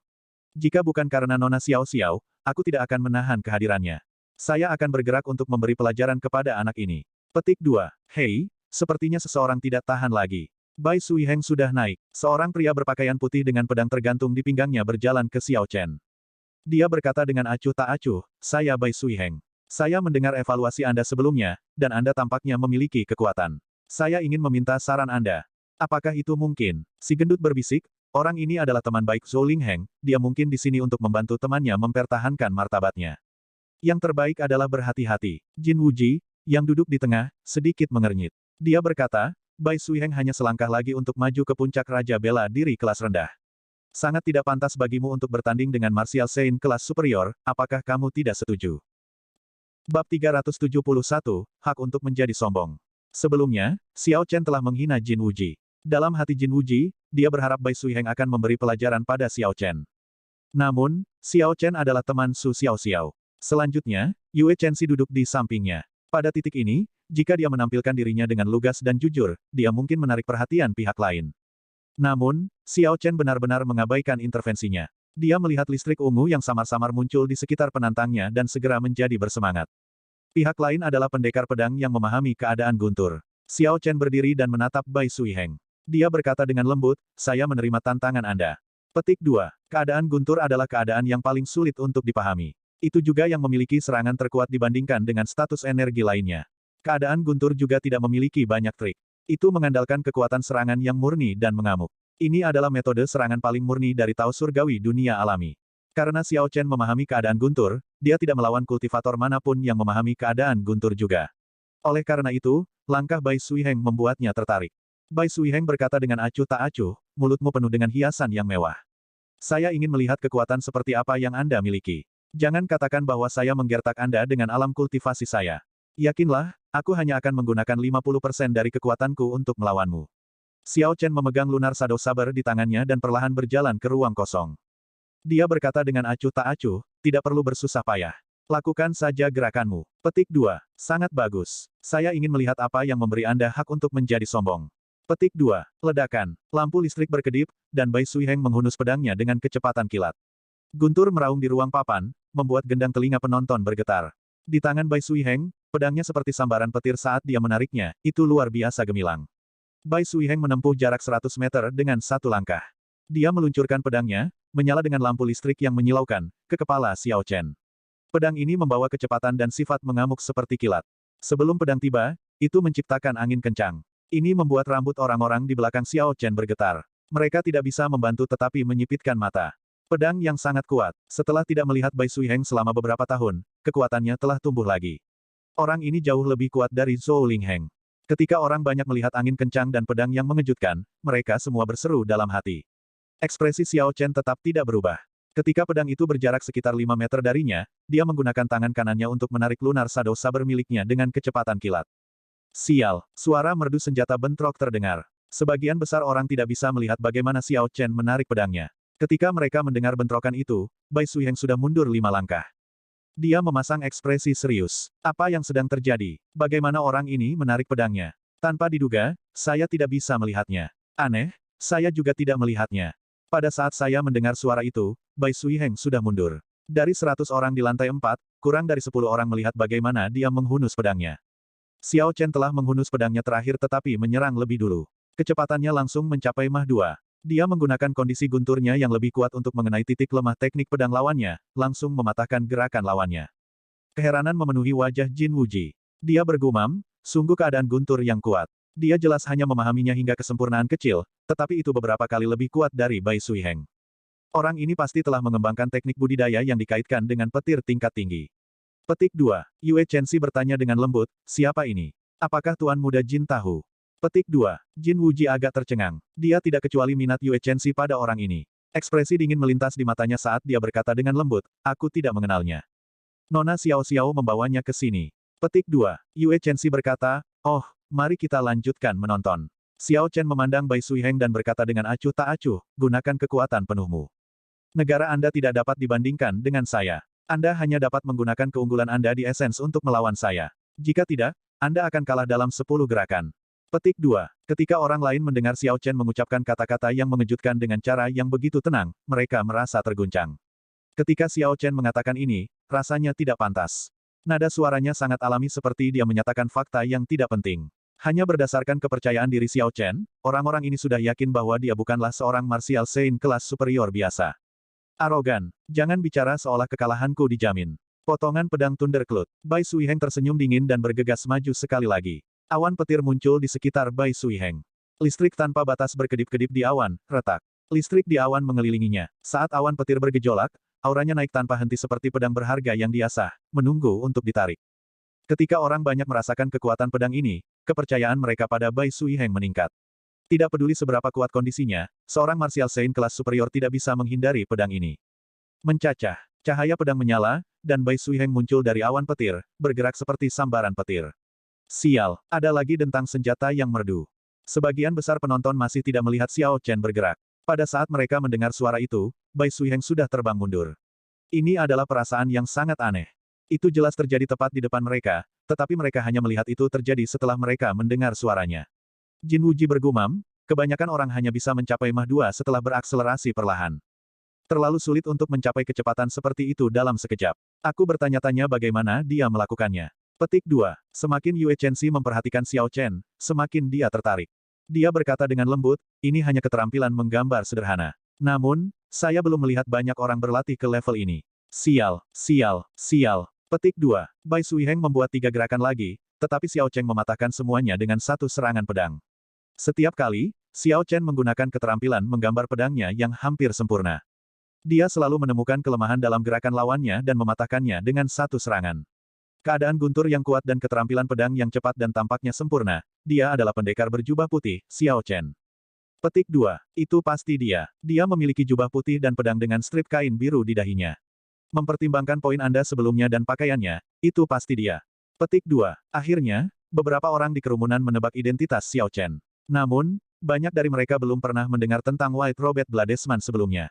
Jika bukan karena Nona Xiao Xiao, aku tidak akan menahan kehadirannya. Saya akan bergerak untuk memberi pelajaran kepada anak ini. Petik 2. Hei, sepertinya seseorang tidak tahan lagi. Bai Suiheng sudah naik. Seorang pria berpakaian putih dengan pedang tergantung di pinggangnya berjalan ke Xiao Chen. Dia berkata dengan acuh tak acuh, saya Bai Suiheng. Saya mendengar evaluasi Anda sebelumnya, dan Anda tampaknya memiliki kekuatan. Saya ingin meminta saran Anda. Apakah itu mungkin? Si gendut berbisik, orang ini adalah teman baik Zhou Lingheng, dia mungkin di sini untuk membantu temannya mempertahankan martabatnya. Yang terbaik adalah berhati-hati. Jin Wuji, yang duduk di tengah, sedikit mengernyit. Dia berkata, Bai Suiheng hanya selangkah lagi untuk maju ke puncak Raja Bela Diri kelas rendah. Sangat tidak pantas bagimu untuk bertanding dengan Martial Saint kelas superior, apakah kamu tidak setuju? Bab 371, Hak untuk menjadi sombong. Sebelumnya, Xiao Chen telah menghina Jin Wuji. Dalam hati Jin Wuji, dia berharap Bai Suiheng akan memberi pelajaran pada Xiao Chen. Namun, Xiao Chen adalah teman Su Xiao Xiao. Selanjutnya, Yue Chenxi duduk di sampingnya. Pada titik ini, jika dia menampilkan dirinya dengan lugas dan jujur, dia mungkin menarik perhatian pihak lain. Namun, Xiao Chen benar-benar mengabaikan intervensinya. Dia melihat listrik ungu yang samar-samar muncul di sekitar penantangnya dan segera menjadi bersemangat. Pihak lain adalah pendekar pedang yang memahami keadaan Guntur. Xiao Chen berdiri dan menatap Bai Suiheng. Dia berkata dengan lembut, saya menerima tantangan Anda. Petik 2. Keadaan Guntur adalah keadaan yang paling sulit untuk dipahami. Itu juga yang memiliki serangan terkuat dibandingkan dengan status energi lainnya. Keadaan Guntur juga tidak memiliki banyak trik. Itu mengandalkan kekuatan serangan yang murni dan mengamuk. Ini adalah metode serangan paling murni dari Tao Surgawi dunia alami. Karena Xiao Chen memahami keadaan Guntur, dia tidak melawan kultivator manapun yang memahami keadaan Guntur juga. Oleh karena itu, langkah Bai Suiheng membuatnya tertarik. Bai Suiheng berkata dengan acuh tak acuh, mulutmu penuh dengan hiasan yang mewah. Saya ingin melihat kekuatan seperti apa yang Anda miliki. Jangan katakan bahwa saya menggertak Anda dengan alam kultivasi saya. Yakinlah, aku hanya akan menggunakan 50% dari kekuatanku untuk melawanmu. Xiao Chen memegang lunar Shadow Saber di tangannya dan perlahan berjalan ke ruang kosong. Dia berkata dengan acuh tak acuh, tidak perlu bersusah payah. Lakukan saja gerakanmu. Petik 2. Sangat bagus. Saya ingin melihat apa yang memberi Anda hak untuk menjadi sombong. Petik 2. Ledakan. Lampu listrik berkedip, dan Bai Suiheng menghunus pedangnya dengan kecepatan kilat. Guntur meraung di ruang papan, membuat gendang telinga penonton bergetar. Di tangan Bai Suiheng, pedangnya seperti sambaran petir saat dia menariknya, itu luar biasa gemilang. Bai Suiheng menempuh jarak 100 meter dengan satu langkah. Dia meluncurkan pedangnya, menyala dengan lampu listrik yang menyilaukan, ke kepala Xiao Chen. Pedang ini membawa kecepatan dan sifat mengamuk seperti kilat. Sebelum pedang tiba, itu menciptakan angin kencang. Ini membuat rambut orang-orang di belakang Xiao Chen bergetar. Mereka tidak bisa membantu tetapi menyipitkan mata. Pedang yang sangat kuat. Setelah tidak melihat Bai Suiheng selama beberapa tahun, kekuatannya telah tumbuh lagi. Orang ini jauh lebih kuat dari Zhou Lingheng. Ketika orang banyak melihat angin kencang dan pedang yang mengejutkan, mereka semua berseru dalam hati. Ekspresi Xiao Chen tetap tidak berubah. Ketika pedang itu berjarak sekitar 5 meter darinya, dia menggunakan tangan kanannya untuk menarik lunar Shadow Saber miliknya dengan kecepatan kilat. Sial, suara merdu senjata bentrok terdengar. Sebagian besar orang tidak bisa melihat bagaimana Xiao Chen menarik pedangnya. Ketika mereka mendengar bentrokan itu, Bai Suiheng sudah mundur 5 langkah. Dia memasang ekspresi serius. Apa yang sedang terjadi? Bagaimana orang ini menarik pedangnya? Tanpa diduga, saya tidak bisa melihatnya. Aneh, saya juga tidak melihatnya. Pada saat saya mendengar suara itu, Bai Suiheng sudah mundur. Dari 100 orang di lantai 4, kurang dari 10 orang melihat bagaimana dia menghunus pedangnya. Xiao Chen telah menghunus pedangnya terakhir tetapi menyerang lebih dulu. Kecepatannya langsung mencapai Mach 2. Dia menggunakan kondisi gunturnya yang lebih kuat untuk mengenai titik lemah teknik pedang lawannya, langsung mematahkan gerakan lawannya. Keheranan memenuhi wajah Jin Wuji. Dia bergumam, sungguh keadaan guntur yang kuat. Dia jelas hanya memahaminya hingga kesempurnaan kecil, tetapi itu beberapa kali lebih kuat dari Bai Suiheng. Orang ini pasti telah mengembangkan teknik budidaya yang dikaitkan dengan petir tingkat tinggi. Petik 2. Yue Chenxi bertanya dengan lembut, siapa ini? Apakah Tuan Muda Jin tahu? Petik 2. Jin Wuji agak tercengang. Dia tidak kecuali minat Yue Chenxi pada orang ini. Ekspresi dingin melintas di matanya saat dia berkata dengan lembut, aku tidak mengenalnya. Nona Xiao Xiao membawanya ke sini. Petik 2. Yue Chenxi berkata, oh, mari kita lanjutkan menonton. Xiao Chen memandang Bai Suiheng dan berkata dengan acuh tak acuh, gunakan kekuatan penuhmu. Negara Anda tidak dapat dibandingkan dengan saya. Anda hanya dapat menggunakan keunggulan Anda di esens untuk melawan saya. Jika tidak, Anda akan kalah dalam 10 gerakan. Petik 2. Ketika orang lain mendengar Xiao Chen mengucapkan kata-kata yang mengejutkan dengan cara yang begitu tenang, mereka merasa terguncang. Ketika Xiao Chen mengatakan ini, rasanya tidak pantas. Nada suaranya sangat alami seperti dia menyatakan fakta yang tidak penting. Hanya berdasarkan kepercayaan diri Xiao Chen, orang-orang ini sudah yakin bahwa dia bukanlah seorang martial saint kelas superior biasa. Arogan. Jangan bicara seolah kekalahanku dijamin. Potongan pedang Thundercloud. Bai Suiheng tersenyum dingin dan bergegas maju sekali lagi. Awan petir muncul di sekitar Bai Suiheng. Listrik tanpa batas berkedip-kedip di awan, retak. Listrik di awan mengelilinginya. Saat awan petir bergejolak, auranya naik tanpa henti seperti pedang berharga yang diasah, menunggu untuk ditarik. Ketika orang banyak merasakan kekuatan pedang ini, kepercayaan mereka pada Bai Suiheng meningkat. Tidak peduli seberapa kuat kondisinya, seorang martial saint kelas superior tidak bisa menghindari pedang ini. Mencacah, cahaya pedang menyala, dan Bai Suiheng muncul dari awan petir, bergerak seperti sambaran petir. Sial, ada lagi dentang senjata yang merdu. Sebagian besar penonton masih tidak melihat Xiao Chen bergerak. Pada saat mereka mendengar suara itu, Bai Suiheng sudah terbang mundur. Ini adalah perasaan yang sangat aneh. Itu jelas terjadi tepat di depan mereka, tetapi mereka hanya melihat itu terjadi setelah mereka mendengar suaranya. Jin Wuji bergumam, kebanyakan orang hanya bisa mencapai Mach 2 setelah berakselerasi perlahan. Terlalu sulit untuk mencapai kecepatan seperti itu dalam sekejap. Aku bertanya-tanya bagaimana dia melakukannya. Petik 2. Semakin Yue Chenxi memperhatikan Xiao Chen, semakin dia tertarik. Dia berkata dengan lembut, ini hanya keterampilan menggambar sederhana. Namun, saya belum melihat banyak orang berlatih ke level ini. Sial, sial, sial. Petik 2. Bai Suiheng membuat 3 gerakan lagi, tetapi Xiao Chen mematahkan semuanya dengan satu serangan pedang. Setiap kali, Xiao Chen menggunakan keterampilan menggambar pedangnya yang hampir sempurna. Dia selalu menemukan kelemahan dalam gerakan lawannya dan mematahkannya dengan satu serangan. Keadaan guntur yang kuat dan keterampilan pedang yang cepat dan tampaknya sempurna, dia adalah pendekar berjubah putih, Xiao Chen. Petik 2. Itu pasti dia. Dia memiliki jubah putih dan pedang dengan strip kain biru di dahinya. Mempertimbangkan poin Anda sebelumnya dan pakaiannya, itu pasti dia. Petik 2. Akhirnya, beberapa orang di kerumunan menebak identitas Xiao Chen. Namun, banyak dari mereka belum pernah mendengar tentang White Robed Bladesman sebelumnya.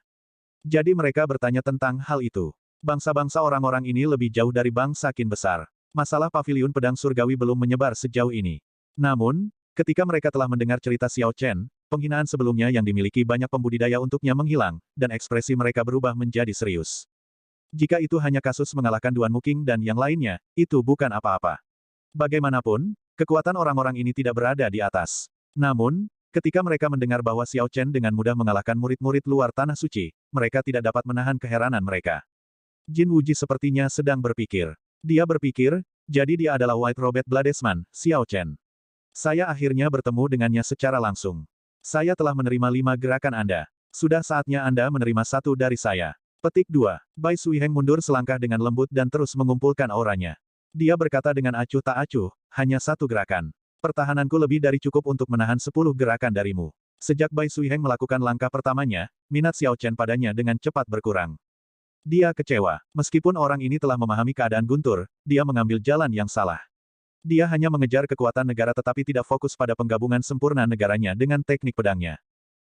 Jadi mereka bertanya tentang hal itu. Bangsa-bangsa orang-orang ini lebih jauh dari bangsa Qin besar. Masalah paviliun pedang surgawi belum menyebar sejauh ini. Namun, ketika mereka telah mendengar cerita Xiao Chen, penghinaan sebelumnya yang dimiliki banyak pembudidaya untuknya menghilang, dan ekspresi mereka berubah menjadi serius. Jika itu hanya kasus mengalahkan Duan Muking dan yang lainnya, itu bukan apa-apa. Bagaimanapun, kekuatan orang-orang ini tidak berada di atas. Namun, ketika mereka mendengar bahwa Xiao Chen dengan mudah mengalahkan murid-murid luar tanah suci, mereka tidak dapat menahan keheranan mereka. Jin Wuji sepertinya sedang berpikir. Dia berpikir, jadi dia adalah White Robed Bladesman, Xiao Chen. Saya akhirnya bertemu dengannya secara langsung. Saya telah menerima 5 gerakan Anda. Sudah saatnya Anda menerima satu dari saya. Petik 2. Bai Suiheng mundur selangkah dengan lembut dan terus mengumpulkan auranya. Dia berkata dengan acuh tak acuh, hanya satu gerakan. Pertahananku lebih dari cukup untuk menahan 10 gerakan darimu. Sejak Bai Suiheng melakukan langkah pertamanya, minat Xiao Chen padanya dengan cepat berkurang. Dia kecewa. Meskipun orang ini telah memahami keadaan guntur, dia mengambil jalan yang salah. Dia hanya mengejar kekuatan negara tetapi tidak fokus pada penggabungan sempurna negaranya dengan teknik pedangnya.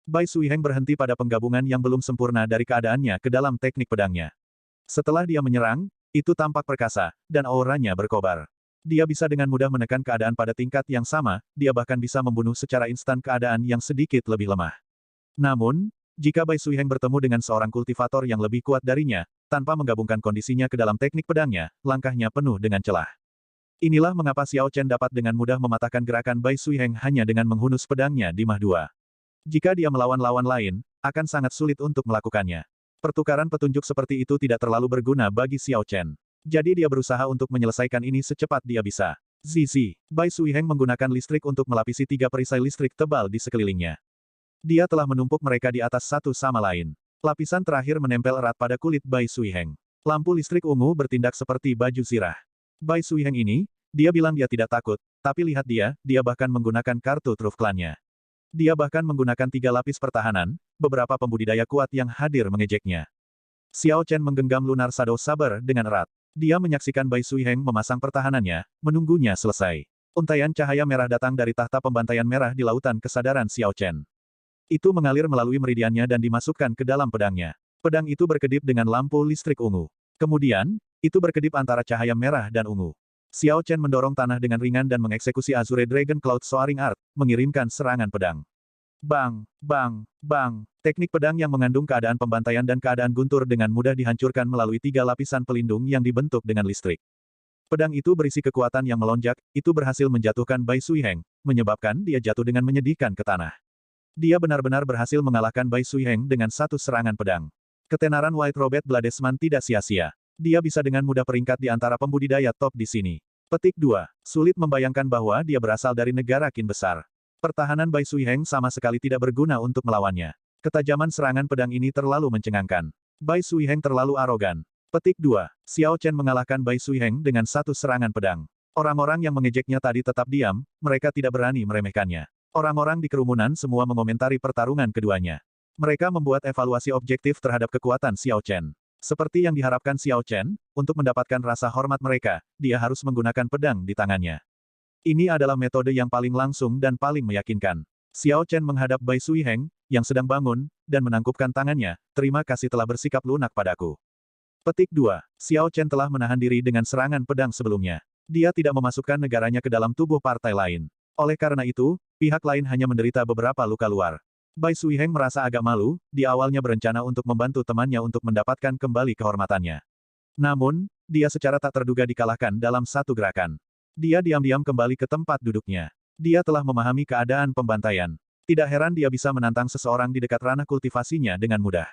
Bai Suiheng berhenti pada penggabungan yang belum sempurna dari keadaannya ke dalam teknik pedangnya. Setelah dia menyerang, itu tampak perkasa, dan auranya berkobar. Dia bisa dengan mudah menekan keadaan pada tingkat yang sama, dia bahkan bisa membunuh secara instan keadaan yang sedikit lebih lemah. Namun, jika Bai Suiheng bertemu dengan seorang kultivator yang lebih kuat darinya, tanpa menggabungkan kondisinya ke dalam teknik pedangnya, langkahnya penuh dengan celah. Inilah mengapa Xiao Chen dapat dengan mudah mematahkan gerakan Bai Suiheng hanya dengan menghunus pedangnya di Mach 2. Jika dia melawan lawan lain, akan sangat sulit untuk melakukannya. Pertukaran petunjuk seperti itu tidak terlalu berguna bagi Xiao Chen. Jadi dia berusaha untuk menyelesaikan ini secepat dia bisa. Zizi, Bai Suiheng menggunakan listrik untuk melapisi 3 perisai listrik tebal di sekelilingnya. Dia telah menumpuk mereka di atas satu sama lain. Lapisan terakhir menempel erat pada kulit Bai Suiheng. Lampu listrik ungu bertindak seperti baju zirah. Bai Suiheng ini, dia bilang dia tidak takut, tapi lihat dia bahkan menggunakan kartu truf klannya. Dia bahkan menggunakan 3 lapis pertahanan, beberapa pembudidaya kuat yang hadir mengejeknya. Xiao Chen menggenggam lunar Shadow Saber dengan erat. Dia menyaksikan Bai Suiheng memasang pertahanannya, menunggunya selesai. Untaian cahaya merah datang dari tahta pembantaian merah di lautan kesadaran Xiao Chen. Itu mengalir melalui meridiannya dan dimasukkan ke dalam pedangnya. Pedang itu berkedip dengan lampu listrik ungu. Kemudian, itu berkedip antara cahaya merah dan ungu. Xiao Chen mendorong tanah dengan ringan dan mengeksekusi Azure Dragon Cloud Soaring Art, mengirimkan serangan pedang. Bang, bang, bang. Teknik pedang yang mengandung keadaan pembantaian dan keadaan guntur dengan mudah dihancurkan melalui 3 lapisan pelindung yang dibentuk dengan listrik. Pedang itu berisi kekuatan yang melonjak, itu berhasil menjatuhkan Bai Suiheng, menyebabkan dia jatuh dengan menyedihkan ke tanah. Dia benar-benar berhasil mengalahkan Bai Suiheng dengan satu serangan pedang. Ketenaran White Robert Bladesman tidak sia-sia. Dia bisa dengan mudah peringkat di antara pembudidaya top di sini. Petik 2. Sulit membayangkan bahwa dia berasal dari negara Qin besar. Pertahanan Bai Suiheng sama sekali tidak berguna untuk melawannya. Ketajaman serangan pedang ini terlalu mencengangkan. Bai Suiheng terlalu arogan. Petik 2. Xiao Chen mengalahkan Bai Suiheng dengan satu serangan pedang. Orang-orang yang mengejeknya tadi tetap diam, mereka tidak berani meremehkannya. Orang-orang di kerumunan semua mengomentari pertarungan keduanya. Mereka membuat evaluasi objektif terhadap kekuatan Xiao Chen. Seperti yang diharapkan Xiao Chen, untuk mendapatkan rasa hormat mereka, dia harus menggunakan pedang di tangannya. Ini adalah metode yang paling langsung dan paling meyakinkan. Xiao Chen menghadap Bai Suiheng, yang sedang bangun, dan menangkupkan tangannya, terima kasih telah bersikap lunak padaku. Petik 2. Xiao Chen telah menahan diri dengan serangan pedang sebelumnya. Dia tidak memasukkan negaranya ke dalam tubuh partai lain. Oleh karena itu, pihak lain hanya menderita beberapa luka luar. Bai Suiheng merasa agak malu, dia awalnya berencana untuk membantu temannya untuk mendapatkan kembali kehormatannya. Namun, dia secara tak terduga dikalahkan dalam satu gerakan. Dia diam-diam kembali ke tempat duduknya. Dia telah memahami keadaan pembantaian. Tidak heran dia bisa menantang seseorang di dekat ranah kultivasinya dengan mudah.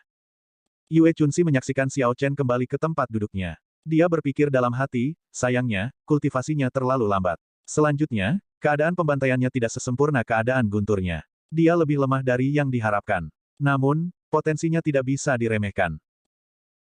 Yue Chunxi menyaksikan Xiao Chen kembali ke tempat duduknya. Dia berpikir dalam hati, sayangnya, kultivasinya terlalu lambat. Selanjutnya, keadaan pembantaiannya tidak sesempurna keadaan gunturnya. Dia lebih lemah dari yang diharapkan. Namun, potensinya tidak bisa diremehkan.